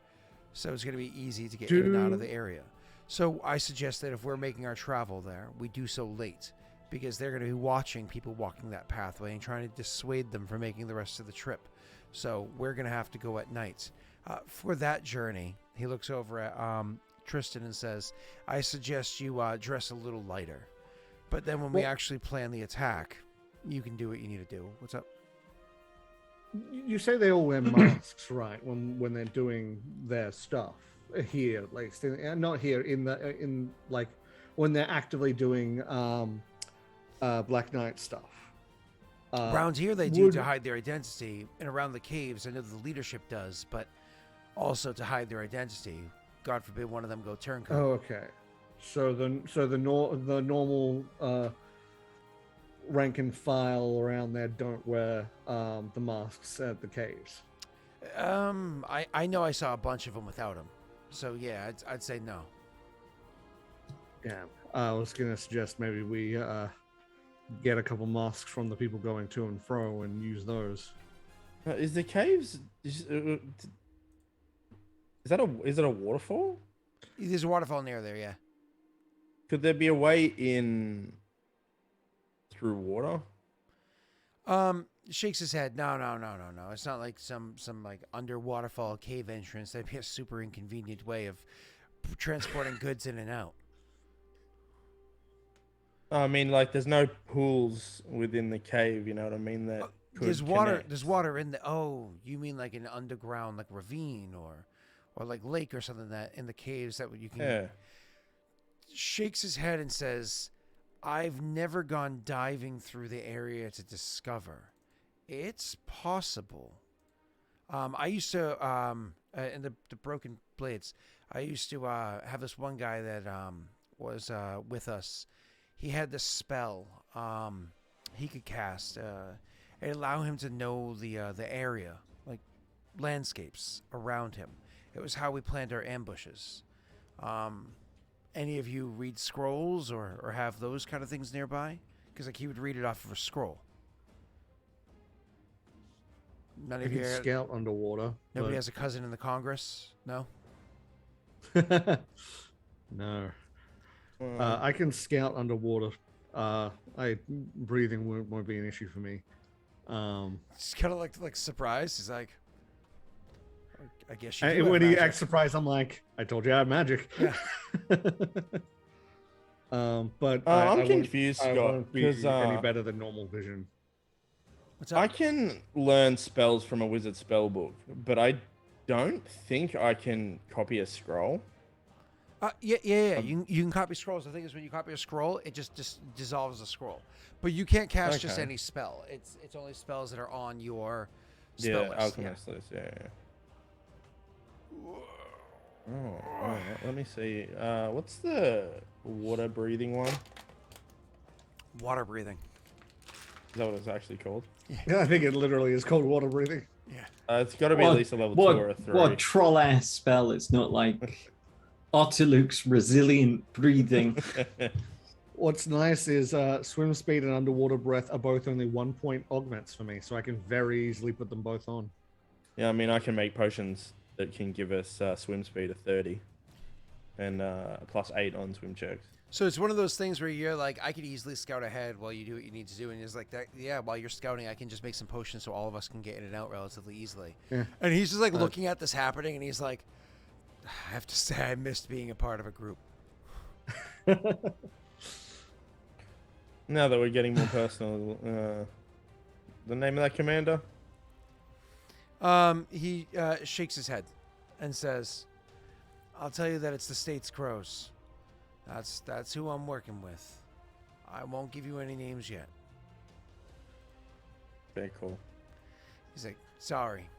So it's going to be easy to get in and out of the area. So I suggest that if we're making our travel there, we do so late because they're going to be watching people walking that pathway and trying to dissuade them from making the rest of the trip. So we're going to have to go at night. For that journey, he looks over at Tristan and says, I suggest you dress a little lighter. But then when we actually plan the attack, you can do what you need to do. What's up? You say they all wear masks, right? When they're doing their stuff here, like not here in like when they're actively doing Black Knight stuff. Around here, they do to hide their identity, and around the caves, I know the leadership does, but also to hide their identity. God forbid one of them go turncoat. Oh, okay. So the normal rank and file around there don't wear the masks at the caves. I know I saw a bunch of them without them, so yeah, I'd say no. Yeah, I was gonna suggest maybe we get a couple masks from the people going to and fro and use those. Is the caves? Is it a waterfall? There's a waterfall near there, yeah. Could there be a way in through water? Shakes his head. No. It's not like some like under waterfall cave entrance. That'd be a super inconvenient way of transporting goods in and out. I mean, like, there's no pools within the cave. You know what I mean? That could There's water. connect. There's water in the. Oh, you mean like an underground, like ravine or like lake or something that in the caves that you can. Yeah. Shakes his head and says, "I've never gone diving through the area to discover. It's possible. I used to in the Broken Blades. I used to have this one guy that was with us. He had this spell he could cast. It allowed him to know the area, like landscapes around him. It was how we planned our ambushes. Any of you read scrolls or have those kind of things nearby? Because like he would read it off of a scroll. None I of you. can scout underwater. Nobody has a cousin in the Congress. No. No. I can scout underwater. Breathing won't be an issue for me. He's kind of like surprised. He's like, I guess you do have When he magic." acts surprised, I'm like, I told you I have magic. Yeah. But I'm I confused, I Scott, won't be because any better than normal vision. What's up? I can learn spells from a wizard spell book, but I don't think I can copy a scroll. Yeah. You can copy scrolls. I think it's when you copy a scroll, it just dissolves the scroll. But you can't cast just Okay. any spell. It's only spells that are on your spell Yeah, list. alchemist list. Yeah. Oh, all right, let me see. What's the water breathing one? Is Water breathing. that what it's actually called? Yeah, I think it literally is called water breathing. Yeah. It's got to be at least a level 2 or a 3. What troll ass spell? It's not like Otterluke's resilient breathing. What's nice is swim speed and underwater breath are both only 1 point augments for me, so I can very easily put them both on. Yeah, I mean, I can make potions that can give us swim speed of 30 and plus 8 on swim checks. So it's one of those things where you're like, I could easily scout ahead while you do what you need to do, and it's like that. Yeah, while you're scouting, I can just make some potions so all of us can get in and out relatively easily. Yeah. And he's just like looking at this happening, and he's like, I have to say, I missed being a part of a group. Now that we're getting more personal, the name of that commander? He shakes his head and says, I'll tell you that it's the State's Crows. That's who I'm working with. I won't give you any names yet. Very cool. He's like, sorry.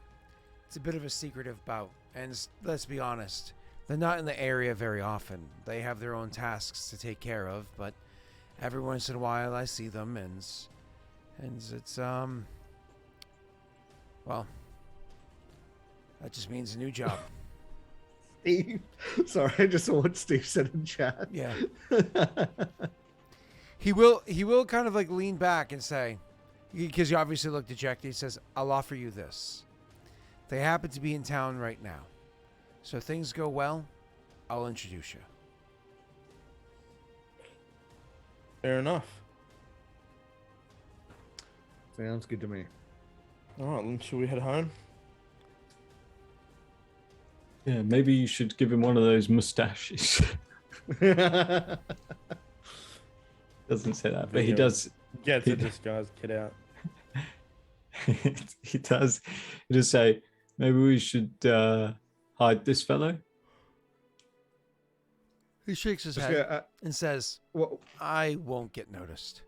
It's a bit of a secretive bout. And let's be honest, they're not in the area very often. They have their own tasks to take care of, but every once in a while I see them, and it's, well, that just means a new job. Steve. Sorry, I just saw what Steve said in chat. Yeah. He will kind of like lean back and say, because you obviously look dejected, he says, I'll offer you this. They happen to be in town right now. So if things go well, I'll introduce you. Fair enough. Sounds good to me. All right, then should we head home? Yeah, maybe you should give him one of those mustaches. Doesn't say that, but he does. Gets a disguised kid out. He does. He does say, maybe we should hide this fellow. He shakes his head and says, Well, I won't get noticed.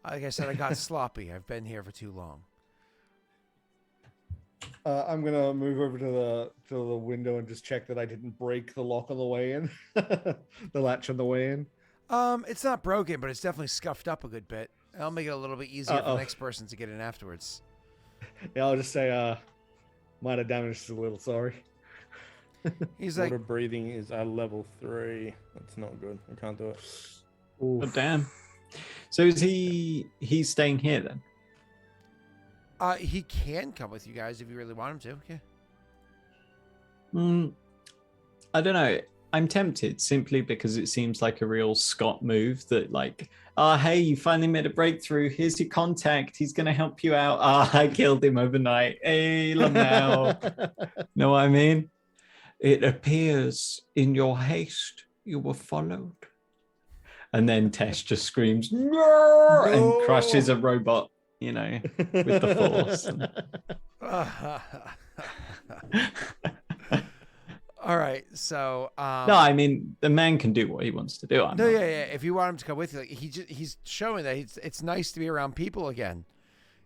Like I said, I got sloppy. I've been here for too long. I'm gonna move over to the window and just check that I didn't break the lock on the way in, the latch on the way in. It's not broken, but it's definitely scuffed up a good bit. I'll make it a little bit easier for the next person to get in afterwards. Yeah, I'll just say, might have damaged a little. Sorry. He's like, Water breathing is a level 3. That's not good. I can't do it. Oh damn! So is he's staying here then? he can come with you guys if you really want him to. Yeah. I don't know. I'm tempted simply because it seems like a real Scott move that like, hey, you finally made a breakthrough. Here's your contact. He's going to help you out. I killed him overnight. Hey, Lamau. Know what I mean? It appears in your haste you were followed. And then Tess just screams, no, and crushes a robot, with the force. All right, so No, I mean the man can do what he wants to do. yeah. If you want him to come with you, like, he's showing that it's nice to be around people again.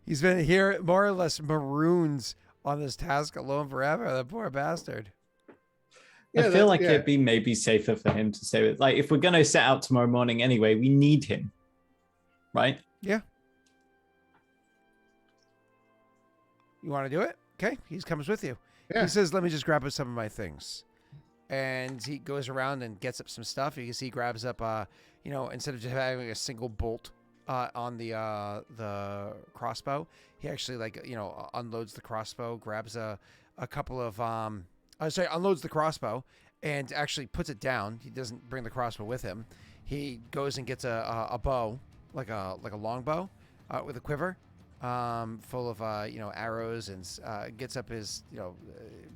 He's been here more or less maroons on this task alone forever. That poor bastard. I feel like it'd be maybe safer for him to stay with. Like, if we're gonna set out tomorrow morning anyway, we need him, right? Yeah. You want to do it? Okay, he comes with you. Yeah. He says, "Let me just grab up some of my things," and he goes around and gets up some stuff. You can see he grabs up, instead of just having a single bolt on the crossbow, he actually unloads the crossbow, grabs a couple of unloads the crossbow and actually puts it down. He doesn't bring the crossbow with him. He goes and gets a bow, like a long bow, with a quiver, full of arrows, and gets up his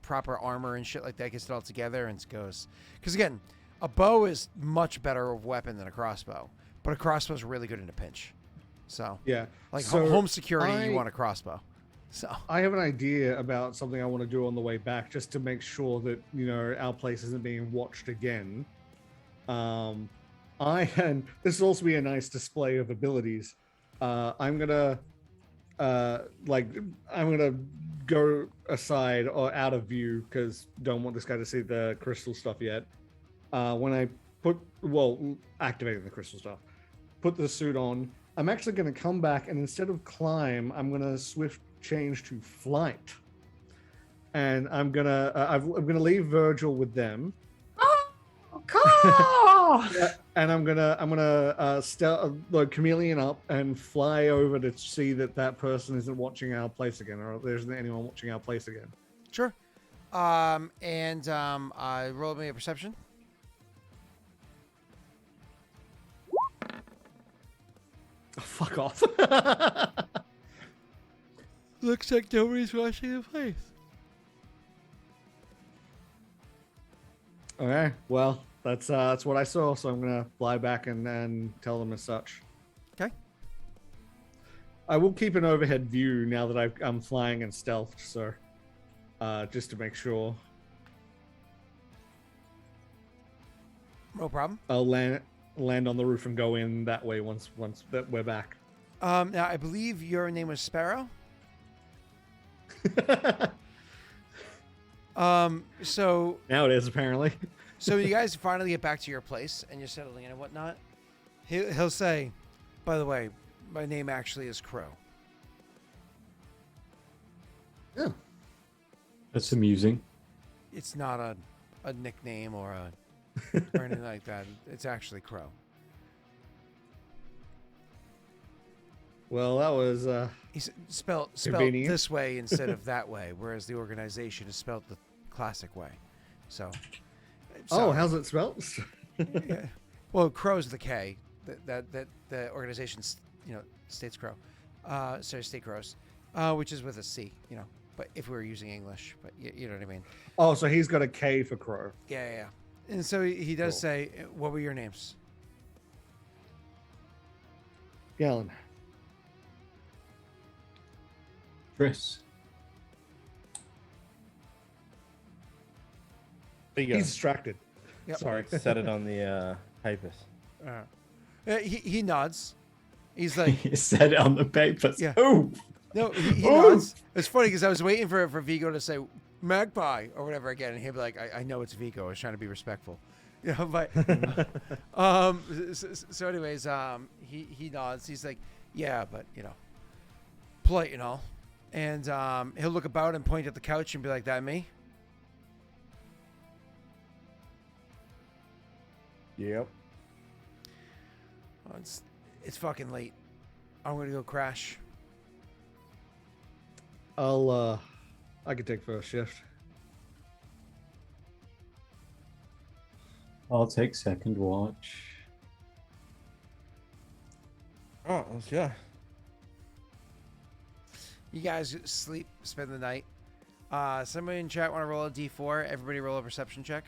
proper armor and shit like that. Gets it all together and goes, because again, a bow is much better of weapon than a crossbow, but a crossbow is really good in a pinch. So yeah, like home security, you want a crossbow. So I have an idea about something I want to do on the way back, just to make sure that our place isn't being watched again. This will also be a nice display of abilities. I'm gonna go aside or out of view because don't want this guy to see the crystal stuff yet. When I activating the crystal stuff, put the suit on. I'm actually going to come back, and instead of climb, I'm going to swift change to flight, and I'm gonna leave Virgil with them. Yeah, and I'm gonna chameleon up and fly over to see that person isn't watching our place again, or there isn't anyone watching our place again. Sure. Roll me a perception. Oh, fuck off. Looks like nobody's watching the place. Okay, well, that's what I saw, so I'm gonna fly back and tell them as such. Okay. I will keep an overhead view now that I'm flying in stealth, so just to make sure. No problem. I'll land on the roof and go in that way once that we're back. Now I believe your name was Sparrow. So now it is apparently. So you guys finally get back to your place and you're settling in and whatnot. He'll say, "By the way, my name actually is Crow." Yeah, that's amusing. It's not a nickname or anything like that. It's actually Crow. Well, that was He's spelled this way instead of that way, whereas the organization is spelled the classic way. So how's it spelled? Yeah. Well, Crow's the K. That the organization states Crow. State Crows, which is with a C. But if we were using English, but you know what I mean. Oh, so he's got a K for Crow. Yeah. And so he does say, "What were your names?" Galen. Chris. Viggo. He's distracted. Yep. Sorry. Set it on the papers. He nods. He's like, He said it on the papers. Yeah. Oh. No, he nods. It's funny because I was waiting for Viggo to say magpie or whatever again, and he'd be like, I know it's Viggo. I was trying to be respectful. But so anyways, he nods. He's like, yeah, but polite and all. And he'll look about and point at the couch and be like, "That me?" Yep. Oh, it's fucking late. I'm gonna go crash. I could take first shift. I'll take second watch. Oh, let's go. You guys sleep, spend the night. Somebody in chat want to roll a d4? Everybody roll a perception check.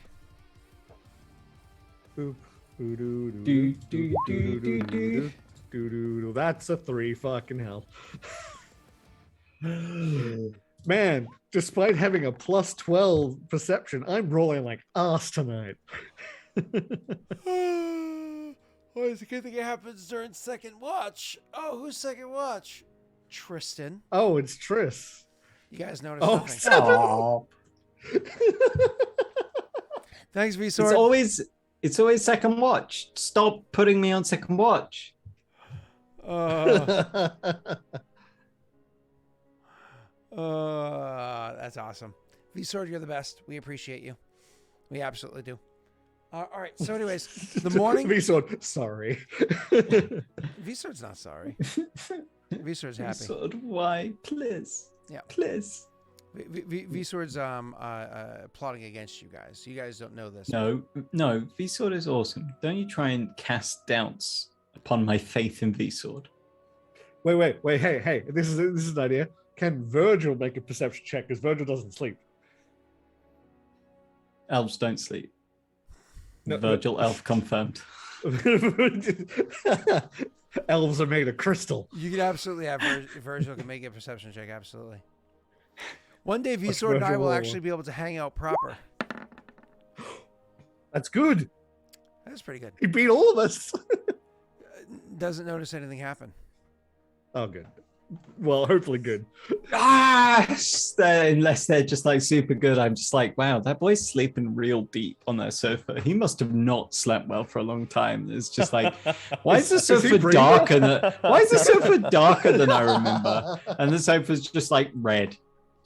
Boop. That's a 3. Fucking hell. Man, despite having a plus 12 perception, I'm rolling like ass tonight. Always a good thing it happens during second watch. Oh, who's second watch? Tristan. Oh, it's Triss. You guys noticed Oh, nothing. 7. Oh, Thanks, it's V-Sword. always second watch. Stop putting me on second watch. That's awesome. V-Sword, you're the best. We appreciate you. We absolutely do. All right. So, anyways, the morning. V-Sword, sorry. V-Sword's not sorry. V-Sword's happy. Sword, why? Please. Yeah. Please. V-Sword's plotting against you guys. You guys don't know this. No. V-Sword is awesome. Don't you try and cast doubts upon my faith in V-Sword. Wait. Hey. This is an idea. Can Virgil make a perception check? Because Virgil doesn't sleep. Elves don't sleep. No, Virgil elf confirmed. Elves are made of crystal. You can absolutely have Virgil can make a perception check. Absolutely. One day, V-Sword and I will actually be able to hang out proper. That's good. That's pretty good. He beat all of us. Doesn't notice anything happen. Oh, good. Well, hopefully good. Unless they're just like super good, I'm just like, wow, that boy's sleeping real deep on that sofa. He must have not slept well for a long time. It's just like, why is the sofa darker than I remember? And the sofa's just like red.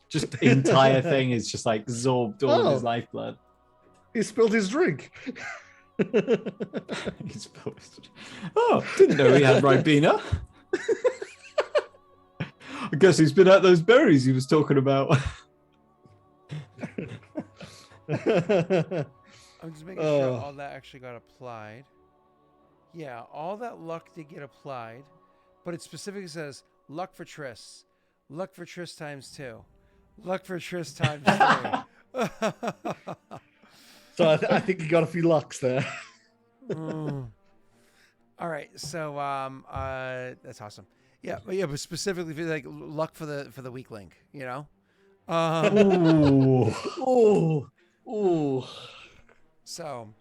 Just the entire thing is just like absorbed all of his lifeblood. He spilled his drink. Oh, didn't know he had Ribena. I guess he's been at those berries he was talking about. I'm just making sure all that actually got applied. Yeah, all that luck did get applied, but it specifically says luck for Triss. Luck for Triss times 2. Luck for Triss times 3. So I think you got a few lucks there. All right, so that's awesome. Yeah, but specifically for like luck for the weak link, you know. Ooh. So,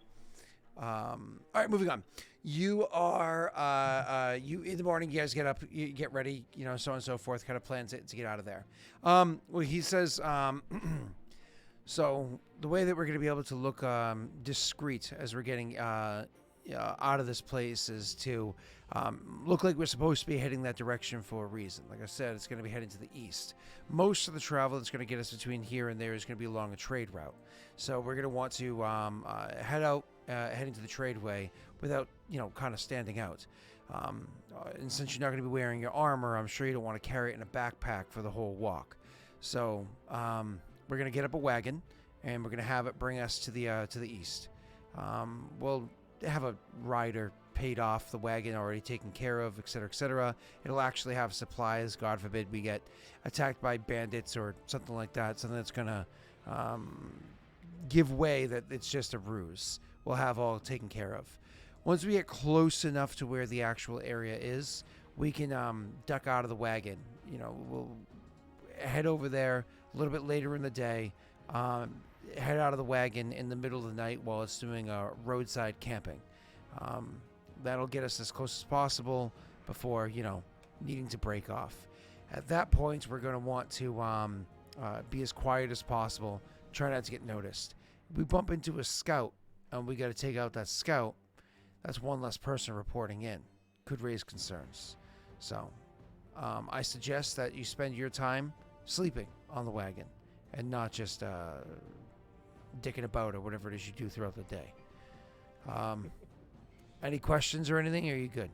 all right, moving on. You are you in the morning. You guys get up, you get ready, you know, so on and so forth. Kind of plans it to get out of there. Well, he says. So the way that we're going to be able to look discreet as we're getting out of this place is to look like we're supposed to be heading that direction for a reason. Like I said, it's going to be heading to the east. Most of the travel that's going to get us between here and there is going to be along a trade route. So we're going to want to head out, heading to the tradeway without, you know, kind of standing out. And since you're not going to be wearing your armor, I'm sure you don't want to carry it in a backpack for the whole walk. So we're going to get up a wagon and we're going to have it bring us to the east. We'll have a rider paid off, the wagon already taken care of, etc., etc. It'll actually have supplies. God forbid we get attacked by bandits or something like that, something that's going to give way that it's just a ruse. We'll have all taken care of. Once we get close enough to where the actual area is, we can duck out of the wagon. You know, we'll head over there a little bit later in the day, head out of the wagon in the middle of the night while it's doing roadside camping. That'll get us as close as possible before, you know, needing to break off. At that point, we're going to want to be as quiet as possible, try not to get noticed. If we bump into a scout and we got to take out that scout, that's one less person reporting in. Could raise concerns. So I suggest that you spend your time sleeping on the wagon and not just dicking about or whatever it is you do throughout the day. Any questions or anything? Or are you good?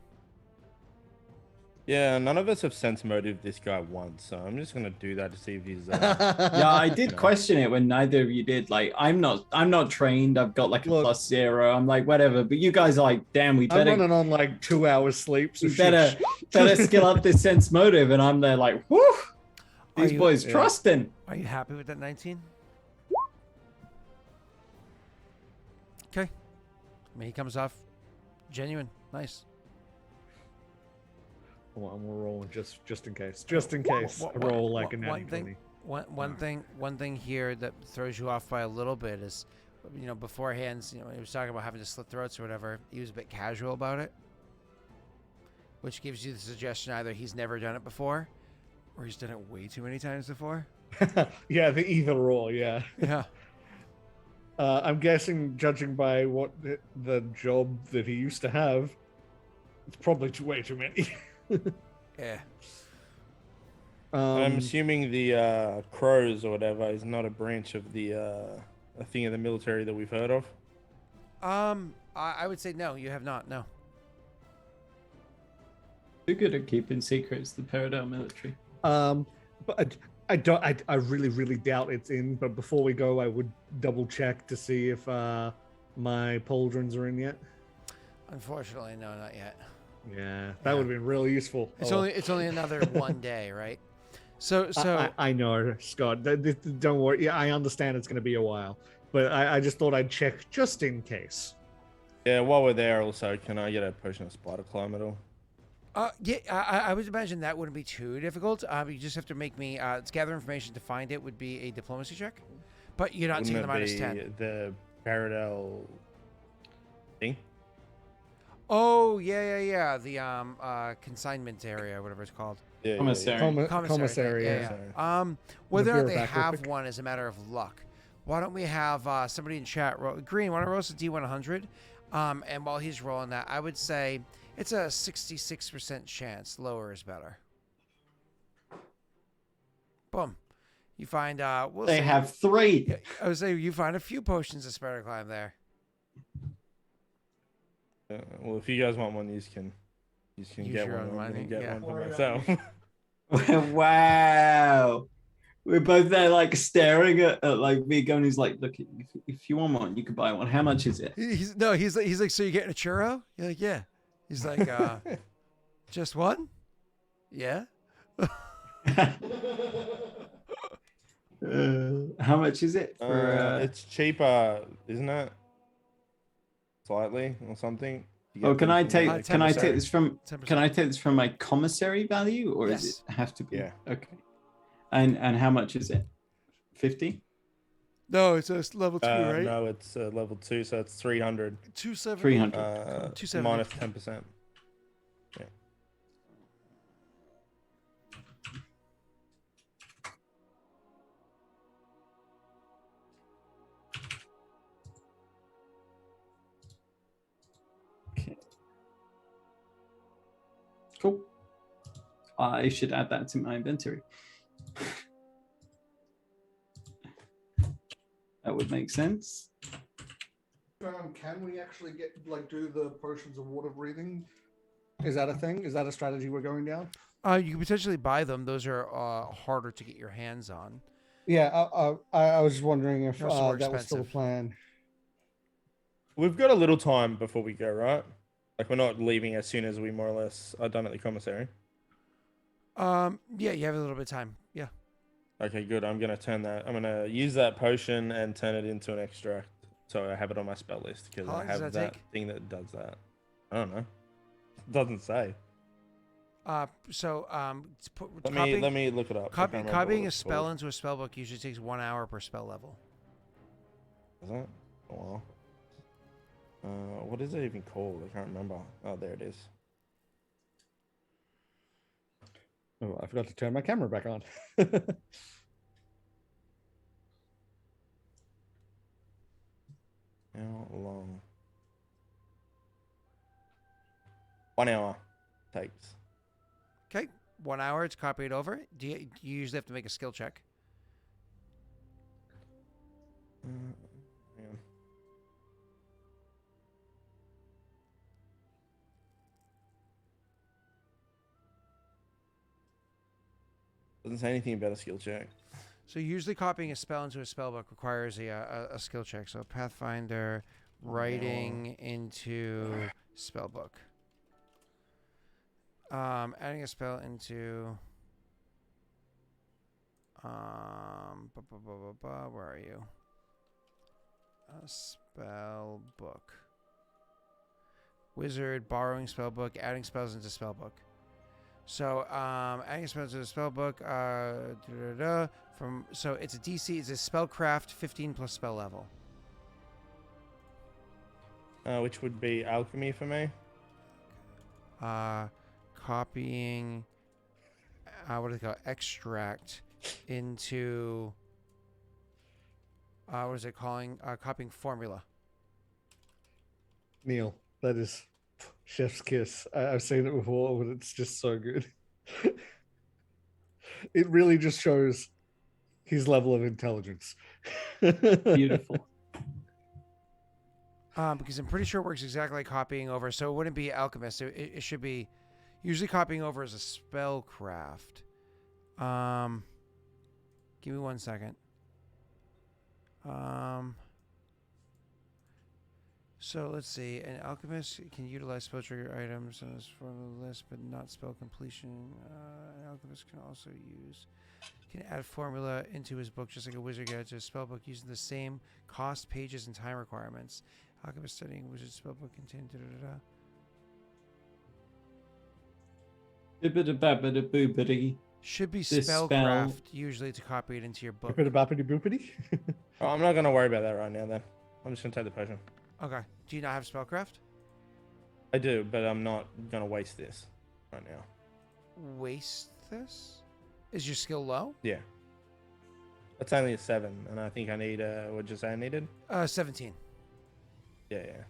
Yeah, none of us have sense motive this guy once, so I'm just gonna do that to see if he's. Yeah, I did question it when neither of you did. Like, I'm not trained. I've got like a +0. I'm like, whatever. But you guys are like, damn, we better. I'm running on like 2 hours sleep. So we better skill up this sense motive, and I'm there like, whoo, these boys trusting. Are you happy with that 19? Okay. I mean, he comes off Genuine. Nice. Well, I'm rolling just in case. Just in case. I roll like a natty 20. One thing here that throws you off by a little bit is, beforehand, when he was talking about having to slit throats or whatever, he was a bit casual about it, which gives you the suggestion either he's never done it before, or he's done it way too many times before. Yeah, the either or, yeah. Yeah. I'm guessing, judging by what the job that he used to have, it's probably way too many. Yeah. I'm assuming the crows or whatever is not a branch of the a thing of the military that we've heard of. I would say no. You have not. No. Too good at keeping secrets, the Peridot military. But I really, really doubt it's in. But before we go, I would double check to see if my pauldrons are in yet. Unfortunately, no, not yet. Yeah, that would have been really useful. It's only another one day, right? So I know, Scott. Don't worry. Yeah, I understand it's going to be a while, but I just thought I'd check just in case. Yeah, while we're there, also, can I get a potion of spider climb at all? Yeah, I would imagine that wouldn't be too difficult. You just have to make me gather information to find it would be a diplomacy check, but you're not taking the -10. The Paradel thing. Oh yeah. The consignment area, whatever it's called. Yeah, Commissary. Commissary. Yeah. Whether or not they have quick. one is a matter of luck. Why don't we have somebody in chat Green? Why don't I roll us a D100? And while he's rolling that, I would say it's a 66% chance. Lower is better. Boom. You find They have 3. I would say you find a few potions of spider climb there. Well, if you guys want one, you can Use get your one. own I'm gonna money, get yeah. one for myself. Wow. We're both there like staring at like Viggo, and he's like, look, if you want one, you could buy one. How much is it? He's like, so you're getting a churro? You're like, yeah. He's like, just one? Yeah. How much is it for? It's cheaper, isn't it? Slightly or something. Oh, can I take 10%. this from 10%. Can I take this from my commissary value, or Yes. does it have to be? Yeah. Okay. And how much is it? 50? No, it's level 2, right? No, it's level 2, so it's 300. 270. 300. 270. Minus 10%. Yeah. Okay. Cool. I should add that to my inventory. That would make sense. Can we actually do the potions of water breathing? Is that a thing? Is that a strategy we're going down? You can potentially buy them. Those are harder to get your hands on. Yeah, I was just wondering if They're also more that was still the expensive. plan. We've got a little time before we go, right? Like, we're not leaving as soon as we more or less are done at the commissary. Yeah, you have a little bit of time. Yeah. Okay, good. I'm gonna use that potion and turn it into an extract, so I have it on my spell list because How I long does have that that take? thing that does that. I don't know. It doesn't say. Let me look it up. I can't remember Copying what a it's spell called. into a spell book usually takes 1 hour per spell level. Is that? Oh well. What is it even called? I can't remember. Oh, there it is. Oh, I forgot to turn my camera back on. How long? 1 hour takes. Okay, 1 hour. It's copied over. Do you usually have to make a skill check? Hang on. Doesn't say anything about a skill check. So usually copying a spell into a spell book requires a skill check. So Pathfinder, writing into spell book. Adding a spell into where are you? A spell book. wizard, borrowing spellbook, adding spells into spellbook. So adding spells into spellbook. So it's a DC. It's a spellcraft 15 plus spell level. Which would be alchemy for me. Copying. What do they call it? Extract into. What is it calling? Copying formula. Neil, that is chef's kiss. I've seen it before, but it's just so good. It really just shows his level of intelligence. Beautiful. Because I'm pretty sure it works exactly like copying over. So it wouldn't be alchemist. It should be usually copying over as a spellcraft. Give me 1 second. So let's see. An alchemist can utilize spell trigger items on this from the list, but not spell completion. An alchemist can also can add formula into his book, just like a wizard can to a spell book, using the same cost, pages, and time requirements. Alchemist studying wizard spell book contain Bibbidi-babbidi-boobidi. Should be This spellcraft usually to copy it into your book. Boopity boopity. Oh, I'm not gonna worry about that right now. Then I'm just gonna take the potion. Okay. Do you not have spellcraft? I do, but I'm not gonna waste this right now. Waste this? Is your skill low? Yeah. That's only a 7, and I think I need what'd you say I needed? 17. Yeah.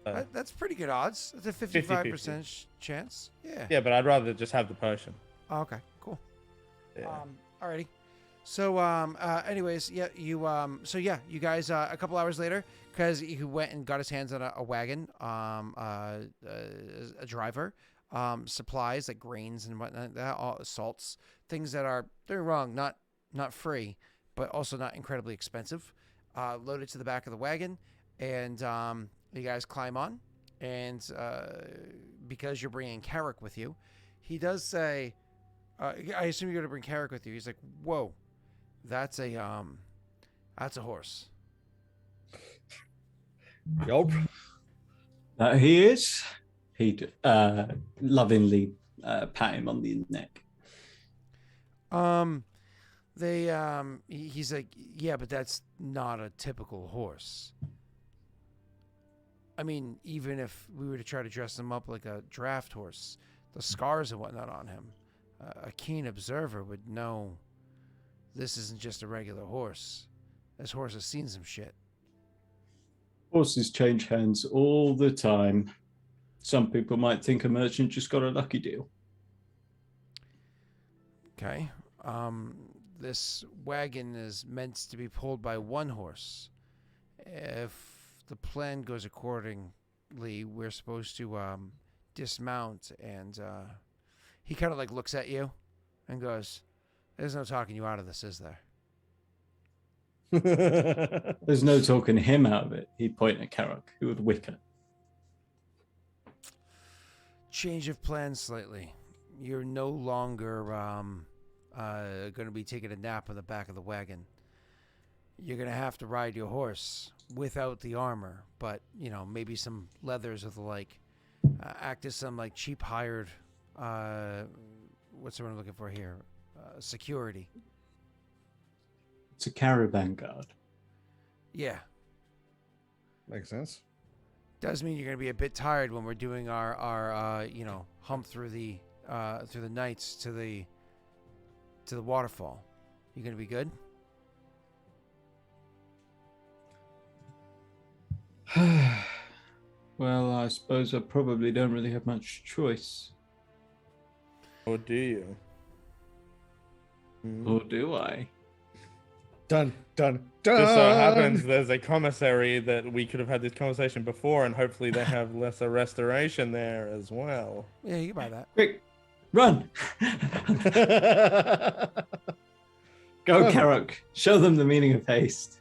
That's pretty good odds. That's a 55% chance. Yeah. Yeah, but I'd rather just have the potion. Oh, okay. Cool. Yeah. Alrighty. So, anyways, yeah, you guys, a couple hours later, because he went and got his hands on a wagon, a driver, supplies like grains and whatnot, all salts, things that are, they're wrong, not free, but also not incredibly expensive, loaded to the back of the wagon, and you guys climb on, and because you're bringing Carrick with you, he does say, I assume you're going to bring Carrick with you. He's like, whoa, that's a horse. Yup. He is. He'd lovingly pat him on the neck. He's like, yeah, but that's not a typical horse. I mean, even if we were to try to dress him up like a draft horse, the scars and whatnot on him, a keen observer would know this isn't just a regular horse. This horse has seen some shit. Horses change hands all the time. Some people might think a merchant just got a lucky deal. Okay. This wagon is meant to be pulled by one horse. If the plan goes accordingly, we're supposed to dismount, and he kind of like looks at you and goes, "There's no talking you out of this, is there?" There's no talking him out of it. He'd point at Carrick, who would wicker. Change of plans slightly. You're no longer going to be taking a nap on the back of the wagon. You're going to have to ride your horse without the armor, but, you know, maybe some leathers or the like. Act as some, like, cheap hired, what's the word I'm looking for here? Security. It's a caravan guard. Yeah. Makes sense. Does mean you're going to be a bit tired when we're doing our hump through the nights to the waterfall. You going to be good? Well, I suppose I probably don't really have much choice. Or do you? Or do I? Dun. Just so happens there's a commissary that we could have had this conversation before, and hopefully they have lesser restoration there as well. Yeah, you can buy that. Quick, run! Go, Carrick. Show them the meaning of haste.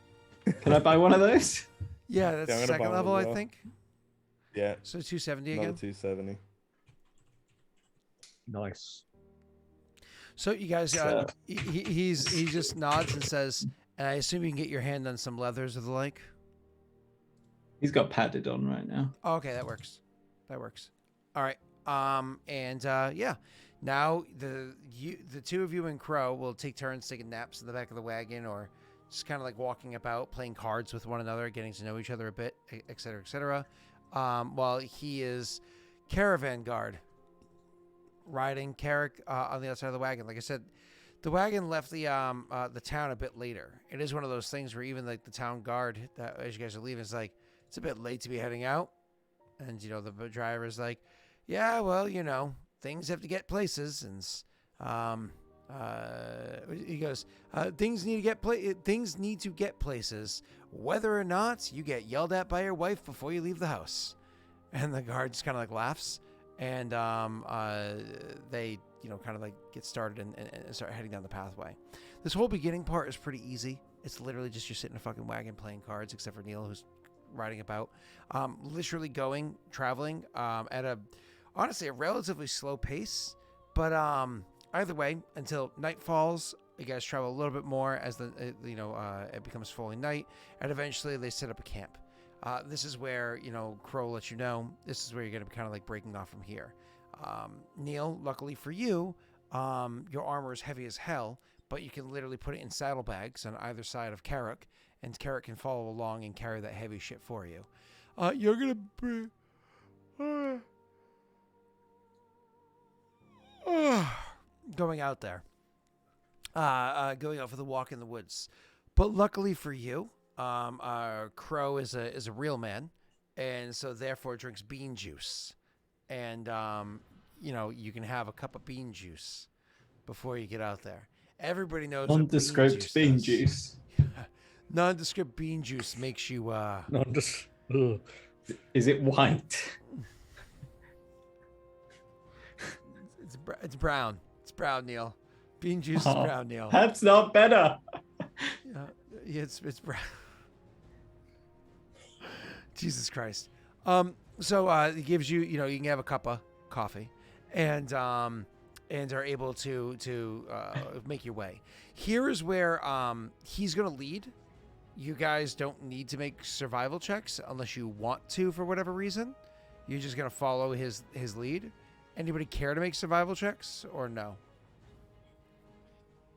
Can I buy one of those? Yeah, that's Yeah, I'm gonna second buy one level, as I well. think. Yeah, So 270 another again. 270. Nice. So you guys, he just nods and says, and I assume you can get your hand on some leathers or the like. He's got padded on right now. Oh, okay, that works. That works. All right. Yeah. Now the two of you and Crow will take turns taking naps in the back of the wagon, or just kind of like walking about, playing cards with one another, getting to know each other a bit, et cetera, et cetera. While he is caravan guard, riding Carrick on the outside of the wagon. Like I said, the wagon left the town a bit later. It is one of those things where even like the town guard, that as you guys are leaving, is like, it's a bit late to be heading out. And, the driver is like, yeah, well, things have to get places. And he goes, things need to get places, whether or not you get yelled at by your wife before you leave the house. And the guard just kind of like laughs. And they, kind of like get started and start heading down the pathway. This whole beginning part is pretty easy. It's literally just you're sitting in a fucking wagon playing cards, except for Neil, who's riding about. Literally traveling at honestly a relatively slow pace. But either way, until night falls, you guys travel a little bit more as it becomes fully night, and eventually they set up a camp. This is where, Crow lets you know, this is where you're going to be kind of like breaking off from here. Neil, luckily for you, your armor is heavy as hell, but you can literally put it in saddlebags on either side of Carrick, and Carrick can follow along and carry that heavy shit for you. You're going to be going out there, going out for the walk in the woods. But luckily for you, Crow is a real man, and so therefore drinks bean juice, and you can have a cup of bean juice before you get out there. Everybody knows nondescript bean juice. Nondescript bean juice makes you Is it white? It's brown. It's brown, Neil. Bean juice is brown, Neil. That's not better. Yeah, it's brown. Jesus Christ. So it gives you, you can have a cup of coffee, and are able to make your way. Here is where he's gonna lead. You guys don't need to make survival checks unless you want to for whatever reason. You're just gonna follow his lead. Anybody care to make survival checks or no?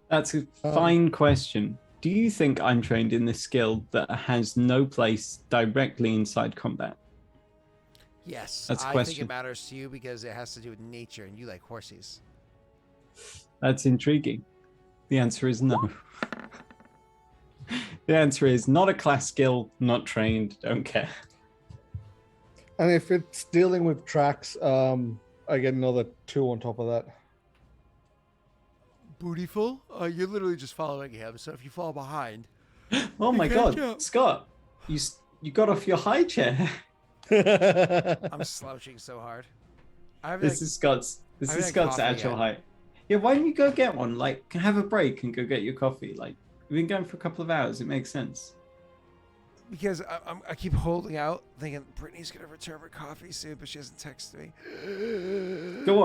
That's a fine question. Do you think I'm trained in this skill that has no place directly inside combat? Yes, That's a I question. think it matters to you because it has to do with nature, and you like horses. That's intriguing. The answer is no. The answer is not a class skill, not trained, don't care. And if it's dealing with tracks, I get another 2 on top of that. Bootyful? You're literally just following him, so if you fall behind... Oh my god, jump. Scott, you got off your high chair. I'm slouching so hard. This is Scott's coffee actual yet. height. Yeah, why don't you go get one? Like, have a break and go get your coffee. Like, we've been going for a couple of hours. It makes sense. Because I keep holding out, thinking Brittany's gonna return her coffee soon, but she hasn't texted me. Go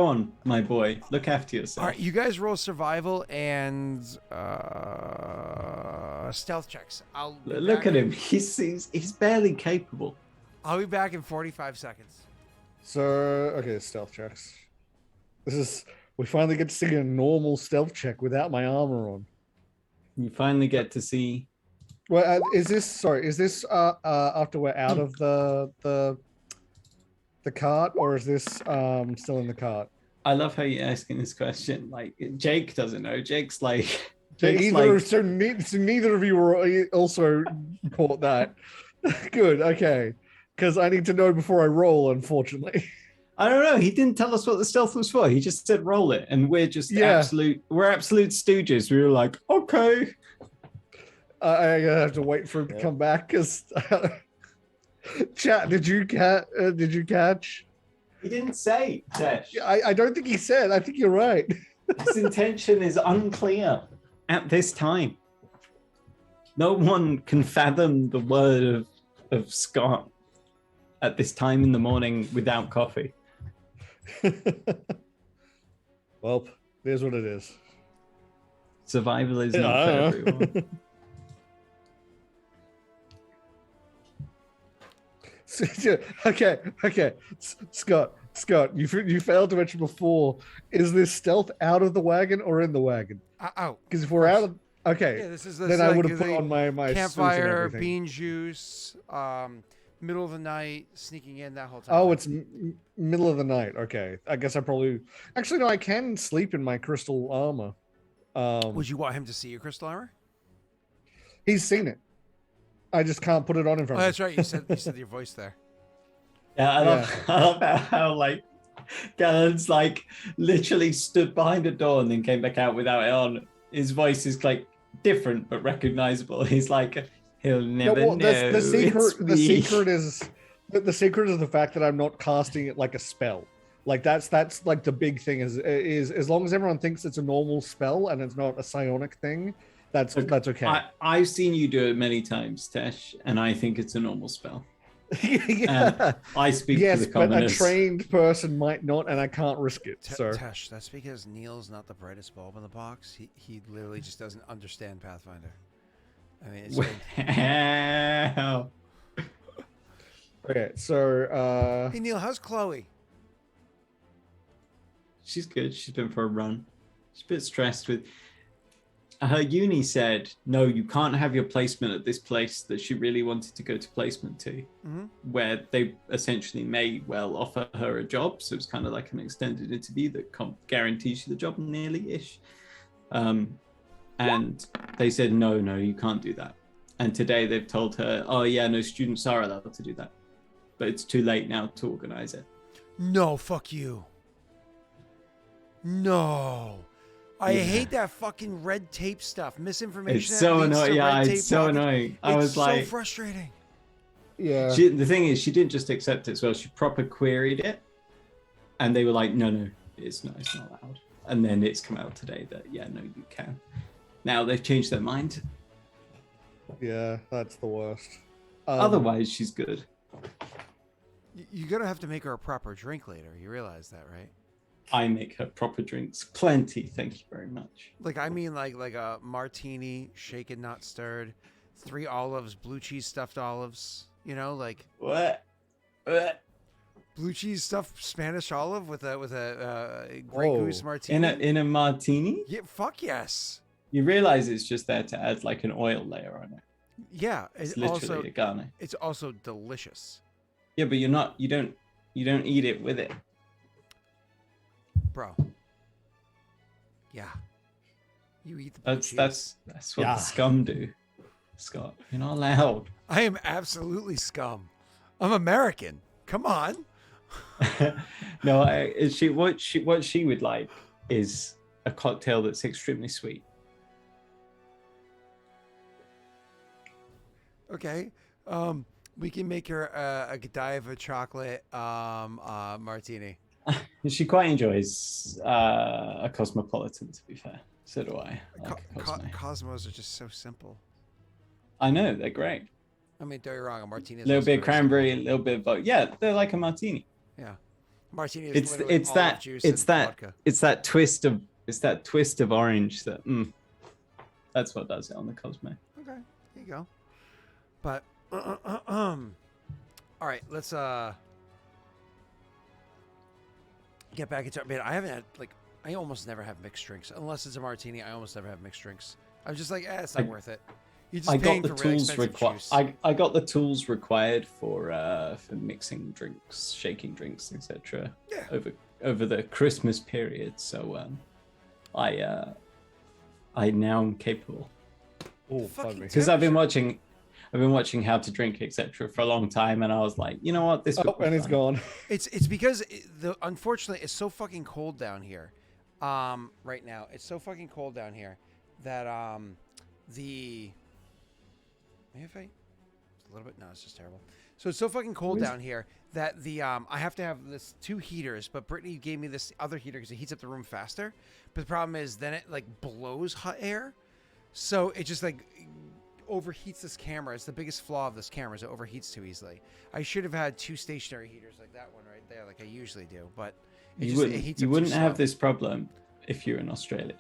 on, my boy. Look after yourself. All right, you guys roll survival and stealth checks. Look at him. He's barely capable. I'll be back in 45 seconds. So, okay, stealth checks. We finally get to see a normal stealth check without my armor on. You finally get to see. Well, is this after we're out of the cart, or is this still in the cart? I love how you're asking this question. Like, Jake doesn't know. Jake's like. So neither of you were also caught that. Good, okay. Because I need to know before I roll, unfortunately. I don't know. He didn't tell us what the stealth was for. He just said roll it, and we're just absolute stooges. We were like, okay. I have to wait for him to come back because chat. Did you catch? He didn't say, Tesh. I don't think he said. I think you're right. His intention is unclear at this time. No one can fathom the word of Scott at this time in the morning without coffee. Well, here's what it is. Survival is not for everyone. Okay. Scott, you failed to mention before. Is this stealth out of the wagon or in the wagon? Out. Because if we're out of, okay, Yeah, this is then I would have put on my suit and campfire, everything. bean juice, middle of the night, sneaking in that whole time. Oh, it's middle of the night. Okay, I guess I probably actually no. I can sleep in my crystal armor. Would you want him to see your crystal armor? He's seen it. I just can't put it on in Oh, front of him. that's right. You said your voice there. Yeah, I love how like Gallon's like literally stood behind a door and then came back out without it on. His voice is like different but recognizable. He's like, he'll never know. The secret it's me. the secret is the fact that I'm not casting it like a spell. Like that's like the big thing is as long as everyone thinks it's a normal spell and it's not a psionic thing, that's okay. I've seen you do it many times, Tesh, and I think it's a normal spell. Yeah. I speak Yes, for the but a commoners. trained person might not, and I can't risk it. So Tesh, that's because Neil's not the brightest bulb in the box. He literally just doesn't understand Pathfinder. I mean, it's Wow. okay, so Hey Neil, how's Chloe? She's good. She's been for a run. She's a bit stressed with her uni said, no, you can't have your placement at this place that she really wanted to go to placement to, where they essentially may well offer her a job. So it's kind of like an extended interview that guarantees you the job nearly-ish. And they said, no, you can't do that. And today they've told her, oh yeah, no, students are allowed to do that. But it's too late now to organize it. No, fuck you. No. I hate that fucking red tape stuff. Misinformation. It's so annoying. Yeah, it's so annoying. I was like, so frustrating. yeah. The thing is, she didn't just accept it as well. She proper queried it, and they were like, no, it's not allowed. And then it's come out today that yeah, no, you can. Now they've changed their mind. Yeah, that's the worst. Otherwise, she's good. You're gonna have to make her a proper drink later. You realize that, right? I make her proper drinks, plenty. Thank you very much. Like I mean, like a martini, shaken not stirred, 3 olives, blue cheese stuffed olives. You know, like What? blue cheese stuffed Spanish olive with a Grey Goose martini. In a martini? Yeah, fuck yes. You realize it's just there to add like an oil layer on it. Yeah, It's literally a garnish. it's also delicious, Yeah, but you don't eat it with it. bro. Yeah, you eat the blue cheese. That's what Yeah. the scum do, Scott. You're not allowed. I am absolutely scum. I'm American. Come on. No, what she would like is a cocktail that's extremely sweet. Okay. We can make her a Godiva chocolate martini. She quite enjoys a cosmopolitan, to be fair. So do I. I like a Cosmo. Cosmos are just so simple. I know, they're great. I mean, don't get me wrong, a martini A is little also bit of very cranberry, a little bit of vodka. Yeah, they're like a martini. simple. Yeah. Martini is literally It's olive that juice it's and that vodka. it's that twist of orange that that's what does it on the Cosmo. Okay, there you go. But all right, let's get back into it. Man, I haven't had I almost never have mixed drinks unless it's a martini. I almost never have mixed drinks. I'm just like, it's not worth it. You're just I got paying the for really tools expensive required. juice. I got the tools required for mixing drinks, shaking drinks, etc. Yeah. Over the Christmas period. So I now am capable Oh, Fucking fuck me. because I've been watching How to Drink, etc. for a long time, and I was like, you know what, this. Oh, and it's gone. It's because unfortunately it's so fucking cold down here, right now. It's so fucking cold down here that maybe if it's a little bit, no, it's just terrible. So it's so fucking cold down here that I have to have this 2 heaters, but Brittany gave me this other heater because it heats up the room faster. But the problem is then it blows hot air, so it just overheats this camera. It's the biggest flaw of this camera is it overheats too easily. I should have had 2 stationary heaters like that one right there, like I usually do, but it heats up too wouldn't have slow. this problem if you're in Australia.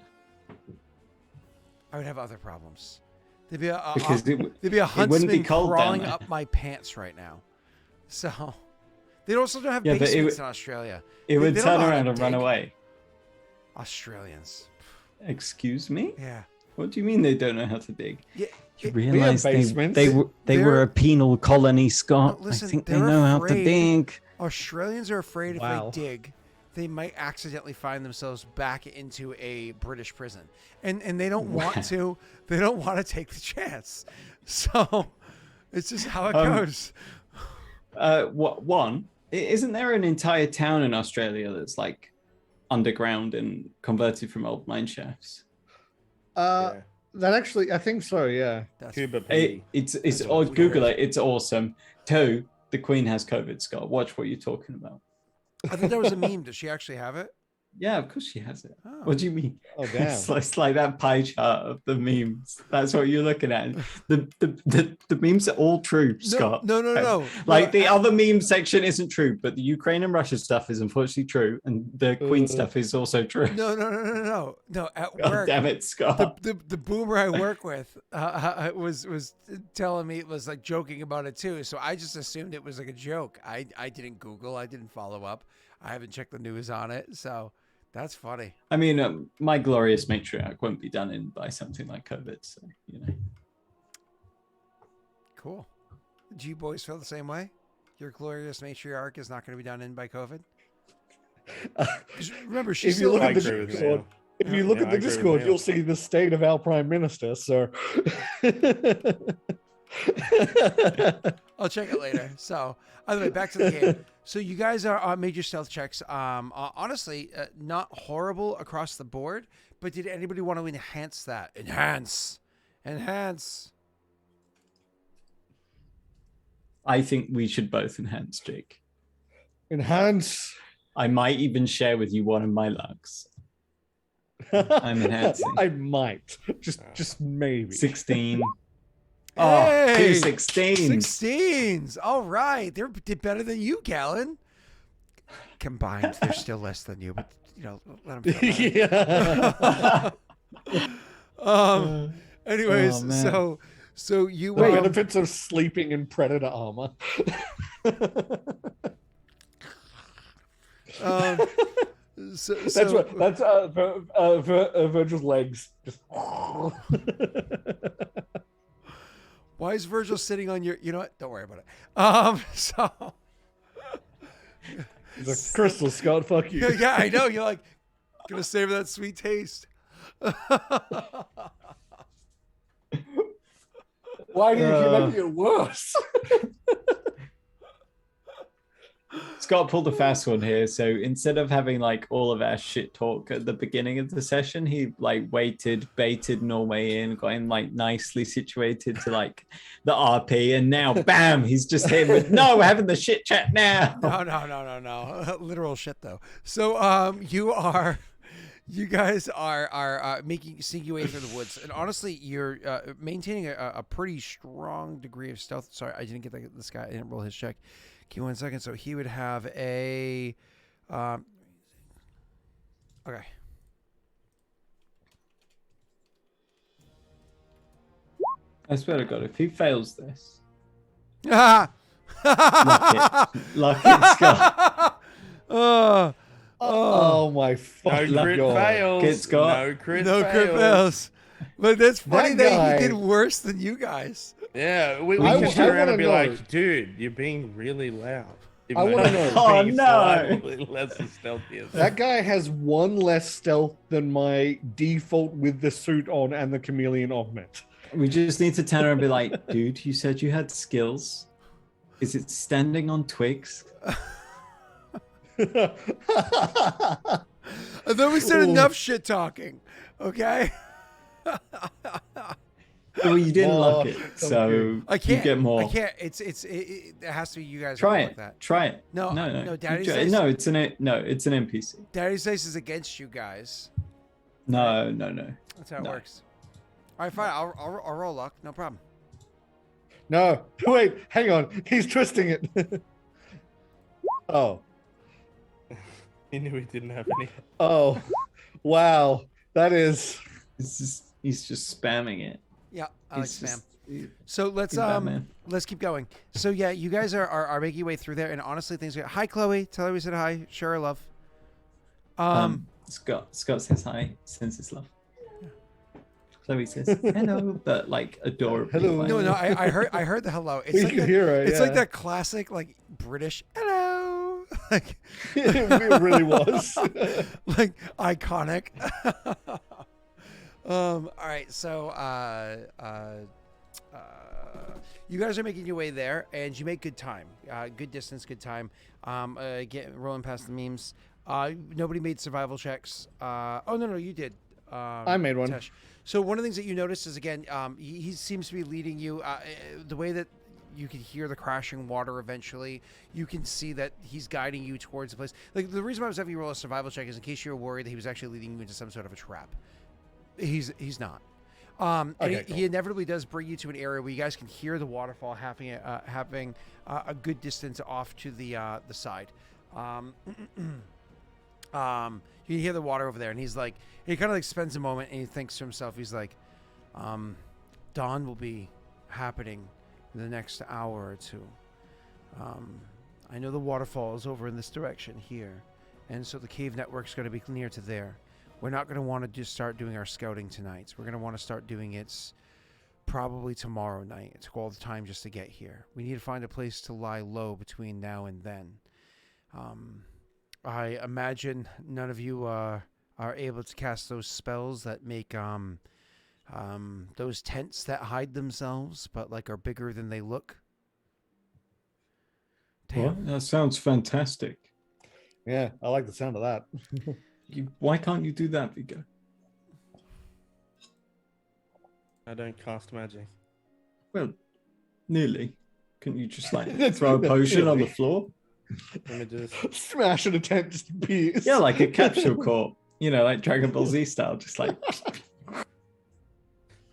I would have other problems. There'd be a Because there'd be a wouldn't be huntsman cold down crawling there. up my pants right now. So they also don't have Yeah, but basements in Australia. It would they don't turn know how to around and run dig. away. Australians. Excuse me? Yeah. What do you mean they don't know how to dig? Yeah. You it- realize basements. they were They're- a penal colony, Scott. No, listen, I think they they're know how to afraid. dig. Australians are afraid if Wow. they dig, they might accidentally find themselves back into a British prison, and they don't want to. They don't want to take the chance. So it's just how it goes. Isn't there an entire town in Australia that's like underground and converted from old mine shafts? Yeah. That actually, I think so. Yeah. That's Cuba P. It's That's or weird. Google it. It's awesome. 2, the Queen has COVID, Scott. Watch what you're talking about. I thought that was a meme. Does she actually have it? Yeah, of course she has it. Oh. What do you mean? Oh damn. It's like that pie chart of the memes. That's what you're looking at. The memes are all true, Scott. No. Like the other meme section isn't true, but the Ukraine and Russia stuff is unfortunately true, and the Queen stuff is also true. No. At God work, damn it, Scott. the boomer I work with was telling me, it was like joking about it too. So I just assumed it was like a joke. I didn't Google. I didn't follow up. I haven't checked the news on it. So that's funny. I mean, my glorious matriarch won't be done in by something like COVID, so you know. Cool. Do you boys feel the same way? Your glorious matriarch is not going to be done in by COVID? 'Cause remember, she's If you still look I at the agree with Discord, you. if you look Yeah, at I the agree with Discord, you. you'll see the state of our prime minister. So. I'll check it later. So, either way, back to the game. So you guys are made your stealth checks. Honestly, not horrible across the board. But did anybody want to enhance that? Enhance. I think we should both enhance, Jake. Enhance. I might even share with you one of my lucks. I'm enhancing. I might. Just maybe. 16. Hey! 2 16s. 16s. All right, they're better than you, Callan. Combined, they're still less than you, but you know, let them feel that. Yeah. Anyways, Oh, man. so you The benefits of sleeping in predator armor. So That's Virgil's legs. Just why is Virgil sitting on your? You know what? Don't worry about it. So he's like, Crystal Scott, fuck you. yeah, I know you're like gonna savor that sweet taste. Why did you make it worse? Scott pulled a fast one here. So instead of having like all of our shit talk at the beginning of the session, he like waited, baited Norway in, got him like nicely situated to like the RP, and now bam, he's just here with no, we're having the shit chat now. No. Literal shit though. So you guys are sneaking your way through the woods, and honestly, you're maintaining a pretty strong degree of stealth. Sorry, I didn't get this guy. I didn't roll his check. Give me 1 second. So he would have a. Okay. I swear to God, if he fails this, Ah! luck it, Scott. Oh my No fucking crit god. fails. Get Scott. No crit No fails. crit fails. But that's funny that guy- he did worse than you guys. Yeah, we I can w- turn I around wanna and be know. like, dude, you're being really loud. I Even though wanna you're know. Oh, being no. slightly less stealthy as That guy has one less stealth than my default with the suit on and the chameleon augment. We just need to turn around and be like, dude, you said you had skills. Is it standing on twigs? And then we said Ooh. enough shit talking. Okay. Well, you didn't Oh, lock it, so so good. I can't. you get more. I can't. It has to be you guys. Try have to it. lock that. Try it. No, no. no, You Daddy's try- Dice- no, it's an NPC. Daddy's Dice is against you guys. No. That's how it No. works. All right, fine. I'll roll luck. No problem. No, wait, hang on. He's twisting it. Oh, He knew he didn't have any. oh, wow. That is. He's just spamming it. Yeah, I like He's spam. just- So let's he's Batman. let's keep going. So yeah, you guys are making your way through there, and honestly, things are. Hi, Chloe. Tell her we said hi. Share our love. Scott says hi, sends his love. Chloe says hello, but like adorably. Hello. quiet. No, I heard the hello. It's You like can that, hear it, It's like yeah. that classic like British hello, like It really was. like iconic. All right, so you guys are making your way there, and you make good time, good distance, good time. Rolling past the memes. Nobody made survival checks. Oh no, you did. I made one. Tesh. So one of the things that you notice is again, he seems to be leading you. The way that you can hear the crashing water eventually, you can see that he's guiding you towards the place. Like the reason why I was having you roll a survival check is in case you're worried that he was actually leading you into some sort of a trap. He's not. And Okay, he inevitably does bring you to an area where you guys can hear the waterfall having a good distance off to the side. You can hear the water over there, and he's like, he kind of like spends a moment and he thinks to himself, he's like, dawn will be happening in the next hour or two. I know the waterfall is over in this direction here, and so the cave network's going to be near to there. We're not going to want to just start doing our scouting tonight. We're going to want to start doing it probably tomorrow night. It took all the time just to get here. We need to find a place to lie low between now and then. I imagine none of you are able to cast those spells that make those tents that hide themselves, but like are bigger than they look. Damn. What? That sounds fantastic. Yeah, I like the sound of that. Why can't you do that, Viggo? I don't cast magic. Well, nearly. Couldn't you just like throw a potion on the floor? Let me just. Smashing a tent just to pieces. Yeah, like a capsule corp. You know, like Dragon Ball Z style, just like.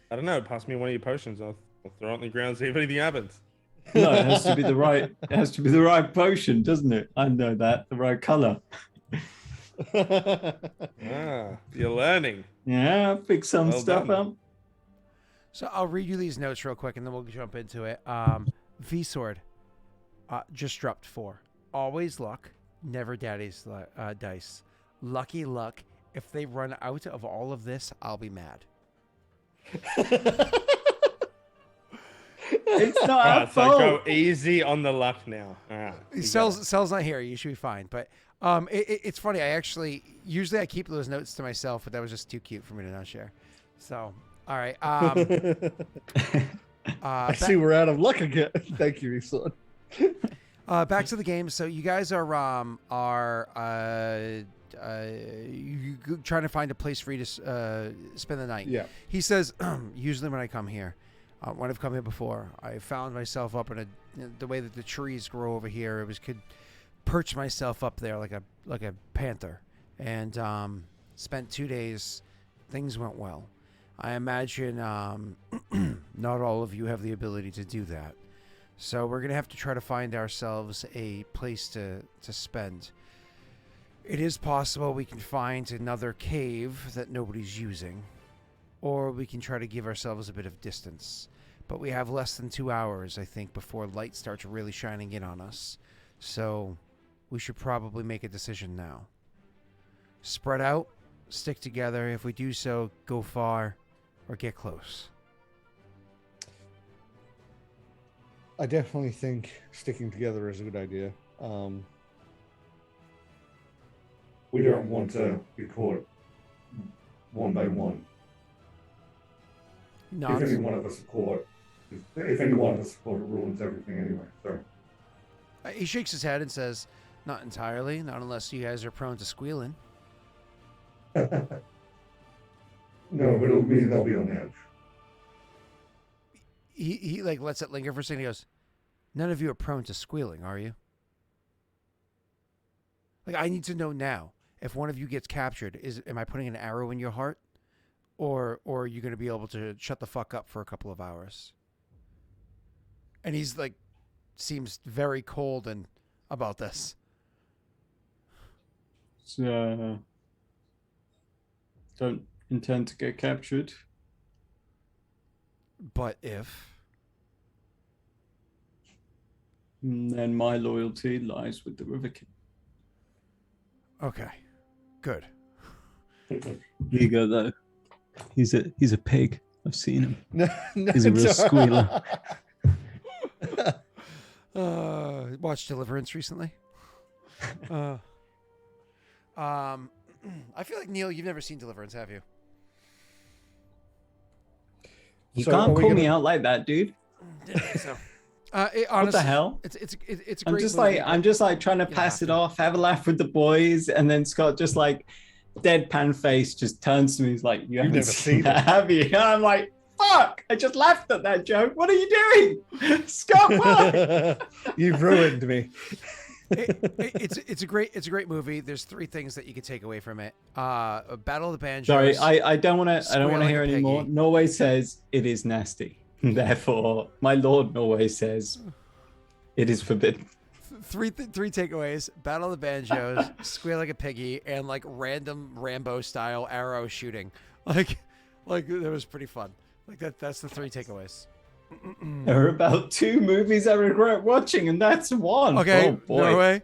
I don't know. Pass me one of your potions. I'll throw it on the ground. See if anything happens. No, it has to be the right. It has to be the right potion, doesn't it? I know that. The right color. You're learning. Yeah, pick some Well stuff done. up. So I'll read you these notes real quick, and then we'll jump into it. V Sword, just dropped 4. Always luck, never daddy's dice. Lucky luck. If they run out of all of this, I'll be mad. It's not All our right, so go fault. easy on the luck now. All right. you got it. Cell's not here. You should be fine. But it's funny. Usually I keep those notes to myself, but that was just too cute for me to not share. So, all right. I see we're out of luck again. Thank you, son. Back to the game. So you guys are trying to find a place for you to spend the night. Yeah. He says, usually when I come here, when I've come here before, I found myself up in the way that the trees grow over here. Could perch myself up there like a panther, and spent 2 days. Things went well. I imagine not all of you have the ability to do that. So we're going to have to try to find ourselves a place to spend. It is possible we can find another cave that nobody's using, or we can try to give ourselves a bit of distance. But we have less than 2 hours, I think, before light starts really shining in on us. So we should probably make a decision now. Spread out, stick together. If we do so, go far or get close. I definitely think sticking together is a good idea. We don't want to be caught one by one. Nods. If any one of us are caught, it ruins everything anyway. So He shakes his head and says, "Not entirely, not unless you guys are prone to squealing." no, but it'll mean they'll be on edge. He like lets it linger for a second. He goes, "None of you are prone to squealing, are you?" Like, I need to know now. If one of you gets captured, am I putting an arrow in your heart, or are you going to be able to shut the fuck up for a couple of hours? And he's like, seems very cold and about this. So, don't intend to get captured. But if Then my loyalty lies with the River King. okay, good. Viggo, though, he's a pig. I've seen him. No, He's a real squealer. Watched Deliverance recently. I feel like Neil, you've never seen Deliverance, have you? You So can't are we call me gonna- out like that, dude. So, What honestly, the hell? It's a I'm great just movie, like I'm just like trying to you pass have it to. off, have a laugh with the boys, and then Scott just like deadpan face just turns to me. He's like, "You haven't never seen seen that, it." have you?" And I'm like, "Fuck! I just laughed at that joke. What are you doing, Scott? Why?" You've ruined me. It's a great movie. There's three things that you can take away from it. Battle of the Banjos. Sorry, I don't want to Squealing hear a anymore. piggy. Norway says it is nasty. Therefore, my lord Norway says it is forbidden. Three takeaways: Battle of the Banjos, Squeal Like a Piggy, and like random Rambo style arrow shooting. Like that was pretty fun. Like that's the three takeaways. There are about 2 movies I regret watching, and that's one. Okay, Oh boy. Norway.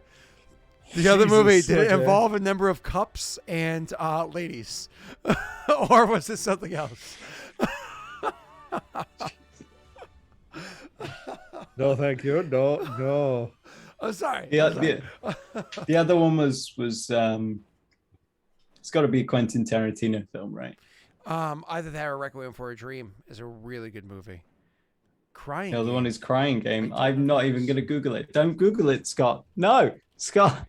The other Jesus, movie, did it okay. involve a number of cups and ladies? Or was it something else? No, thank you. No. I'm sorry. The other one was it's got to be a Quentin Tarantino film, right? Either that or Requiem for a Dream is a really good movie. Crying. The other Game. one is Crying Game. I don't I'm know not if even it's- going to Google it. Don't Google it, Scott. No, Scott,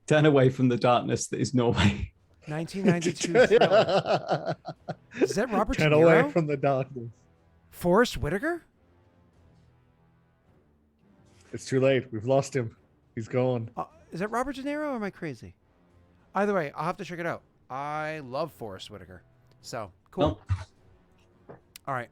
turn away from the darkness that is Norway. 1992 thriller. Is that Robert De Turn away Niro? from the darkness. Forrest Whitaker? It's too late. We've lost him. He's gone. Is that Robert De Niro or am I crazy? Either way, I'll have to check it out. I love Forrest Whitaker. So, cool. Well, All right.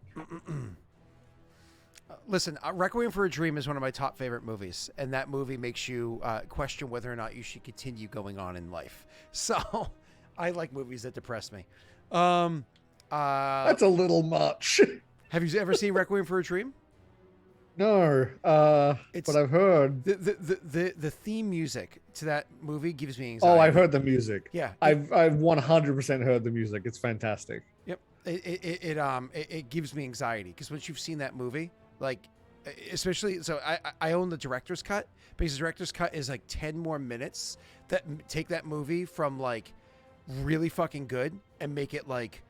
Listen, Requiem for a Dream is one of my top favorite movies, and that movie makes you question whether or not you should continue going on in life. So, I like movies that depress me. That's a little much. Have you ever seen Requiem for a Dream? No. It's- But I've heard. The theme music to that movie gives me anxiety. Oh, I've heard the music. Yeah, I've 100% heard the music. It's fantastic. Yep. It gives me anxiety because once you've seen that movie, like, especially, so I own the director's cut because the director's cut is like 10 more minutes that take that movie from like really fucking good and make it like,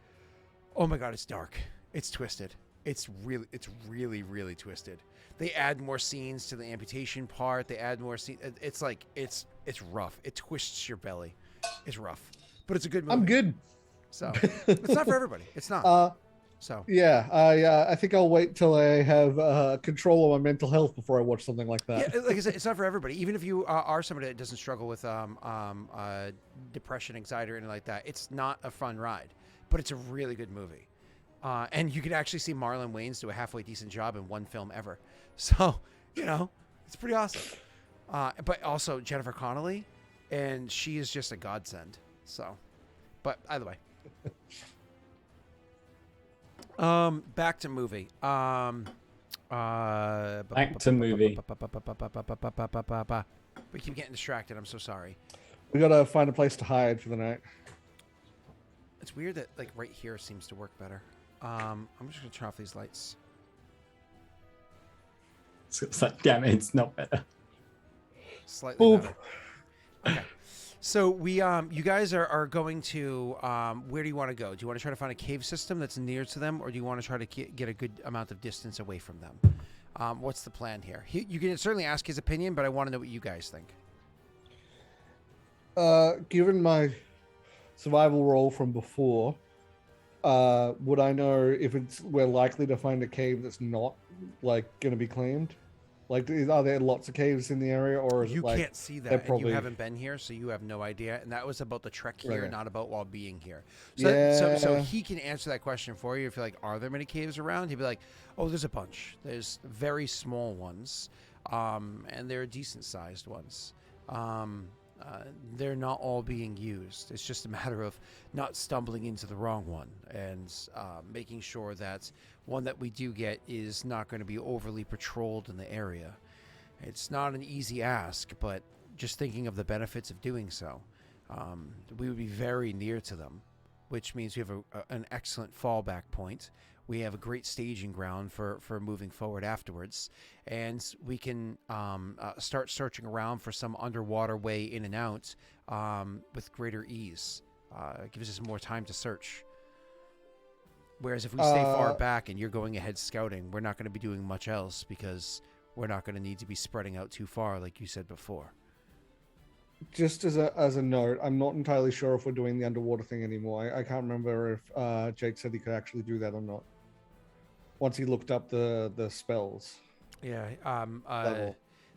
oh my God, it's dark. It's twisted. It's really, really twisted. They add more scenes to the amputation part. They add more scenes. It's like, it's rough. It twists your belly. It's rough, but it's a good movie. I'm good. So it's not for everybody. It's not. So Yeah, I think I'll wait till I have control of my mental health before I watch something like that. yeah, like I said, it's not for everybody. Even if you are somebody that doesn't struggle with depression, anxiety, or anything like that, it's not a fun ride, but it's a really good movie. And you can actually see Marlon Wayans do a halfway decent job in one film ever. So, it's pretty awesome. But also Jennifer Connelly, and she is just a godsend. So, but either way. Back to movie. Back to movie. We keep getting distracted. I'm so sorry. We gotta find a place to hide for the night. It's weird that like right here seems to work better. I'm just gonna turn off these lights. It's like, damn it, it's not better. Slightly Boop. better. Okay. So we you guys are going to where do you want to go? Do you want to try to find a cave system that's near to them, or do you want to try to get a good amount of distance away from them? What's the plan here? You can certainly ask his opinion, but I want to know what you guys think. Given my survival roll from before, would I know if we're likely to find a cave that's not like going to be claimed? Like, are there lots of caves in the area, or is You it like can't see that, they're and probably- you haven't been here, so you have no idea. And that was about the trek here, Right. not about while being here. So, so Yeah. he can answer that question for you. If you're like, are there many caves around? He'd be like, oh, there's a bunch. There's very small ones, and there are decent sized ones. they're not all being used. It's just a matter of not stumbling into the wrong one and making sure that one that we do get is not going to be overly patrolled in the area. It's not an easy ask, but just thinking of the benefits of doing so, we would be very near to them, which means we have an excellent fallback point. We have a great staging ground for moving forward afterwards, and we can start searching around for some underwater way in and out with greater ease. It gives us more time to search. Whereas if we stay far back and you're going ahead scouting, we're not going to be doing much else because we're not going to need to be spreading out too far, like you said before. Just as a note, I'm not entirely sure if we're doing the underwater thing anymore. I can't remember if Jake said he could actually do that or not. Once he looked up the spells. Yeah.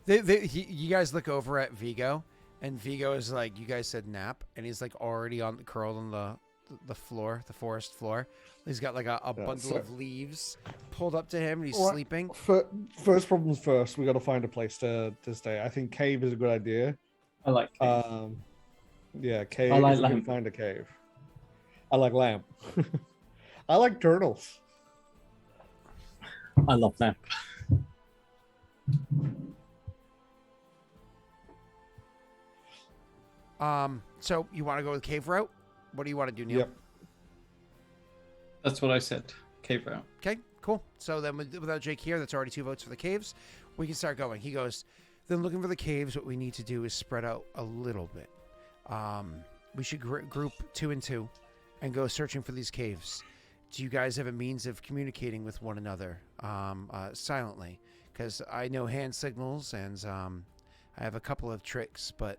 You guys look over at Viggo, and Viggo is like, you guys said nap, and he's like already curled on the floor, the forest floor. He's got like a bundle of leaves pulled up to him, and he's sleeping. First problems first, we got to find a place to stay. I think cave is a good idea. I like cave. Yeah, cave. I like we can lamp. find a cave. I like lamp. I like turtles. I love lamp. So you want to go the cave route? What do you want to do, Neil? Yep. That's what I said. Cave route. Okay, cool. So then without Jake here, that's already 2 votes for the caves. We can start going. He goes, then looking for the caves, what we need to do is spread out a little bit. We should group 2 and 2 and go searching for these caves. Do you guys have a means of communicating with one another silently? Because I know hand signals and I have a couple of tricks, but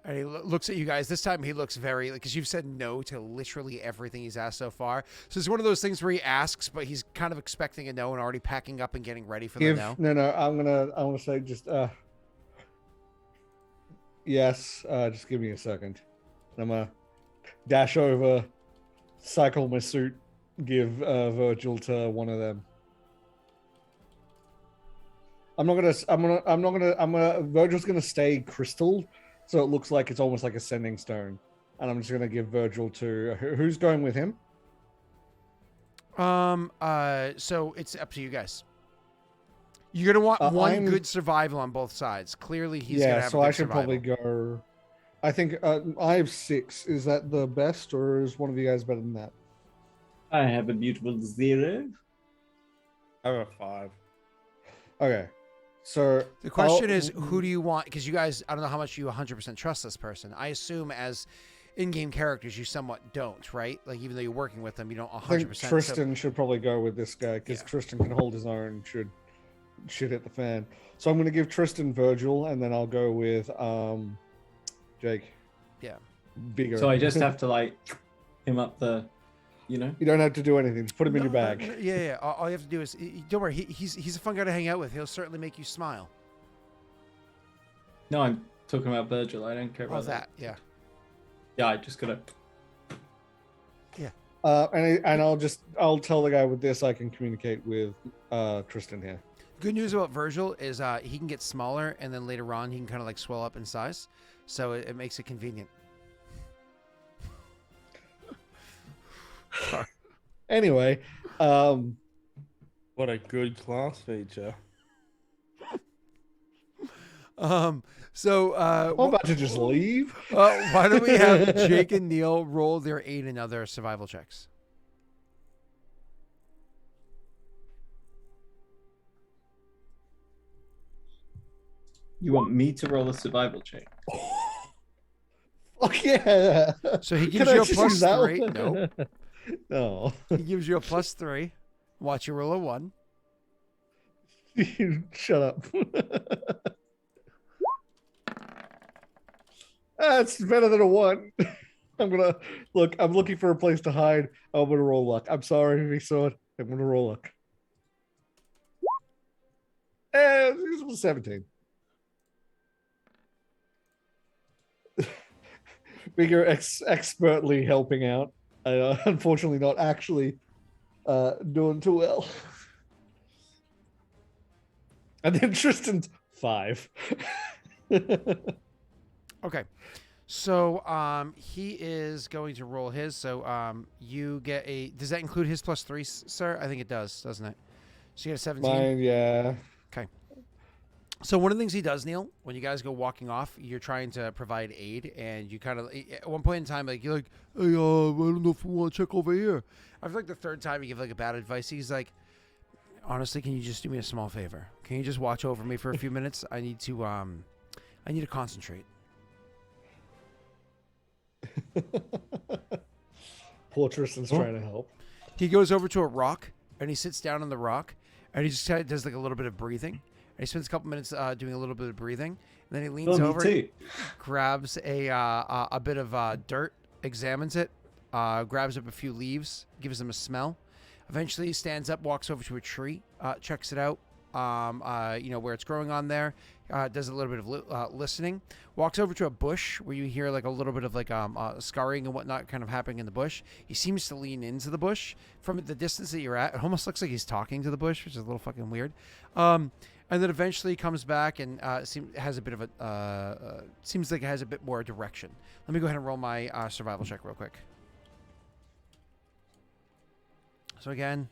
and he looks at you guys. This time he looks very, because you've said no to literally everything he's asked so far. So it's one of those things where he asks, but he's kind of expecting a no and already packing up and getting ready for the no. No, I'm gonna say just yes. Just give me a second. I'm gonna dash over, cycle my suit, give Virgil to one of them. Virgil's gonna stay crystal, so it looks like it's almost like a sending stone, and I'm just gonna give Virgil to who's going with him. So it's up to you guys. You're gonna want one good survival on both sides. Clearly, he's gonna have. So a good I should survival. probably go. I think I have 6. Is that the best, or is one of you guys better than that? I have a beautiful 0. I have a 5. Okay. So The question is, who do you want? Because you guys, I don't know how much you 100% trust this person. I assume as in-game characters, you somewhat don't, right? Like even though you're working with them, you don't 100%. I think Tristan should probably go with this guy because Tristan can hold his own. Should shit hit the fan. So I'm going to give Tristan Virgil, and then I'll go with Jake. Yeah. Bigger. So I just have to like him up the, you know. You don't have to do anything. Just put him in your bag. Yeah. All you have to do is, don't worry. He's a fun guy to hang out with. He'll certainly make you smile. No, I'm talking about Virgil. I don't care about that. Yeah. Yeah, I just gotta. Yeah. And I'll tell the guy with this I can communicate with Tristan here. Good news about Virgil is he can get smaller, and then later on he can kind of like swell up in size, so it makes it convenient. Anyway, What a good class feature. So I'm about to just leave. why don't we have Jake and Neil roll their 8 and other survival checks? You want me to roll a survival check? Fuck yeah. So he Can gives I you a just plus use that 3. one? No. No. He gives you a plus 3. Watch you roll a 1. Shut up. That's better than a 1. I'm looking for a place to hide. I'm gonna roll luck. I'm sorry, Viggo. I'm gonna roll luck. This was 17. Viggo expertly helping out. Unfortunately, not actually doing too well. And then Tristan's 5. Okay. So he is going to roll his. So you get a. Does that include his +3, sir? I think it does, doesn't it? So you get a 17. Mine, yeah. Okay. So one of the things he does, Neil, when you guys go walking off, you're trying to provide aid, and you kind of at one point in time, like you're like, hey, I don't know if we want to check over here. I feel like the third time you give like a bad advice, he's like, honestly, can you just do me a small favor? Can you just watch over me for a few minutes? I need to concentrate. Poor Tristan's trying to help. He goes over to a rock and he sits down on the rock and he just kind of does like a little bit of breathing. And he spends a couple minutes doing a little bit of breathing. And then he leans over, grabs a bit of dirt, examines it, grabs up a few leaves, gives them a smell. Eventually he stands up, walks over to a tree, checks it out, where it's growing on there, does a little bit of listening, walks over to a bush where you hear like a little bit of like scurrying and whatnot kind of happening in the bush. He seems to lean into the bush. From the distance that you're at, it almost looks like he's talking to the bush, which is a little fucking weird. And then eventually comes back and has a bit of a seems like it has a bit more direction. Let me go ahead and roll my survival check real quick. So again,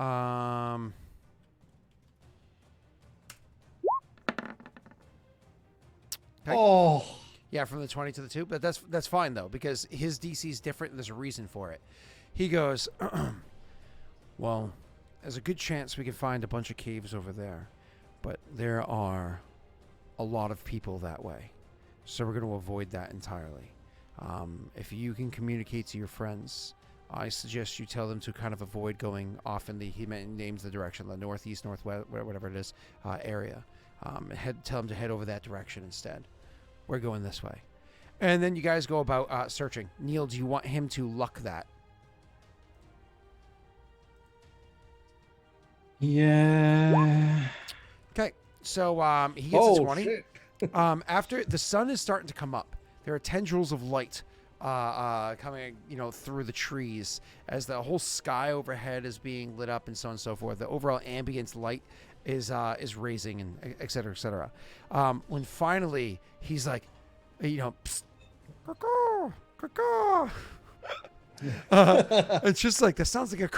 okay. Oh, Yeah, from the 20 to the 2, but that's fine though, because his DC is different and there's a reason for it. He goes, well, there's a good chance we can find a bunch of caves over there, but there are a lot of people that way, so we're going to avoid that entirely. If you can communicate to your friends, I suggest you tell them to kind of avoid going off in he names the direction, the northeast, northwest, whatever it is, area. Tell them to head over that direction instead. We're going this way. And then you guys go about searching. Neil, do you want him to luck that? Yeah. Okay, so he gets a 20. Shit. After the sun is starting to come up, there are tendrils of light coming, through the trees as the whole sky overhead is being lit up and so on and so forth. The overall ambient light is raising and et cetera, et cetera. When finally he's like, psst, caw, caw. It's just like that sounds like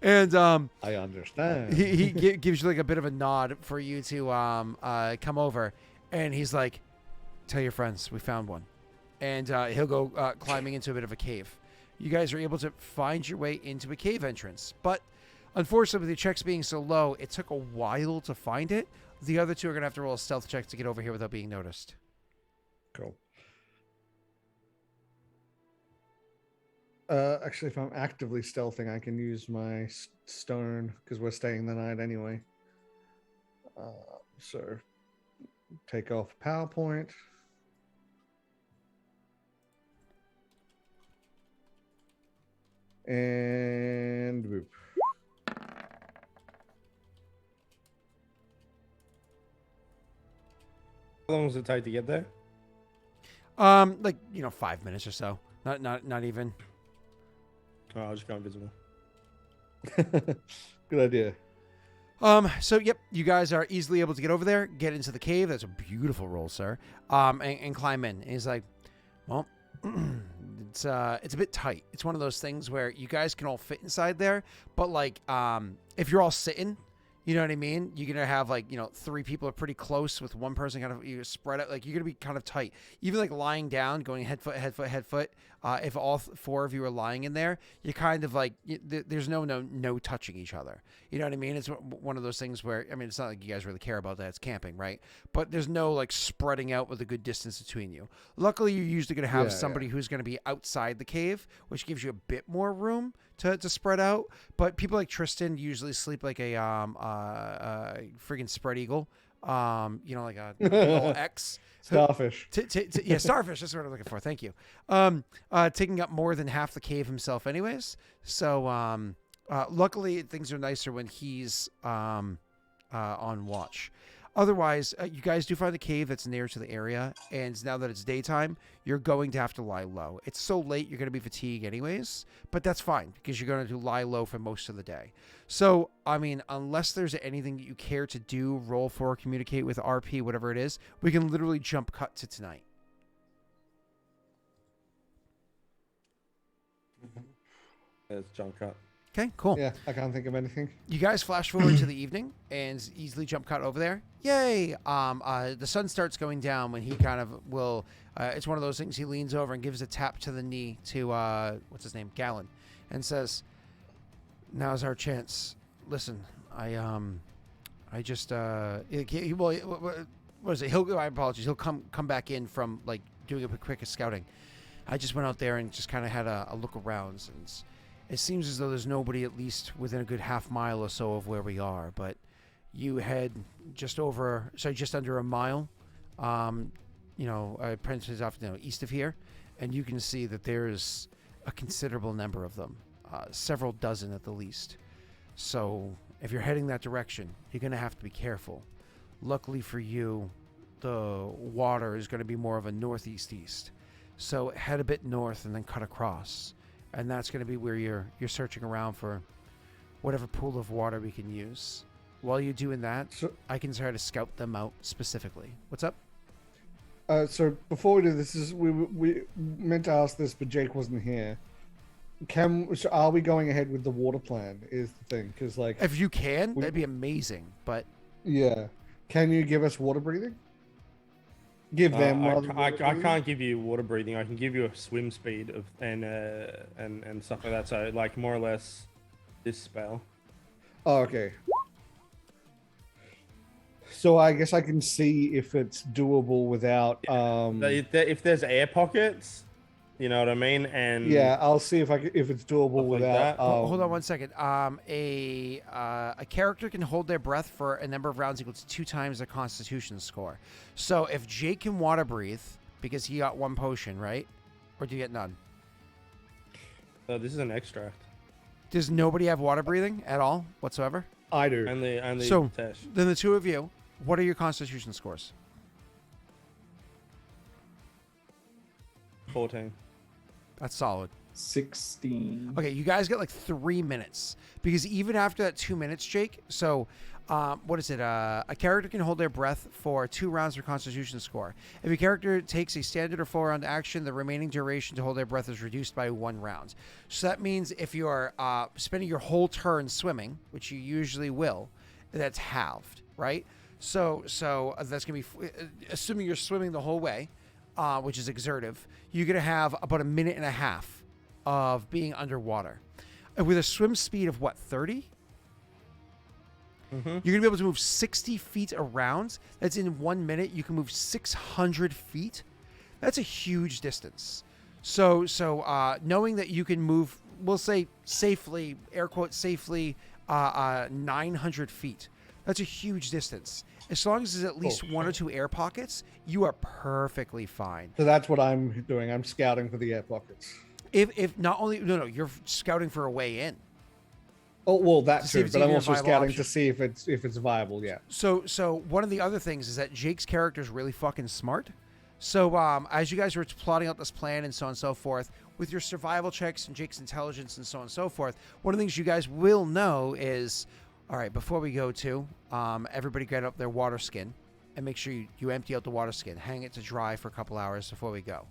and I understand. he gives you like a bit of a nod for you to come over, and he's like, tell your friends we found one, and he'll go climbing into a bit of a cave. You guys are able to find your way into a cave entrance, but unfortunately with the checks being so low, it took a while to find it. The other two are gonna have to roll a stealth check to get over here without being noticed. Cool. Actually, if I'm actively stealthing, I can use my stone because we're staying the night anyway. So take off PowerPoint. And boop. How long does it take to get there? 5 minutes or so. Not even. Oh, I'll just go invisible. Good idea. So yep, you guys are easily able to get over there, get into the cave. That's a beautiful roll, sir. And climb in. And he's like, well, it's a bit tight. It's one of those things where you guys can all fit inside there, but if you're all sitting, you know what I mean? You're gonna have 3 people are pretty close with one person kind of spread out. Like you're gonna be kind of tight. Even lying down, going head foot. If all 4 of you are lying in there, you're kind of there's no touching each other. You know what I mean? It's one of those things where it's not like you guys really care about that. It's camping, right? But there's no spreading out with a good distance between you. Luckily, you're usually gonna have somebody who's gonna be outside the cave, which gives you a bit more room to spread out. But people like Tristan usually sleep like a friggin' spread eagle, like a little X. Starfish. Yeah, starfish. That's what I'm looking for. Thank you. Taking up more than half the cave himself, anyways. So luckily things are nicer when he's on watch. Otherwise, you guys do find the cave that's near to the area, and now that it's daytime, you're going to have to lie low. It's so late, you're going to be fatigued anyways, but that's fine because you're going to lie low for most of the day. So, I mean, unless there's anything that you care to do, roll for, communicate with RP, whatever it is, we can literally jump cut to tonight. It's jump cut. Okay, cool. Yeah, I can't think of anything. You guys flash forward to the evening and easily jump cut over there. Yay! The sun starts going down when he kind of will. It's one of those things. He leans over and gives a tap to the knee to what's his name, Gallon, and says, "Now's our chance. Listen, I just what is it? I apologize. He'll come back in from like doing a quick scouting. I just went out there and just kind of had a look around and." It seems as though there's nobody at least within a good half mile or so of where we are, but you head just under a mile, Prince's off, east of here, and you can see that there's a considerable number of them, several dozen at the least. So if you're heading that direction, you're going to have to be careful. Luckily for you, the water is going to be more of a northeast-east. So head a bit north and then cut across. And that's going to be where you're searching around for whatever pool of water we can use. While you're doing that, I can try to scout them out specifically. What's up? So before we do this, we meant to ask this, but Jake wasn't here. Are we going ahead with the water plan? Is the thing, because like if you can, that'd be amazing. But yeah, can you give us water breathing? Give them. I can't give you water breathing. I can give you a swim speed and stuff like that. So like more or less this spell. Oh, okay. So I guess I can see if it's doable without. If there's air pockets, you know what I mean. And yeah, I'll see if it's doable without. Hold on one second. A character can hold their breath for a number of rounds equal to 2 times their Constitution score. So if Jake can water breathe because he got 1 potion, right? Or do you get none? This is an extract. Does nobody have water breathing at all whatsoever? I do. And the so test. Then the 2 of you, what are your Constitution scores? 14. That's solid. 16. Okay, you guys get like 3 minutes because even after that 2 minutes, Jake. So, what is it? A character can hold their breath for 2 rounds for Constitution score. If a character takes a standard or full round action, the remaining duration to hold their breath is reduced by 1 round. So that means if you're spending your whole turn swimming, which you usually will, that's halved, right? So that's gonna be assuming you're swimming the whole way. Which is exertive, you're going to have about 1.5 minutes of being underwater. And with a swim speed of, 30? Mm-hmm. You're going to be able to move 60 feet around. That's in 1 minute. You can move 600 feet. That's a huge distance. So knowing that you can move, we'll say safely, air quote safely, 900 feet. That's a huge distance. As long as there's at least 1 or 2 air pockets, you are perfectly fine. So that's what I'm doing. I'm scouting for the air pockets. If not only you're scouting for a way in. Oh well, that's true. But But I'm also scouting to see if it's viable. Yeah. So one of the other things is that Jake's character is really fucking smart. So as you guys were plotting out this plan and so on and so forth, with your survival checks and Jake's intelligence and so on and so forth, one of the things you guys will know is, all right, before we go to, everybody get up their water skin and make sure you empty out the water skin. Hang it to dry for a couple hours before we go.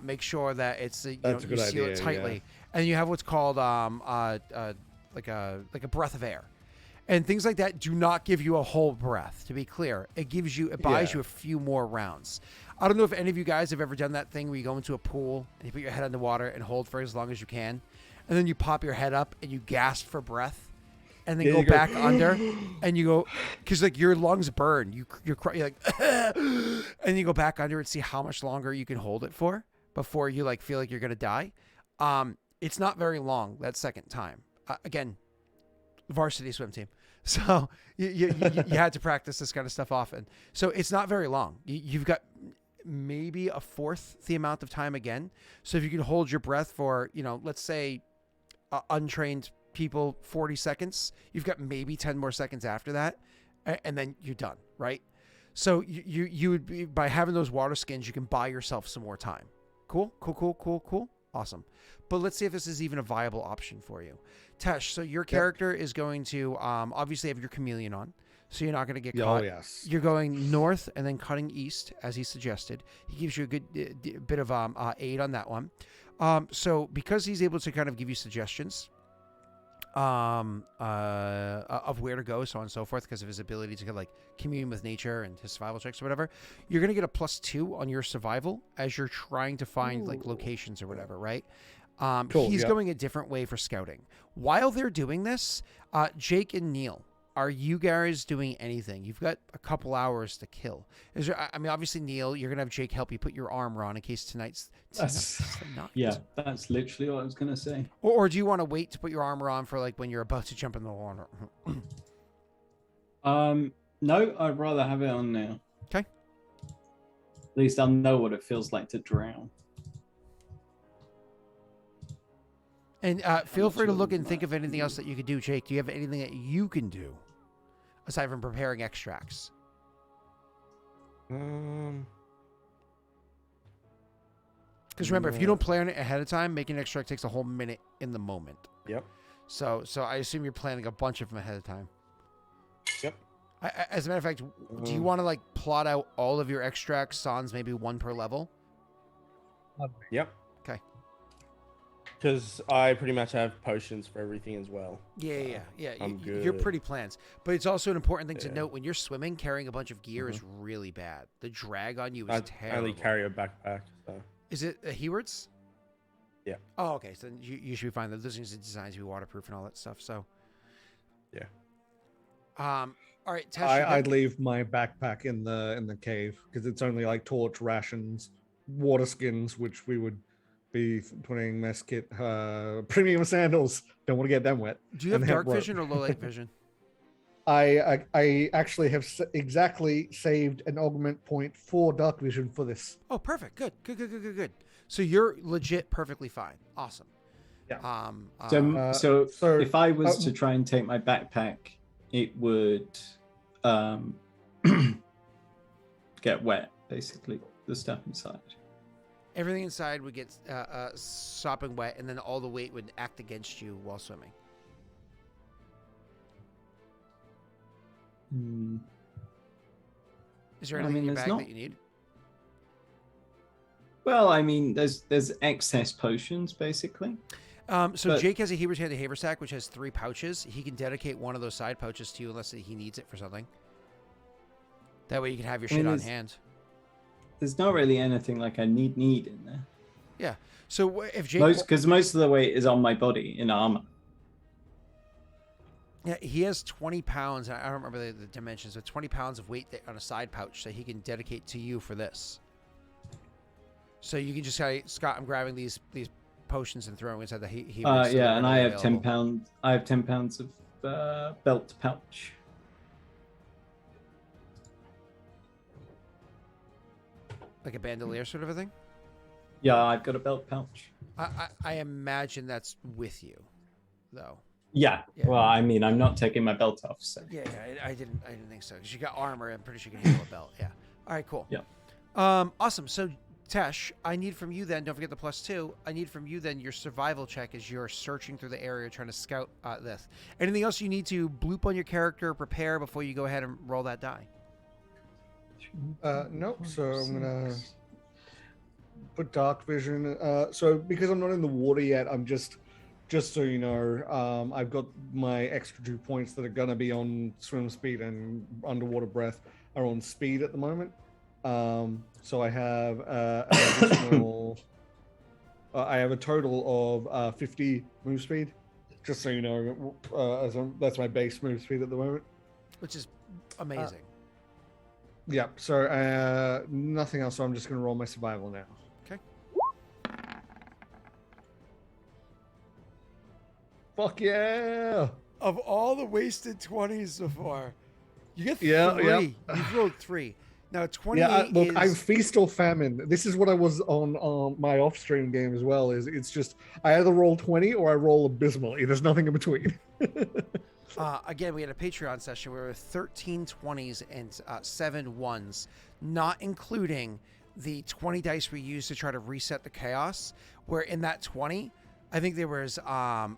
Make sure that it's you seal it tightly, and you have what's called like a breath of air, and things like that do not give you a whole breath. To be clear, it buys you a few more rounds. I don't know if any of you guys have ever done that thing where you go into a pool and you put your head under water and hold for as long as you can, and then you pop your head up and you gasp for breath. And then go back under, and you go, because like your lungs burn, you're like, and you go back under and see how much longer you can hold it for before you like feel like you're gonna die. It's not very long that second time. Again, varsity swim team, so you had to practice this kind of stuff often. So it's not very long. You've got maybe a fourth the amount of time again. So if you can hold your breath for, let's say, untrained people 40 seconds, you've got maybe 10 more seconds after that, and then you're done, right? So you would be, by having those water skins, you can buy yourself some more time. Cool. Awesome. But let's see if this is even a viable option for you. Tesh, so your character is going to obviously have your chameleon on, so you're not going to get caught. Oh, yes. You're going north and then cutting east, as he suggested. He gives you a good bit of aid on that one. So because he's able to kind of give you suggestions of where to go, so on and so forth, because of his ability to like commune with nature and his survival checks or whatever, you're going to get a +2 on your survival as you're trying to find like locations or whatever, right? Cool, he's yeah. going a different way for scouting. While they're doing this, Jake and Neil, are you guys doing anything? You've got a couple hours to kill. Is there? I mean, obviously, Neil, you're gonna have Jake help you put your armor on in case tonight's not. Yeah, that's literally what I was gonna say. Or do you want to wait to put your armor on for like when you're about to jump in the water? No, I'd rather have it on now. Okay. At least I'll know what it feels like to drown. And feel free to look and think of anything else that you could do, Jake. Do you have anything that you can do aside from preparing extracts? Um, Because remember, if you don't plan it ahead of time, making an extract takes a whole minute in the moment. Yep. So I assume you're planning a bunch of them ahead of time. Yep. As a matter of fact, do you want to like plot out all of your extracts, sans maybe one per level? Yep. Okay. Because I pretty much have potions for everything as well. Yeah. I'm You're good. pretty plans. But it's also an important thing to Yeah. note when you're swimming, carrying a bunch of gear is really bad. The drag on you is I terrible. only carry a backpack. So. Is it a Heward's? Yeah. Oh, okay. So then you should be fine. Those things are designed to be waterproof and all that stuff. So. Yeah. All right, Tesh. I'd leave my backpack in the cave because it's only like torch, rations, water skins, which we would be putting mess kit, premium sandals. Don't want to get them wet. Do you have and dark rope. vision or low light vision? I actually have exactly saved an augment point for dark vision for this. Oh, perfect. Good. So you're legit perfectly fine. Awesome. Yeah. So so- if I was to try and take my backpack, it would get wet, basically, the stuff inside. Everything inside would get sopping wet, and then all the weight would act against you while swimming. Is there I anything mean, in your there's bag not- that you need? Well, I mean, there's excess potions, basically. So But- Jake has a Heber's Hand Haversack, which has 3 pouches. He can dedicate one of those side pouches to you unless he needs it for something. That way you can have your I mean, shit on there's- hand. There's not really anything like I need in there. Yeah. So if Jake... Because most of the weight is on my body in armor. Yeah, he has 20 pounds. I don't remember the dimensions, but 20 pounds of weight on a side pouch that he can dedicate to you for this. So you can just say, Scott, I'm grabbing these potions and throwing inside the Yeah, and I have 10 pounds. I have 10 pounds of belt pouch. Like a bandolier sort of a thing? Yeah, I've got a belt pouch. I imagine that's with you, though. Yeah. Yeah. Well, I mean, I'm not taking my belt off. So. Yeah, I didn't think so. Because you got armor, I'm pretty sure you can handle a belt. Yeah. All right, cool. Yeah. Awesome. So, Tesh, I need from you then, don't forget the +2, I need from you then your survival check as you're searching through the area trying to scout this. Anything else you need to bloop on your character, prepare before you go ahead and roll that die? Nope. So I'm gonna put dark vision. So because I'm not in the water yet, I'm just so you know, I've got my extra 2 points that are gonna be on swim speed and underwater breath are on speed at the moment. So I have an additional. I have a total of 50 move speed. Just so you know, that's my base move speed at the moment. Which is amazing. Yeah. So nothing else. So I'm just gonna roll my survival now. Okay. Fuck yeah! Of all the wasted 20s so far, you get 3. Yeah. You've rolled 3. Now 28 Yeah, look, is... I'm feast or famine. This is what I was on my off-stream game as well. It's just I either roll 20 or I roll abysmally. There's nothing in between. Again, we had a Patreon session where 13 20s and 7 1s, not including the 20 dice we used to try to reset the chaos. Where in that 20, I think there was 4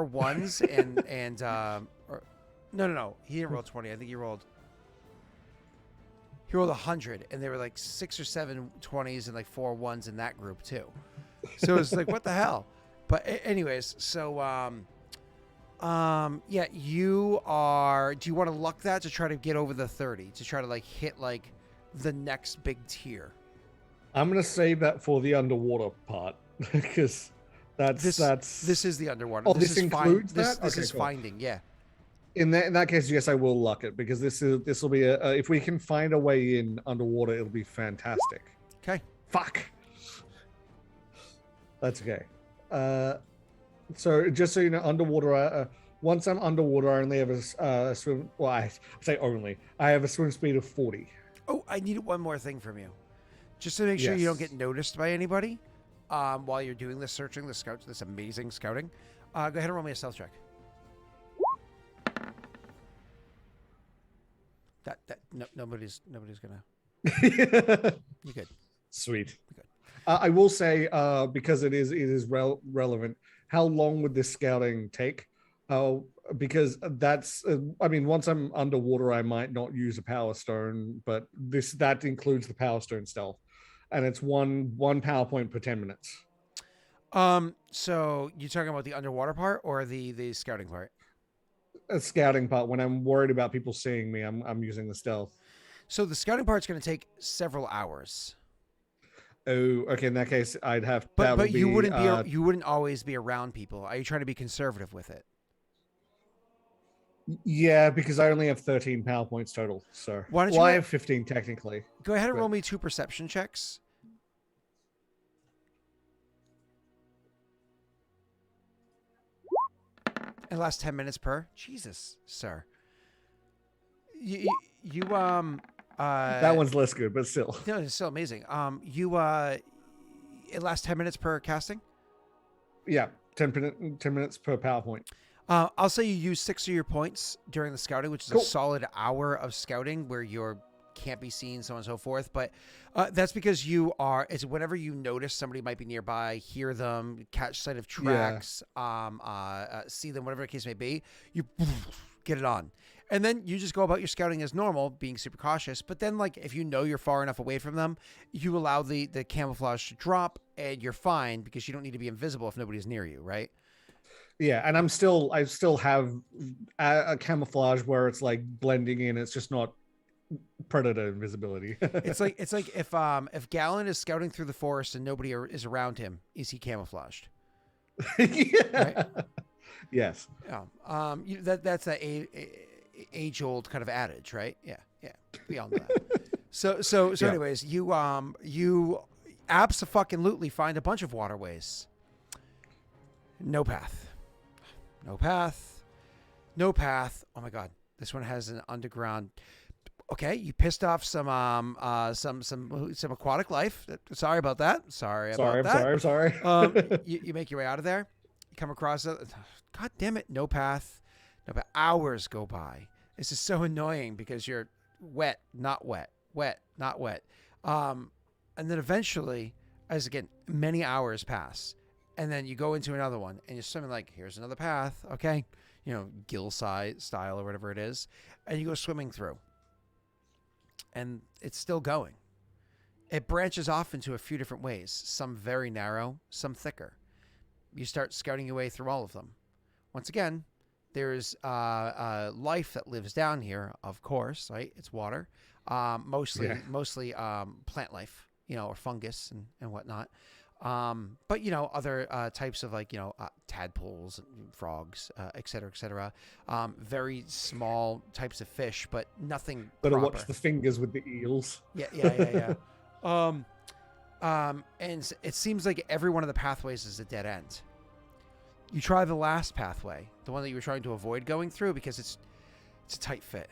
1s and no, he didn't roll 20. I think he rolled 100, and there were like 6 or 7 20s and like 4 1s in that group too. So it's like, what the hell? But anyways, so yeah, you are. Do you want to luck that to try to get over the 30 to try to like hit like the next big tier? I'm gonna save that for the underwater part because that's this is the underwater. Oh, this this is includes this, that? This Okay, is cool. finding. Yeah. In that case, yes, I will luck it because this will be a if we can find a way in underwater, it'll be fantastic. Okay. Fuck. That's okay. So just so you know, underwater. Once I'm underwater, I only have a swim. Well, I say only. I have a swim speed of 40. Oh, I need one more thing from you, just to make sure you don't get noticed by anybody while you're doing this searching, this amazing scouting. Go ahead and roll me a stealth check. Nobody's gonna. You good? Sweet. Good. I will say because it is relevant. How long would this scouting take? Because that's I mean, once I'm underwater, I might not use a power stone, but that includes the power stone stealth, and it's one power point per 10 minutes. So you're talking about the underwater part or the scouting part? A scouting part. When I'm worried about people seeing me, I'm using the stealth. So the scouting part's going to take several hours. Oh, okay. In that case, I'd have. But you wouldn't you wouldn't always be around people. Are you trying to be conservative with it? Yeah, because I only have 13 power points total. So I have 15 technically. Go ahead and roll me 2 perception checks. And last 10 minutes per. Jesus, sir. You that one's less good, but still. No, it's still amazing. It lasts 10 minutes per casting? Yeah, 10 minutes per PowerPoint. I'll say you use 6 of your points during the scouting, which is cool. a solid hour of scouting where you can't be seen, so on and so forth. But that's because it's whenever you notice somebody might be nearby, hear them, catch sight of tracks, see them, whatever the case may be, you get it on. And then you just go about your scouting as normal, being super cautious. But then, like, if you know you're far enough away from them, you allow the camouflage to drop, and you're fine because you don't need to be invisible if nobody's near you, right? Yeah, and I still have a camouflage where it's like blending in. It's just not predator invisibility. it's like if Gallon is scouting through the forest and nobody is around him, is he camouflaged? Yeah. Right? Yes. Yeah. That's that age-old kind of adage, right? Yeah. We all know that. So Yeah. anyways, you abso-fucking-lutely find a bunch of waterways. No path. Oh my god, this one has an underground. Okay, you pissed off some aquatic life. Sorry about that. I'm sorry. You make your way out of there. You come across it. God damn it, no path. Hours go by. This is so annoying because you're wet, not wet. And then eventually, as again, many hours pass. And then you go into another one and you're swimming like, here's another path. Okay. Gill style or whatever it is. And you go swimming through. And it's still going. It branches off into a few different ways. Some very narrow, some thicker. You start scouting your way through all of them. Once again, there's life that lives down here, of course, right? It's water. Mostly plant life, or fungus and whatnot. But other types of tadpoles, frogs, et cetera, very small types of fish, but nothing Better proper. watch the fingers with the eels. Yeah. And it seems like every one of the pathways is a dead end. You try the last pathway, the one that you were trying to avoid going through, because it's a tight fit.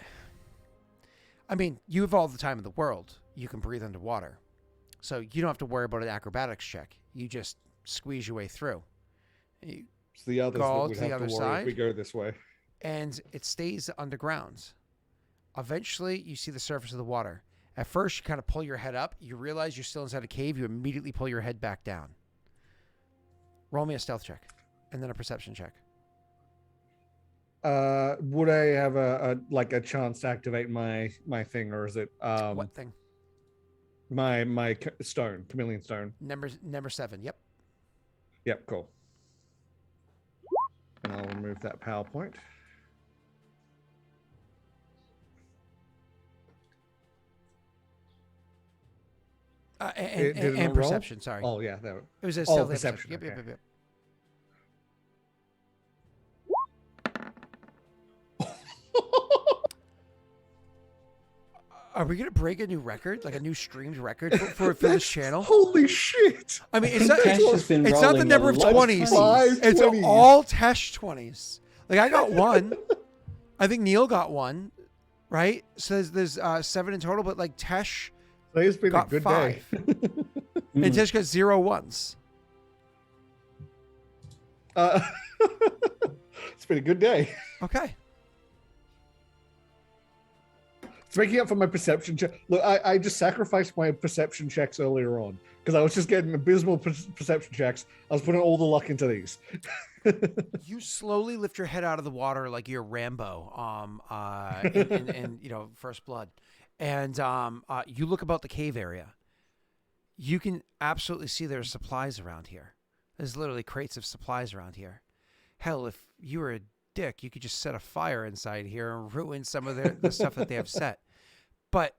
I mean, you have all the time in the world. You can breathe underwater. So you don't have to worry about an acrobatics check. You just squeeze your way through. It's the others that we have to worry if we go this way. and it stays underground. Eventually, you see the surface of the water. At first, you kind of pull your head up. You realize you're still inside a cave. You immediately pull your head back down. Roll me a stealth check, and then a perception check. Would I have a chance to activate my thing, or is it What thing? my stone, chameleon stone? Number 7. Yep. Yep, cool. And I'll remove that PowerPoint. And perception. Sorry. Oh yeah, there. It was a stealth perception. Yep, Okay. yep. Are we gonna break a new record, like a new streamed record for this channel? Holy shit! I mean, it's Tesh has not, been it's not the rolling number a of lot of 20s. 20s. It's 20s. all Tesh 20s. Like I got one. I think Neil got one, right? So there's 7 in total, but like Tesh Today's been a got good 5. day. And Tesh got 0 ones. It's been a good day. Okay. It's making up for my perception check. Look, I just sacrificed my perception checks earlier on because I was just getting abysmal perception checks. I was putting all the luck into these. You slowly lift your head out of the water like you're Rambo, in First Blood, and you look about the cave area. You can absolutely see there's supplies around here. There's literally crates of supplies around here. Hell, if you were a dick, you could just set a fire inside here and ruin some of the stuff that they have set. But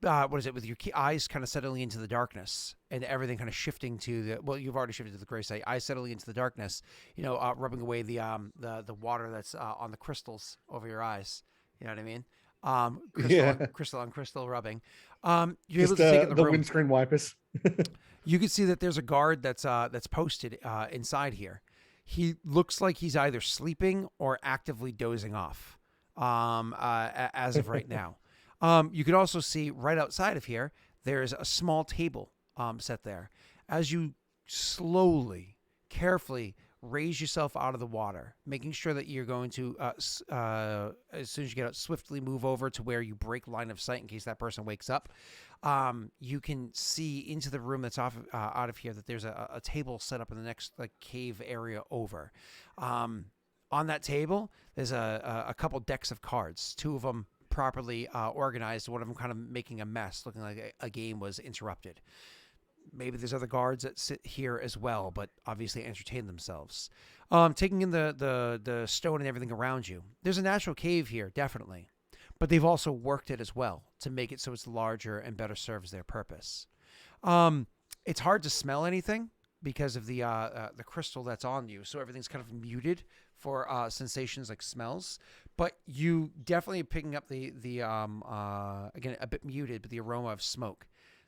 what is it, with your eyes kind of settling into the darkness and everything kind of shifting to you've already shifted to the gray side, eyes settling into the darkness, rubbing away the water that's on the crystals over your eyes. You know what I mean? Crystal on crystal rubbing. You're able to take in the room. windscreen wipers. You can see that there's a guard that's posted inside here. He looks like he's either sleeping or actively dozing off as of right now. You can also see right outside of here, there's a small table set there. As you slowly, carefully raise yourself out of the water, making sure that you're going to, as soon as you get out, swiftly move over to where you break line of sight in case that person wakes up. You can see into the room that's out of here that there's a table set up in the next cave area over. On that table, there's a couple decks of cards, 2 of them properly organized, one of them kind of making a mess, looking like a game was interrupted. Maybe there's other guards that sit here as well, but obviously entertain themselves. Taking in the stone and everything around you. There's a natural cave here, definitely. But they've also worked it as well to make it so it's larger and better serves their purpose. It's hard to smell anything because of the crystal that's on you, so everything's kind of muted for sensations like smells. But you definitely are picking up the again, a bit muted, but the aroma of smoke.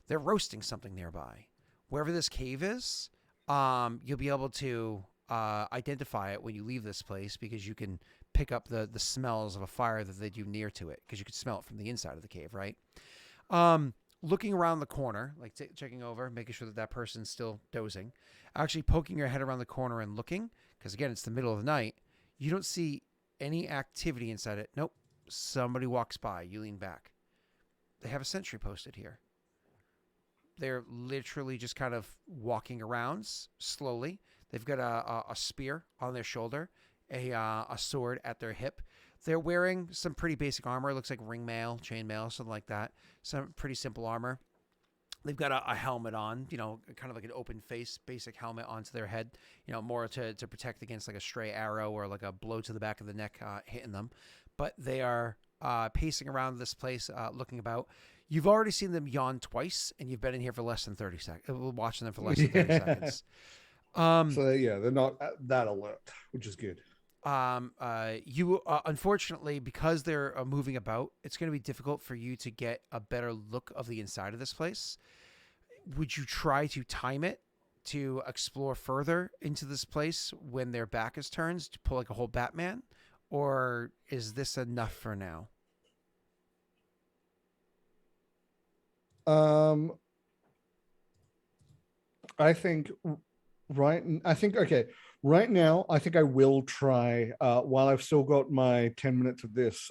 They're roasting something nearby. Wherever this cave is, you'll be able to identify it when you leave this place because you can pick up the smells of a fire that they do near to it because you can smell it from the inside of the cave, right? Looking around the corner, checking over, making sure that person's still dozing, actually poking your head around the corner and looking, because again, it's the middle of the night. You don't see any activity inside it. Nope. Somebody walks by. You lean back. They have a sentry posted here. They're literally just kind of walking around slowly. They've got a spear on their shoulder, a sword at their hip. They're wearing some pretty basic armor. It looks like ring mail, chain mail, something like that. Some pretty simple armor. They've got a helmet on, kind of like an open face, basic helmet onto their head, more to protect against like a stray arrow or like a blow to the back of the neck hitting them. But they are pacing around this place, looking about. You've already seen them yawn twice, and you've been in here for less than 30 seconds, watching them for less than 30 seconds. So yeah, they're not that alert, which is good. You unfortunately, because they're moving about, it's going to be difficult for you to get a better look of the inside of this place. Would you try to time it to explore further into this place when their back is turned to pull like a whole Batman, or is this enough for now? I think okay. Right now, I think I will try. While I've still got my 10 minutes of this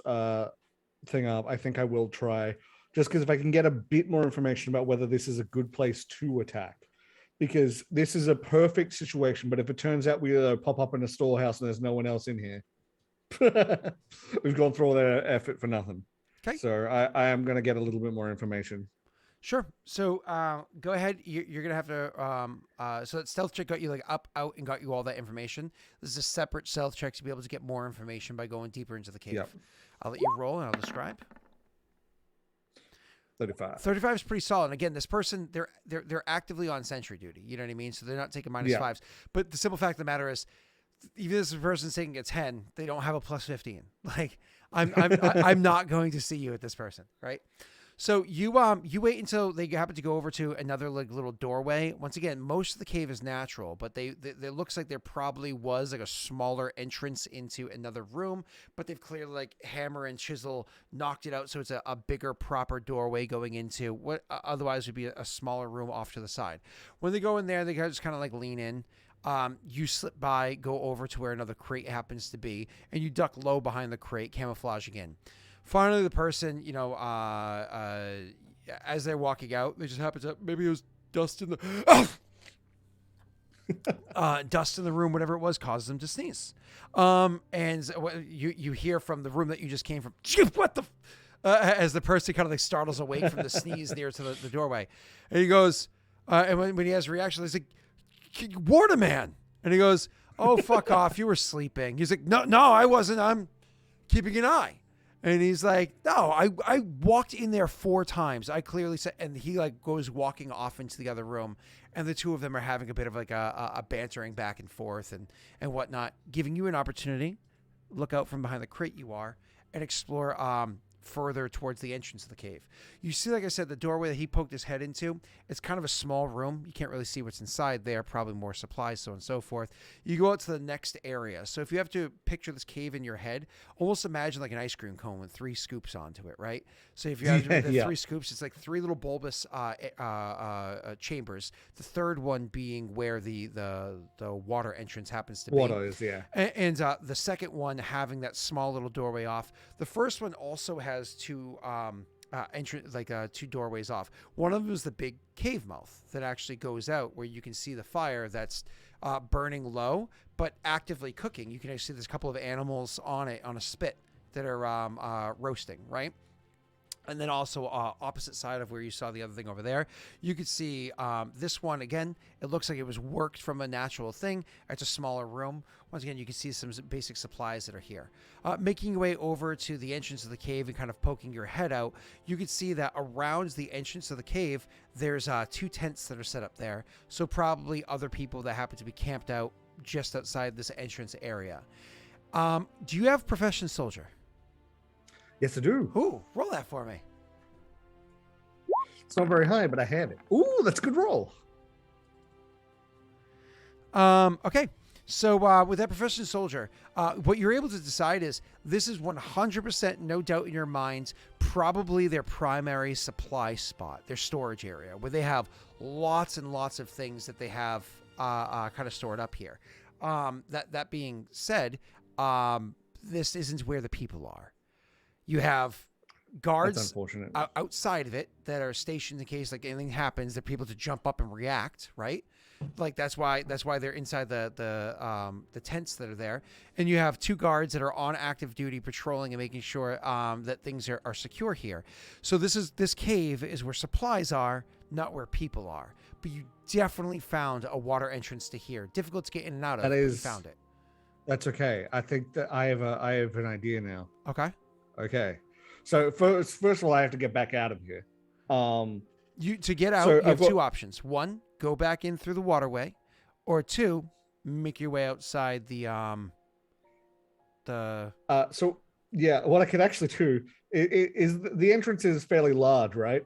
thing up, I think I will try. Just because if I can get a bit more information about whether this is a good place to attack, because this is a perfect situation. But if it turns out we pop up in a storehouse and there's no one else in here, we've gone through all that effort for nothing. Okay. So I am going to get a little bit more information. Sure. So go ahead. You're gonna have to. So that stealth check got you like up, out, and got you all that information. This is a separate stealth check to be able to get more information by going deeper into the cave. Yep. I'll let you roll and I'll describe. 35. 35 is pretty solid. And again, this person, they're actively on sentry duty. You know what I mean? So they're not taking minus fives. But the simple fact of the matter is, even if this person's taking a 10, they don't have a plus 15. Like I'm not going to see you at this person, right? So you wait until they happen to go over to another like little doorway. Once again, most of the cave is natural, but it looks like there probably was like a smaller entrance into another room, but they've clearly like hammer and chisel knocked it out, so it's a bigger proper doorway going into what otherwise would be a smaller room off to the side. When they go in there, they just kind of like lean in. You slip by, go over to where another crate happens to be, and you duck low behind the crate, camouflaging in. Finally, the person, as they're walking out, they just happen to, maybe it was dust in the, dust in the room, whatever it was, causes them to sneeze. And you hear from the room that you just came from, what the, as the person kind of like startles awake from the sneeze near to the doorway. And he goes, and when he has a reaction, he's like, Waterman. And he goes, oh, fuck off. You were sleeping. He's like, no, I wasn't. I'm keeping an eye. And he's like, no, I walked in there 4 times. I clearly said, and he like goes walking off into the other room, and the two of them are having a bit of like a bantering back and forth and whatnot, giving you an opportunity, look out from behind the crate you are, and explore further towards the entrance of the cave. You see, like I said, the doorway that he poked his head into, it's kind of a small room. You can't really see what's inside there, probably more supplies, so on and so forth. You go out to the next area. So if you have to picture this cave in your head, almost imagine like an ice cream cone with 3 scoops onto it, right? So if you have the 3 scoops, it's like 3 little bulbous chambers. The third one being where the water entrance happens to be. Water is, yeah. And the second one having that small little doorway off. The first one also has 2 2 doorways off. One of them is the big cave mouth that actually goes out, where you can see the fire that's burning low but actively cooking. You can actually see there's a couple of animals on a spit that are roasting, right? And then also opposite side of where you saw the other thing over there, you could see this one again. It looks like it was worked from a natural thing. It's a smaller room. Once again, you can see some basic supplies that are here. Making your way over to the entrance of the cave and kind of poking your head out, you can see that around the entrance of the cave, there's 2 tents that are set up there. So probably other people that happen to be camped out just outside this entrance area. Do you have Profession Soldier? Yes, I do. Ooh, roll that for me. It's not very high, but I have it. Ooh, that's a good roll. Okay. So with that Profession Soldier, what you're able to decide is this is 100% no doubt in your minds probably their primary supply spot, their storage area, where they have lots and lots of things that they have kind of stored up here. That being said, this isn't where the people are. You have guards outside of it that are stationed in case like anything happens. They're people to jump up and react, right? Like that's why they're inside the tents that are there. And you have 2 guards that are on active duty patrolling and making sure that things are secure here. So this cave is where supplies are, not where people are. But you definitely found a water entrance to here. Difficult to get in and out of. But you found it. That's okay. I think that I have an idea now. Okay. So first of all, I have to get back out of here. To get out, you have 2 options. 1, go back in through the waterway, or 2, make your way outside the. So yeah, what I could actually do is the entrance is fairly large, right?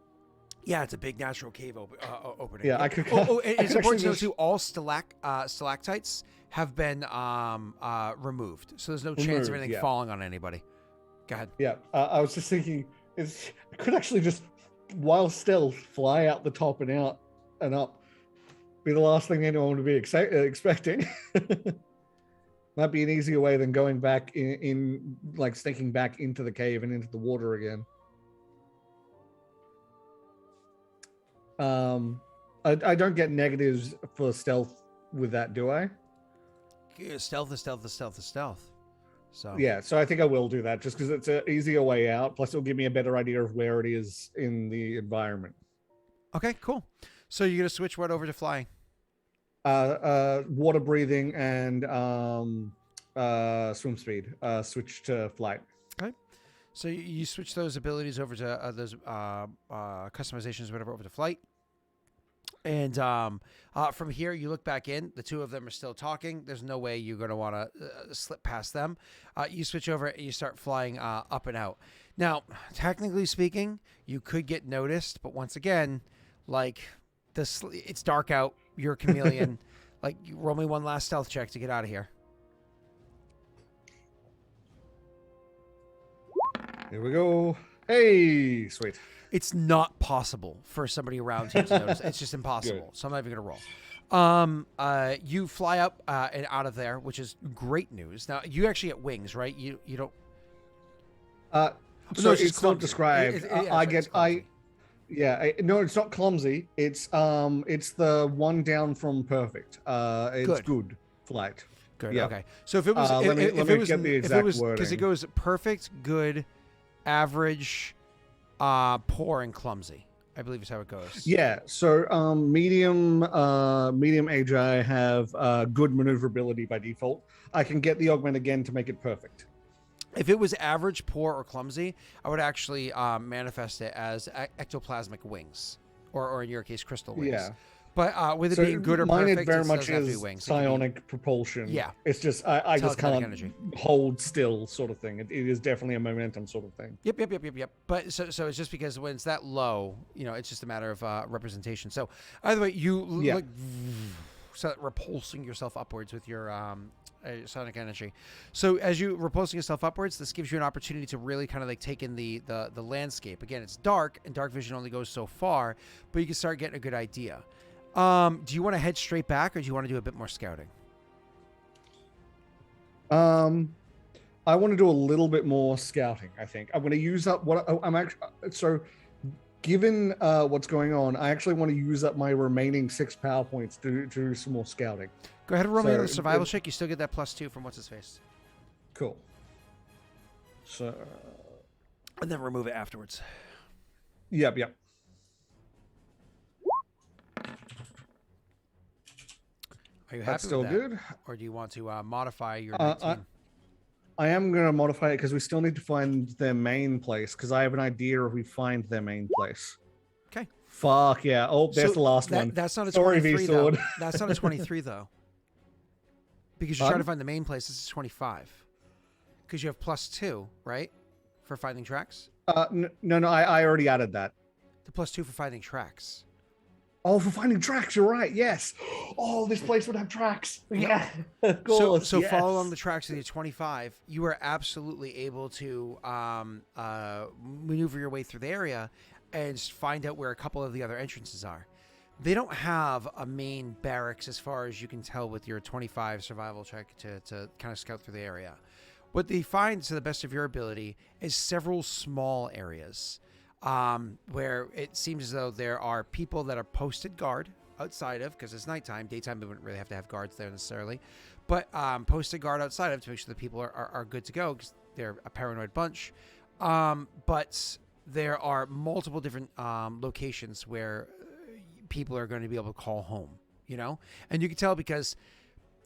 Yeah, it's a big natural cave opening. Yeah, I could. It's important to know too. All stalactites have been removed, so there's no chance of anything falling on anybody. Go ahead. Yeah, I was just thinking, I could actually just, while stealth, fly out the top and out and up. Be the last thing anyone would be expecting. Might be an easier way than going back in like sneaking back into the cave and into the water again. I don't get negatives for stealth with that, do I? Yeah, stealth is stealth is stealth is stealth. So Yeah, so I think I will do that just because it's an easier way out. Plus, it'll give me a better idea of where it is in the environment. Okay, cool. So you're gonna switch what over to flying? Water breathing and swim speed. Switch to flight. Okay. So you switch those abilities over to those customizations, whatever, over to flight. And from here, you look back in. The two of them are still talking. There's no way you're going to want to slip past them. You switch over and you start flying up and out. Now, technically speaking, you could get noticed. But once again, like, it's dark out. You're a chameleon. Like, you roll me one last stealth check to get out of here. Here we go. Hey, sweet. It's not possible for somebody around here to notice. It's just impossible. Good. So I'm not even going to roll. You fly up and out of there, which is great news. Now, you actually get wings, right? You don't... So it's just it's not clumsy. described. No, it's not clumsy. It's the one down from perfect. It's good flight. Good. Yeah. Okay. So if it was, let me get the exact because wording. it goes perfect, good, average, poor, and clumsy, I believe is how it goes. Yeah. So medium AGI have good maneuverability by default. I can get the augment again to make it perfect. If it was average, poor, or clumsy, I would actually manifest it as ectoplasmic wings, or in your case, crystal wings. Yeah. But with it being good or mine perfect, it very much doesn't have to be is wings. psionic propulsion. Yeah. It's just I just Telekinetic can't energy. hold still, sort of thing. It is definitely a momentum sort of thing. Yep. But so it's just because when it's that low, it's just a matter of representation. So either way, you like start repulsing yourself upwards with your sonic energy. So as you repulsing yourself upwards, this gives you an opportunity to really kind of like take in the landscape. Again, it's dark, and dark vision only goes so far, but you can start getting a good idea. Do you want to head straight back, or do you want to do a bit more scouting? I want to do a little bit more scouting. I think I'm going to use up what I'm actually. So, given what's going on, I actually want to use up my remaining 6 power points to do some more scouting. Go ahead and roll me on the survival check. You still get that +2 from what's his face. Cool. So, and then remove it afterwards. Yep. Are you happy That's still with that? good. Or do you want to modify your 19? I am going to modify it because we still need to find their main place, because I have an idea if we find their main place. Okay. Fuck yeah. Oh, there's the last one. That's not a Sorry, 23, V-Sword. though. That's not a 23, though. Because you're trying to find the main place. This is 25. Because you have +2, right? For finding tracks? No, I already added that. The +2 for finding tracks. Oh, for finding tracks, you're right. Yes. Oh, this place would have tracks. Yeah. Of course. So yes. follow along the tracks with your 25. You are absolutely able to maneuver your way through the area and find out where a couple of the other entrances are. They don't have a main barracks as far as you can tell with your 25 survival check to kind of scout through the area. What they find, to the best of your ability, is several small areas. Where it seems as though there are people that are posted guard outside of, because it's nighttime. Daytime, we wouldn't really have to have guards there necessarily, but posted guard outside of to make sure the people are good to go, because they're a paranoid bunch. But there are multiple different locations where people are going to be able to call home, and you can tell because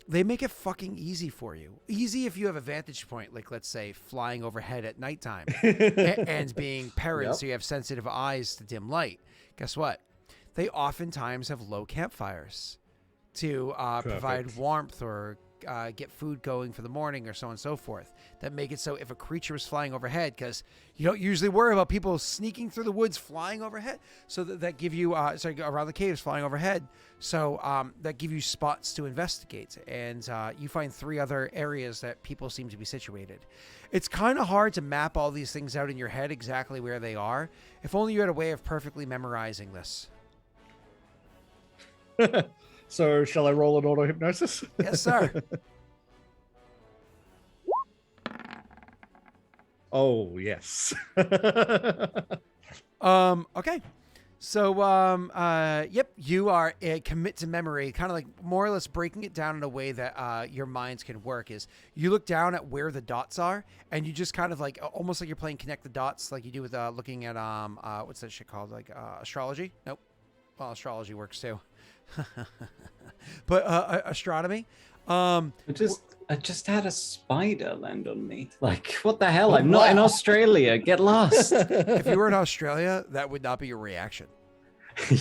they make it fucking easy for you. Easy if you have a vantage point, like let's say flying overhead at nighttime and being parents, so you have sensitive eyes to dim light. Guess what? They oftentimes have low campfires to provide warmth or get food going for the morning or so on and so forth. That make it so if a creature is flying overhead, because you don't usually worry about people sneaking through the woods flying overhead, so that give you around the caves flying overhead, so that give you spots to investigate, and you find 3 other areas that people seem to be situated. It's kind of hard to map all these things out in your head exactly where they are. If only you had a way of perfectly memorizing this. So shall I roll an auto hypnosis? Yes, sir. Oh yes. Okay. So, yep, you are commit to memory, kind of like more or less breaking it down in a way that your minds can work. Is you look down at where the dots are, and you just kind of like almost like you're playing connect the dots, like you do with looking at what's that shit called, like astrology? Nope. Well, astrology works too, but astronomy. I just had a spider land on me. Like, what the hell? I'm not in Australia. Get lost. If you were in Australia, that would not be your reaction.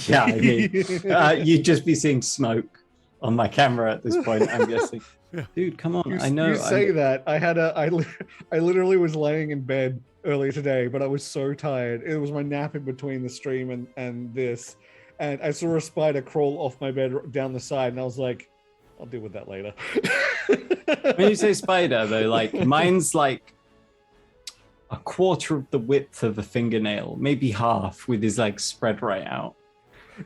Yeah, I mean, you'd just be seeing smoke on my camera at this point, I'm guessing. Dude, come on. I know. You say that. I literally was laying in bed earlier today, but I was so tired. It was my nap in between the stream and this. And I saw a spider crawl off my bed down the side, and I was like, I'll deal with that later. When you say spider, though, like mine's like a quarter of the width of a fingernail, maybe half, with his like spread right out.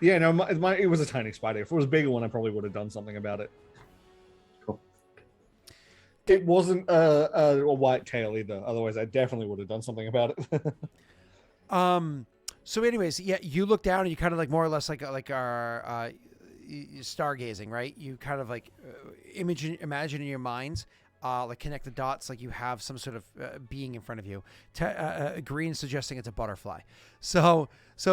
Yeah, no, it was a tiny spider. If it was a bigger one, I probably would have done something about it. Cool. It wasn't a white tail either. Otherwise, I definitely would have done something about it. So, anyways, yeah, you look down and you kind of like more or less like our stargazing, right? You kind of like imagine in your minds, like connect the dots, like you have some sort of being in front of you. Green suggesting it's a butterfly. So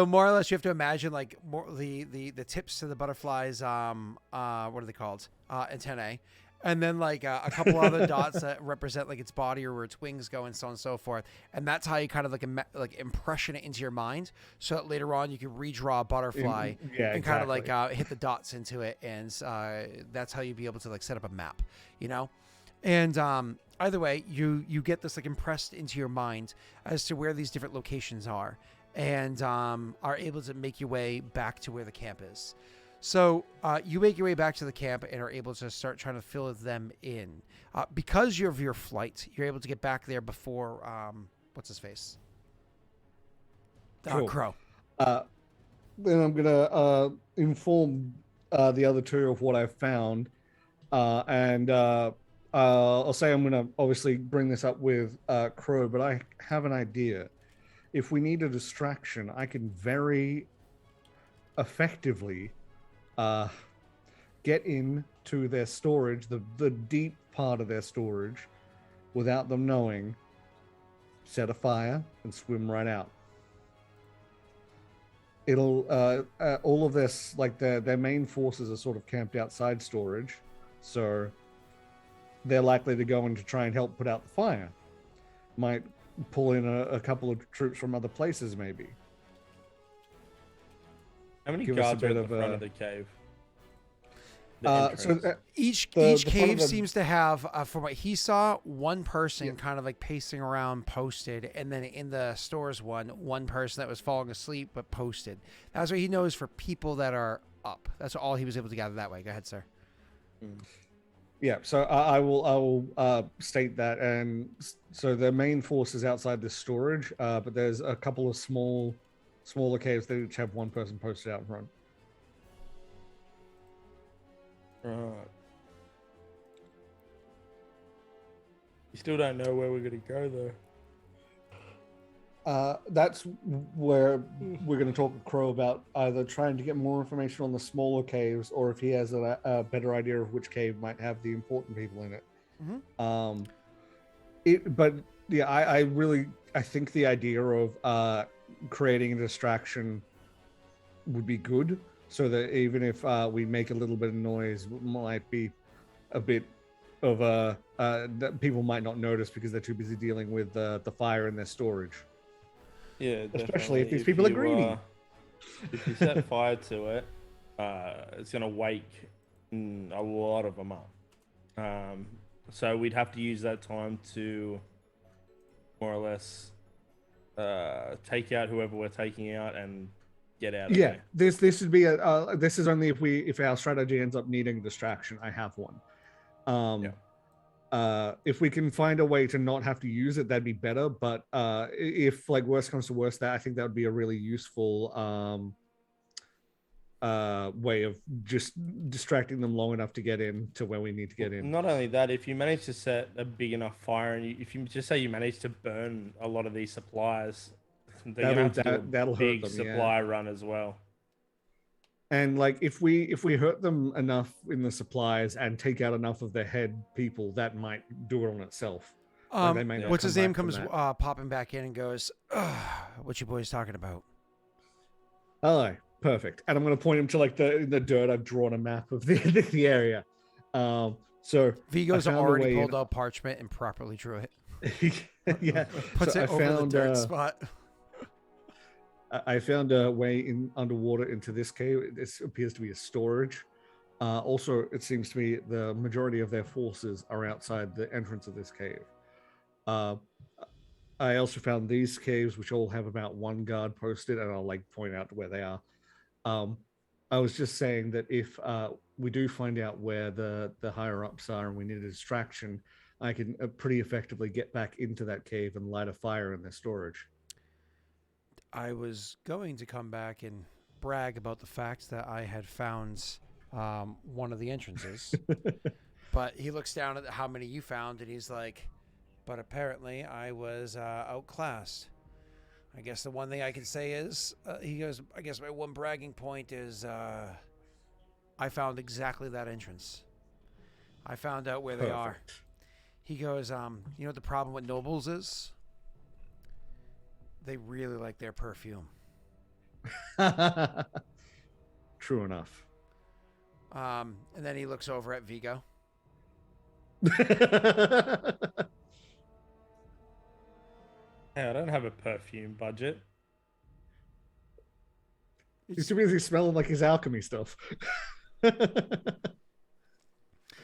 more or less you have to imagine like more the tips to the butterflies. What are they called? Antennae. And then like a couple other dots that represent like its body or where its wings go and so on and so forth. And that's how you kind of like impression it into your mind, so that later on you can redraw a butterfly and kind of like hit the dots into it. And that's how you'd be able to like set up a map, you know? And either way, you get this like impressed into your mind as to where these different locations are, and are able to make your way back to where the camp is. So you make your way back to the camp and are able to start trying to fill them in. Because of your flight, you're able to get back there before, what's his face? Cool. Crow. Then I'm going to inform the other two of what I've found. And I'll say I'm going to obviously bring this up with Crow, but I have an idea. If we need a distraction, I can very effectively get into their storage, the deep part of their storage, without them knowing, set a fire, and swim right out. It'll all of this, like their main forces are sort of camped outside storage, so they're likely to go in to try and help put out the fire. Might pull in a couple of troops from other places, maybe. How many Give us a guards are bit at of the front a- of the cave? Each the front cave of the- seems to have, from what he saw, one person kind of like pacing around posted, and then in the stores one person that was falling asleep but posted. That's what he knows for people that are up. That's all he was able to gather that way. Go ahead, sir. Yeah, so I will state that, and so the main force is outside this storage, but there's a couple of smaller caves that each have one person posted out in front. Right. You still don't know where we're going to go, though. That's where we're going to talk with Crow about either trying to get more information on the smaller caves, or if he has a better idea of which cave might have the important people in it. Mm-hmm. But yeah, I think the idea of creating a distraction would be good, so that even if we make a little bit of noise, it might be a bit of that people might not notice because they're too busy dealing with the fire in their storage. Yeah, especially if definitely. these people are greedy. If you set fire to it, it's going to wake a lot of them up. So we'd have to use that time to more or less take out whoever we're taking out and get out of there. This would be this is only if our strategy ends up needing a distraction. I have one. If we can find a way to not have to use it, that'd be better. But if like worst comes to worst, I think that would be a really useful way of just distracting them long enough to get in to where we need to get in. Not only that, if you manage to set a big enough fire, and if you just say you manage to burn a lot of these supplies, they're gonna have to do a that'll hurt big them, supply run as well. And like if we hurt them enough in the supplies and take out enough of their head people, that might do it on itself. Like, they may not what's come his name back from comes that. popping back in and goes, what you boys talking about? Oh, perfect. And I'm going to point him to like in the dirt. I've drawn a map of the area. So Viggo's I found a already way pulled out parchment and properly drew it. yeah. Puts So it I over found, the dirt spot. I found a way in underwater into this cave. This appears to be a storage. Also, it seems to me the majority of their forces are outside the entrance of this cave. I also found these caves, which all have about one guard posted, and I'll like point out where they are. I was just saying that if we do find out where the higher ups are and we need a distraction, I can pretty effectively get back into that cave and light a fire in their storage. I was going to come back and brag about the fact that I had found one of the entrances, but he looks down at how many you found, and he's like, but apparently I was outclassed. I guess the one thing I can say is, he goes, I guess my one bragging point is I found exactly that entrance. I found out where they are. He goes, you know what the problem with nobles is? They really like their perfume. True enough. And then he looks over at Viggo. Hey, I don't have a perfume budget. He's too busy smelling like his alchemy stuff.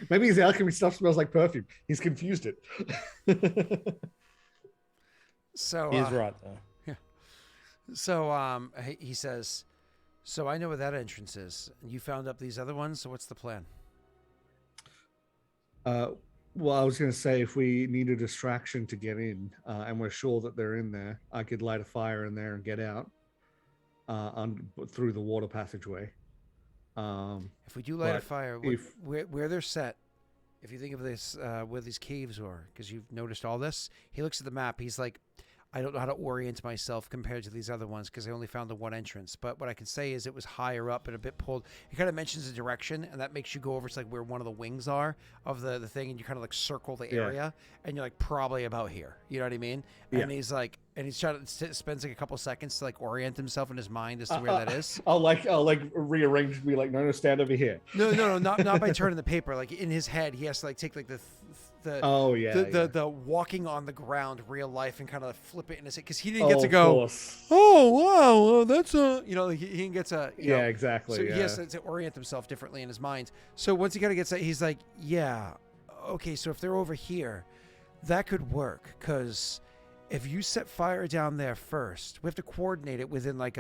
Maybe his alchemy stuff smells like perfume. He's confused it. So He's right though. Yeah. So he says, so I know where that entrance is. You found up these other ones. So what's the plan? Well, I was going to say if we need a distraction to get in, and we're sure that they're in there, I could light a fire in there and get out through the water passageway. If we do light a but fire, if- where they're set, if you think of this, where these caves are, because you've noticed all this, he looks at the map. He's like, I don't know how to orient myself compared to these other ones because I only found the one entrance. But what I can say is it was higher up and a bit pulled. He kind of mentions the direction, and that makes you go over to like where one of the wings are of the thing, and you kind of like circle the area, and you're like probably about here. You know what I mean? Yeah. And he's like, and he's trying to spends like a couple seconds to like orient himself in his mind as to where that is. I'll rearrange, be like, no, stand over here. No, not by turning the paper. Like in his head, he has to like take like the walking on the ground real life and kind of flip it in his head because he didn't get to go. Course. Oh wow, that's a he didn't get to know, exactly. So he has to orient himself differently in his mind. So once he kind of gets that, he's like, yeah, okay. So if they're over here, that could work because if you set fire down there first, we have to coordinate it within like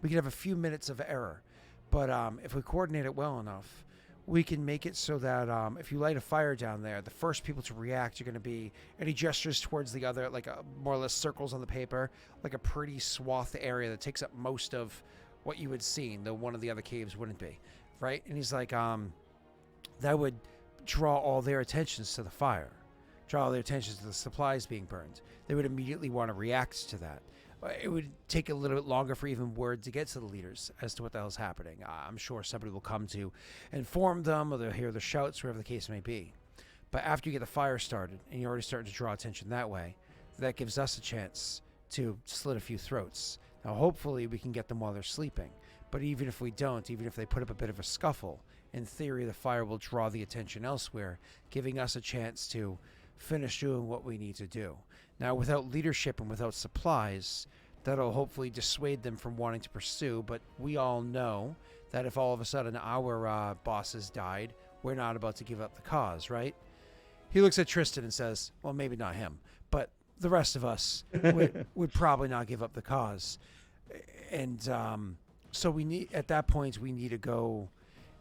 we could have a few minutes of error, but if we coordinate it well enough, we can make it so that if you light a fire down there, the first people to react are going to be, and he gestures towards the other, like more or less circles on the paper, like a pretty swath area that takes up most of what you had seen, though one of the other caves wouldn't be, right? And he's like, that would draw all their attentions to the fire, draw all their attentions to the supplies being burned. They would immediately want to react to that. It would take a little bit longer for even word to get to the leaders as to what the hell's happening. I'm sure somebody will come to inform them, or they'll hear the shouts, wherever the case may be. But after you get the fire started, and you're already starting to draw attention that way, that gives us a chance to slit a few throats. Now, hopefully, we can get them while they're sleeping. But even if we don't, even if they put up a bit of a scuffle, in theory, the fire will draw the attention elsewhere, giving us a chance to finish doing what we need to do. Now, without leadership and without supplies, that'll hopefully dissuade them from wanting to pursue, but we all know that if all of a sudden our bosses died, we're not about to give up the cause, right? He looks at Tristan and says, well, maybe not him, but the rest of us would probably not give up the cause. And so we need, at that point, we need to go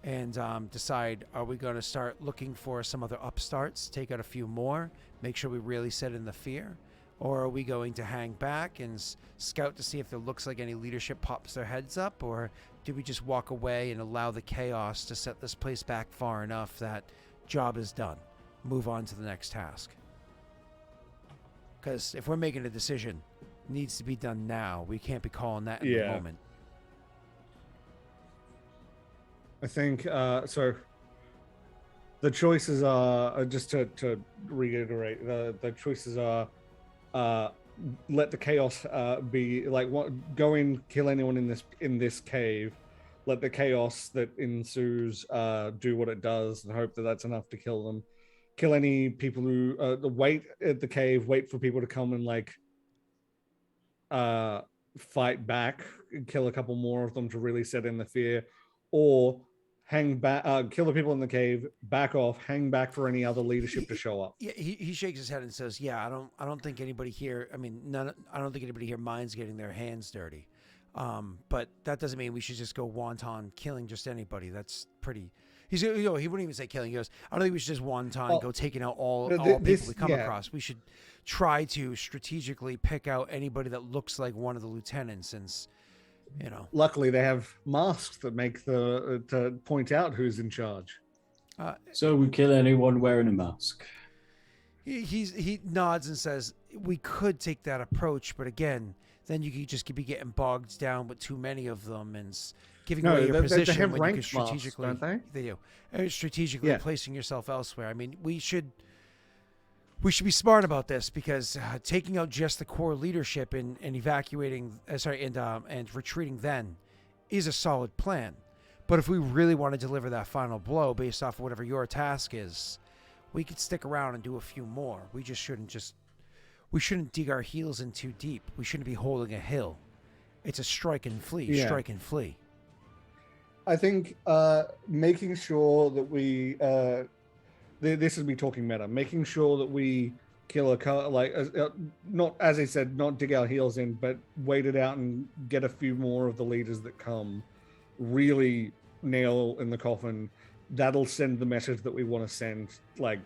and decide, are we going to start looking for some other upstarts, take out a few more, make sure we really set in the fear? Or are we going to hang back and scout to see if there looks like any leadership pops their heads up? Or do we just walk away and allow the chaos to set this place back far enough that job is done, move on to the next task? Because if we're making a decision, it needs to be done now. We can't be calling that in the moment. I think so. The choices are just to reiterate. The choices are let the chaos be like go and kill anyone in this cave. Let the chaos that ensues do what it does, and hope that that's enough to kill them. Kill any people who wait at the cave. Wait for people to come and like fight back. Kill a couple more of them to really set in the fear, or hang back, kill the people in the cave, back off, hang back for any other leadership to show up. Yeah, he shakes his head and says, "Yeah, I don't think anybody here. I mean, I don't think anybody here minds getting their hands dirty. But that doesn't mean we should just go wanton killing just anybody. That's pretty." He wouldn't even say killing. He goes, "I don't think we should just wanton go taking out all people we come across. We should try to strategically pick out anybody that looks like one of the lieutenants, since." Luckily, they have masks that make to point out who's in charge. So we kill anyone wearing a mask. He nods and says, "We could take that approach, but again, then you could just be getting bogged down with too many of them and giving away your position they have when you could ranked masks, strategically." don't they? They do. And strategically placing yourself elsewhere. I mean, we should be smart about this, because taking out just the core leadership and evacuating, and retreating then is a solid plan. But if we really want to deliver that final blow based off of whatever your task is, we could stick around and do a few more. We just shouldn't dig our heels in too deep. We shouldn't be holding a hill. It's a strike and flee, strike and flee. I think making sure that we this is me talking meta. Making sure that we kill not, as I said, not dig our heels in, but wait it out and get a few more of the leaders that come. Really nail in the coffin. That'll send the message that we want to send,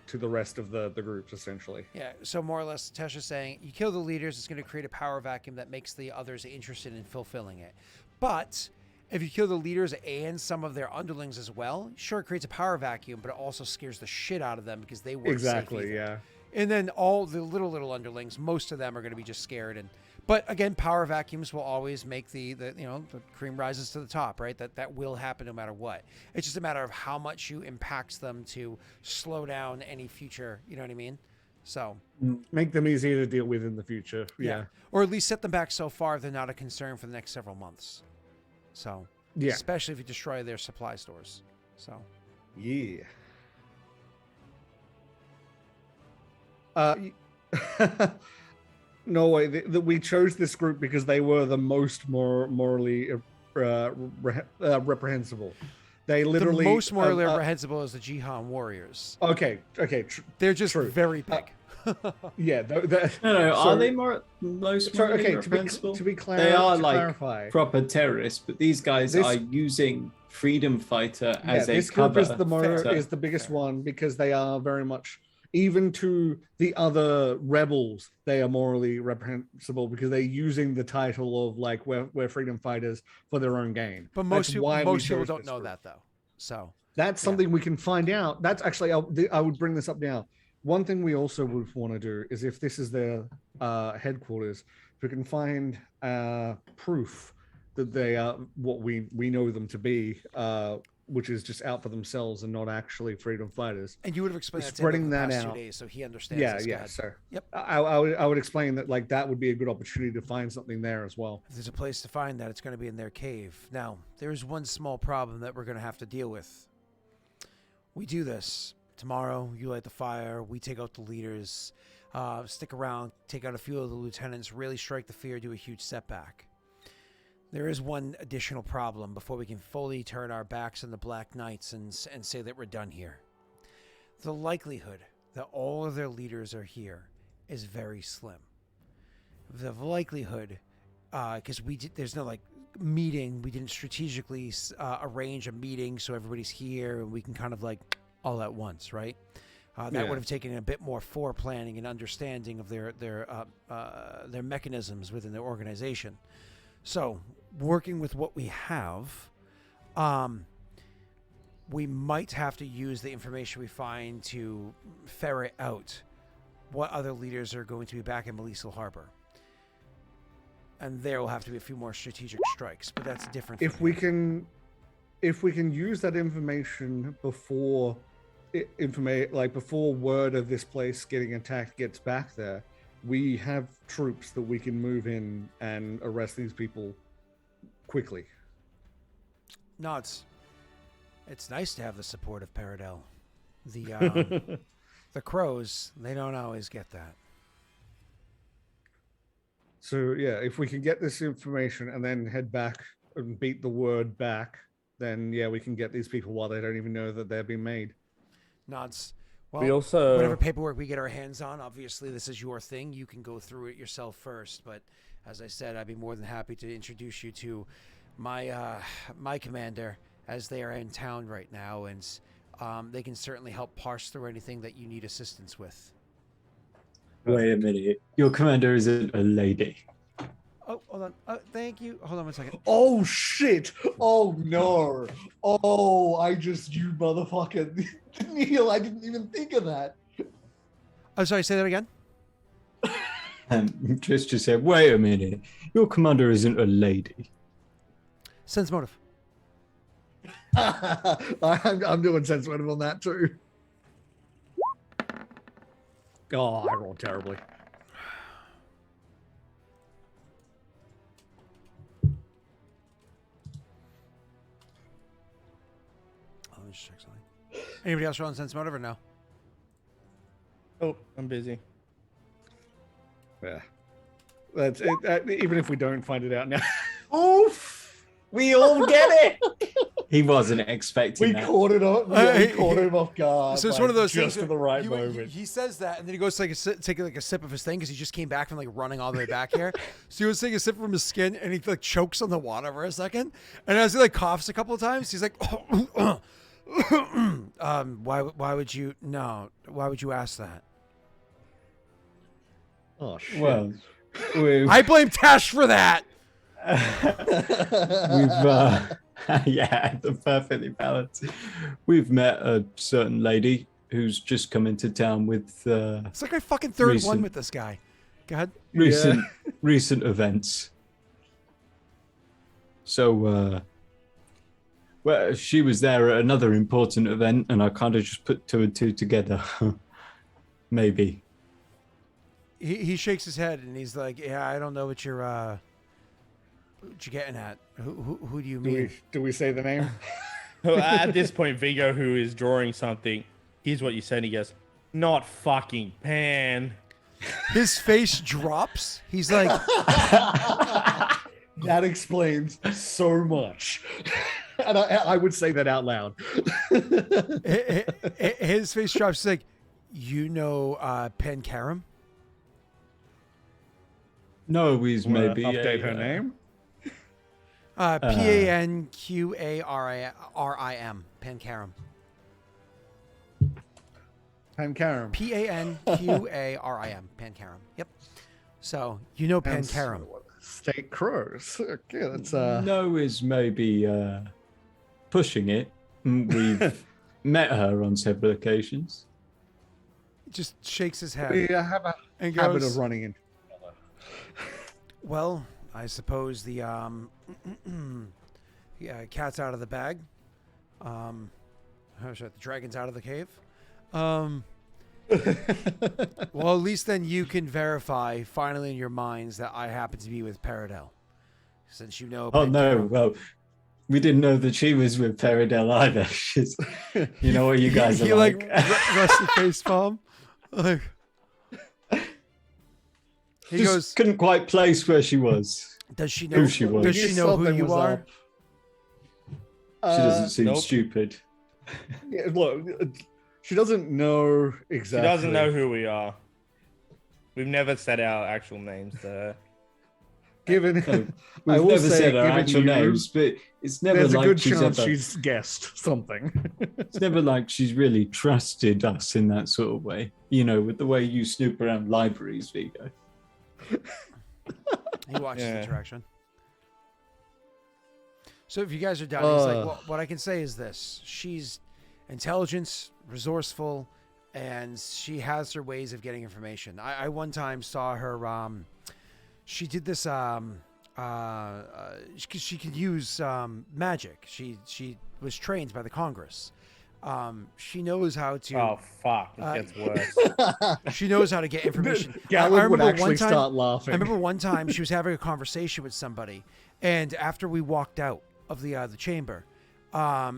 to the rest of the groups, essentially. Yeah. So more or less, Tesha's saying, you kill the leaders, it's going to create a power vacuum that makes the others interested in fulfilling it. But if you kill the leaders and some of their underlings as well, sure, it creates a power vacuum, but it also scares the shit out of them because they weren't exactly safe either. Yeah. And then all the little underlings, most of them are going to be just scared. But again, power vacuums will always make the cream rises to the top, right? That will happen no matter what. It's just a matter of how much you impact them to slow down any future. You know what I mean? So make them easier to deal with in the future. Yeah. Or at least set them back so far they're not a concern for the next several months. So especially if you destroy their supply stores. So no way. We chose this group because they were the most morally reprehensible. They literally the most morally reprehensible is the Jihan warriors. Okay. They're just very big. Are they most morally reprehensible? To be clear, they are clarify. Proper terrorists, but these guys are using freedom fighter as a cover. This group is the biggest one, because they are very much, even to the other rebels, they are morally reprehensible because they're using the title of we're freedom fighters for their own gain. But most people don't know that though. So that's something we can find out. That's actually, I would bring this up now. One thing we also would want to do is, if this is their headquarters, if we can find proof that they are what we know them to be, which is just out for themselves and not actually freedom fighters. And you would have explained spreading that out 2 days, so he understands. Yeah, sir. Yep. I would explain that that would be a good opportunity to find something there as well. If there's a place to find that, it's going to be in their cave. Now, there is one small problem that we're going to have to deal with. We do this. Tomorrow, you light the fire, we take out the leaders, stick around, take out a few of the lieutenants, really strike the fear, do a huge setback. There is one additional problem before we can fully turn our backs on the Black Knights and say that we're done here. The likelihood that all of their leaders are here is very slim. The likelihood, because there's no meeting, we didn't strategically arrange a meeting so everybody's here and we can kind of all at once, right? That would have taken a bit more foreplanning and understanding of their mechanisms within their organization. So, working with what we have, we might have to use the information we find to ferret out what other leaders are going to be back in Malisal Harbor. And there will have to be a few more strategic strikes, but that's different. If we can use that information before before word of this place getting attacked gets back there, we have troops that we can move in and arrest these people quickly. No, it's nice to have the support of Paradel. The the crows, they don't always get that. So yeah, if we can get this information and then head back and beat the word back, then yeah, we can get these people while they don't even know that they're being made. Nods. Well, We also whatever paperwork we get our hands on, obviously this is your thing. You can go through it yourself first. But as I said, I'd be more than happy to introduce you to my my commander, as they are in town right now, and they can certainly help parse through anything that you need assistance with. Wait a minute. Your commander isn't a lady. Oh, hold on. Thank you. Hold on one second. Oh shit! Oh no! Oh, you motherfucker, Neil! I didn't even think of that. Oh, sorry. Say that again. And Trish just said, wait a minute. Your commander isn't a lady. Sense motive. I'm doing sense motive on that too. Oh, I rolled terribly. Let me just check something. Anybody else rolling sense motive or no? Oh, I'm busy. Yeah, that's it. Even if we don't find it out now, Oof! We all get it. He wasn't expecting we that. caught it off. Yeah, we caught him off guard. So it's one of those just things at the right he, moment. He says that, and then he goes to take a sip of his thing because he just came back from running all the way back here. So he was taking a sip from his skin, and he chokes on the water for a second, and as he coughs a couple of times, he's like, why would you ask that? Oh shit! Well, I blame Tash for that. Yeah, the perfectly balanced. We've met a certain lady who's just come into town with It's like my fucking third one with this guy. Go ahead. recent events. So well, she was there at another important event, and I kind of just put two and two together. Maybe. He shakes his head and he's like, "Yeah, I don't know what you're getting at. Who do you mean?" Do we say the name? At this point, Viggo, who is drawing something, here's what you said. He goes, "Not fucking Pan." His face drops. He's like, that explains so much. And I would say that out loud. his face drops. He's like, "You know Pen Karam?" No, he's maybe update her name. Panqarim. Pankaram. Pankaram. Panqarim. Pankaram. Yep. So you know Pankaram. State crows. Okay, that's No is maybe pushing it. We've met her on several occasions. He just shakes his head. We have a and habit goes, of running into. Well, I suppose the cat's out of the bag. The dragon's out of the cave. Well, at least then you can verify finally in your minds that I happen to be with Paradel, since you know. Oh no! Well, we didn't know that she was with Paradel either. She's, you know what you guys are like. Rests the face palm. He Just goes. Couldn't quite place where she was. Does she know who she was? Does she know who you are? She doesn't seem Nope. stupid. Yeah, look, she doesn't know exactly. She doesn't know who we are. We've never said our actual names to her. Given, I We've will never say, said our given actual you, names, but it's never there's a like good she's chance ever. she's guessed something. It's never like she's really trusted us in that sort of way. You know, with the way you snoop around libraries, Viggo. He watches the interaction. So if you guys are done, he's like, well, what I can say is this: she's intelligent, resourceful, and she has her ways of getting information. I one time saw her. She did this. She could use magic. She was trained by the Congress. She knows how to. Oh fuck! It gets worse. She knows how to get information. Gallon would remember actually start laughing. I remember one time she was having a conversation with somebody, and after we walked out of the chamber,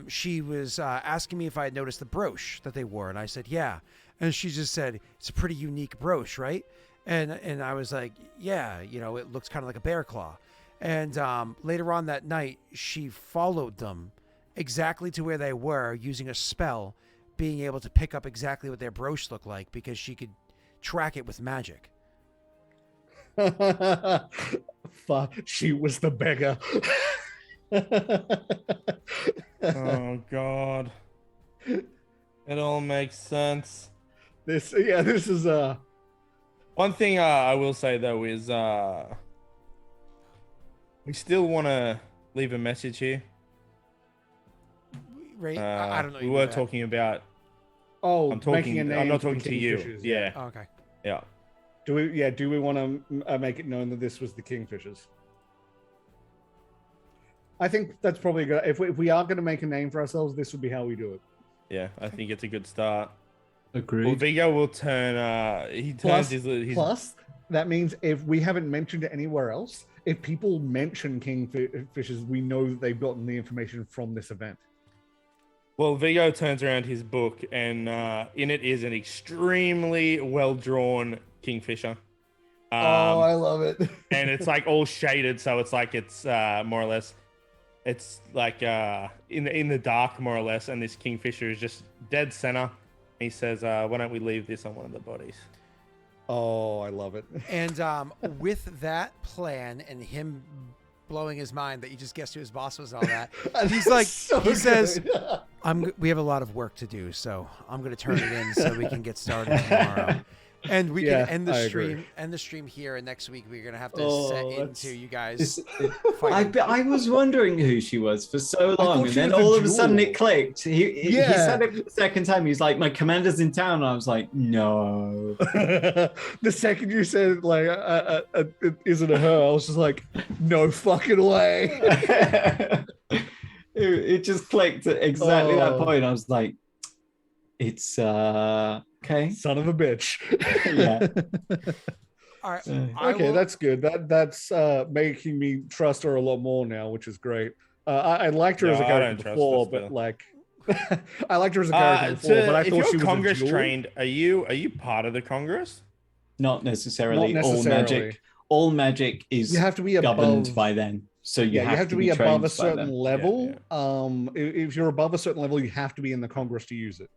she was asking me if I had noticed the brooch that they wore, and I said yeah, and she just said it's a pretty unique brooch, right? And I was like, yeah, you know, it looks kind of like a bear claw. And later on that night, she followed them exactly to where they were using a spell, being able to pick up exactly what their brooch looked like because she could track it with magic. Fuck, she was the beggar. Oh god. It all makes sense. This is One thing I will say though is we still want to leave a message here. Right? I don't know. We were talking about. I'm making a name. I'm not for talking to you. Kingfishers, Yeah. Oh, okay. Yeah. Do we want to make it known that this was the Kingfishers? I think that's probably good. If we are going to make a name for ourselves, this would be how we do it. Yeah, I think it's a good start. Agreed. Well, Viggo will turn. He turns his. Plus, that means if we haven't mentioned it anywhere else, if people mention Kingfishers, we know that they've gotten the information from this event. Well, Viggo turns around his book, and in it is an extremely well-drawn kingfisher. I love it. And it's like all shaded, so it's like it's more or less, it's like in the dark more or less. And this kingfisher is just dead center. He says, "Why don't we leave this on one of the bodies?" Oh, I love it. And with that plan and him blowing his mind that you just guessed who his boss was and all that, he's like, he says, we have a lot of work to do, so I'm going to turn it in so we can get started tomorrow. And we can end the stream here, and next week we're gonna have to set into you guys. I was wondering who she was for so long, and then all of a sudden it clicked. He said it for the second time. He's like, "My commander's in town." And I was like, "No." The second you said like, "It isn't her," I was just like, "No fucking way." It just clicked at exactly that point. I was like, "It's okay, son of a bitch." Yeah. All right. Okay, that's good. That's making me trust her a lot more now, which is great. I liked her as a character before, but like, I liked her as a character before, but I thought she was Congress a jewel. trained. Are you part of the Congress? Not necessarily. Not All necessarily. magic. All magic is You have to be governed above by them. So you have to be above trained a by certain them. level. Yeah. If you're above a certain level, you have to be in the Congress to use it.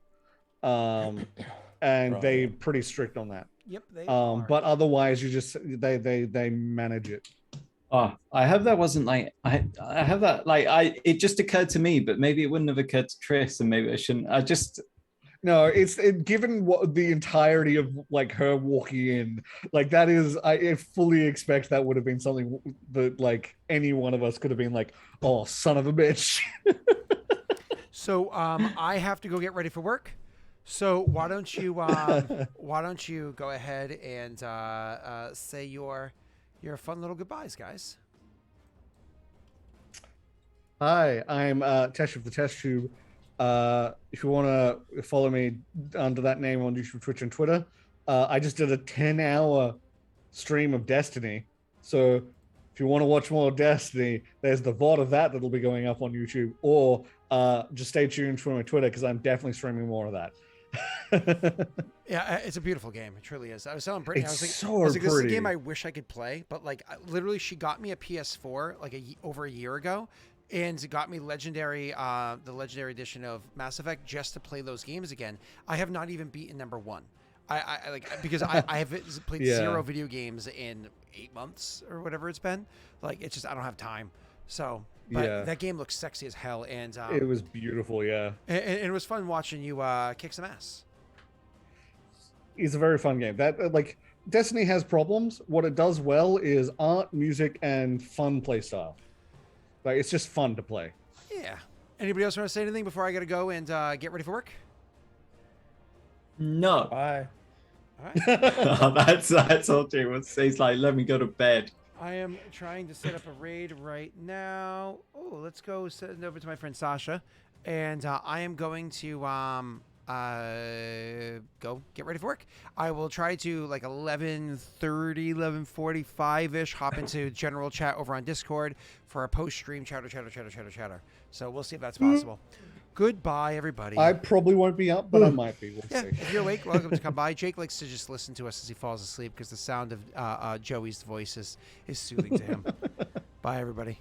And Right. they're pretty strict on that. Yep. They are. But otherwise, you just they manage it. Oh, I hope that wasn't like I have that like it just occurred to me, but maybe it wouldn't have occurred to Tris, and maybe I shouldn't. No, given what the entirety of like her walking in, like that is, I fully expect that would have been something that like any one of us could have been like, "Oh, son of a bitch." So I have to go get ready for work. So why don't you go ahead and say your fun little goodbyes, guys. Hi, I'm Tesh of the Test Tube. If you want to follow me under that name on YouTube, Twitch, and Twitter, I just did a 10-hour stream of Destiny. So if you want to watch more Destiny, there's the VOD of that'll be going up on YouTube, or just stay tuned for my Twitter because I'm definitely streaming more of that. Yeah, it's a beautiful game. It truly is. I was telling Brittany, I was like, this is a pretty. game I wish I could play, but like literally she got me a PS4 like over a year ago, and got me the legendary edition of Mass Effect just to play those games again. I have not even beaten number 1. I like because I have played 0 video games in 8 months or whatever it's been. Like it's just I don't have time. So but that game looks sexy as hell, and it was beautiful, yeah. And it was fun watching you kick some ass. It's a very fun game. That like Destiny has problems. What it does well is art, music, and fun play style. Like it's just fun to play. Yeah. Anybody else want to say anything before I got to go and get ready for work? No. Bye. All right. That's all Jay wants to say. He's like, let me go to bed. I am trying to set up a raid right now. Oh, let's go send it over to my friend Sasha. And I am going to go get ready for work. I will try to like 11:30, 11:45-ish hop into general chat over on Discord for a post-stream chatter. So we'll see if that's possible. Goodbye, everybody. I probably won't be up, but I might be. We'll Yeah, see. if you're awake, welcome to come by. Jake likes to just listen to us as he falls asleep because the sound of Joey's voice is soothing to him. Bye, everybody.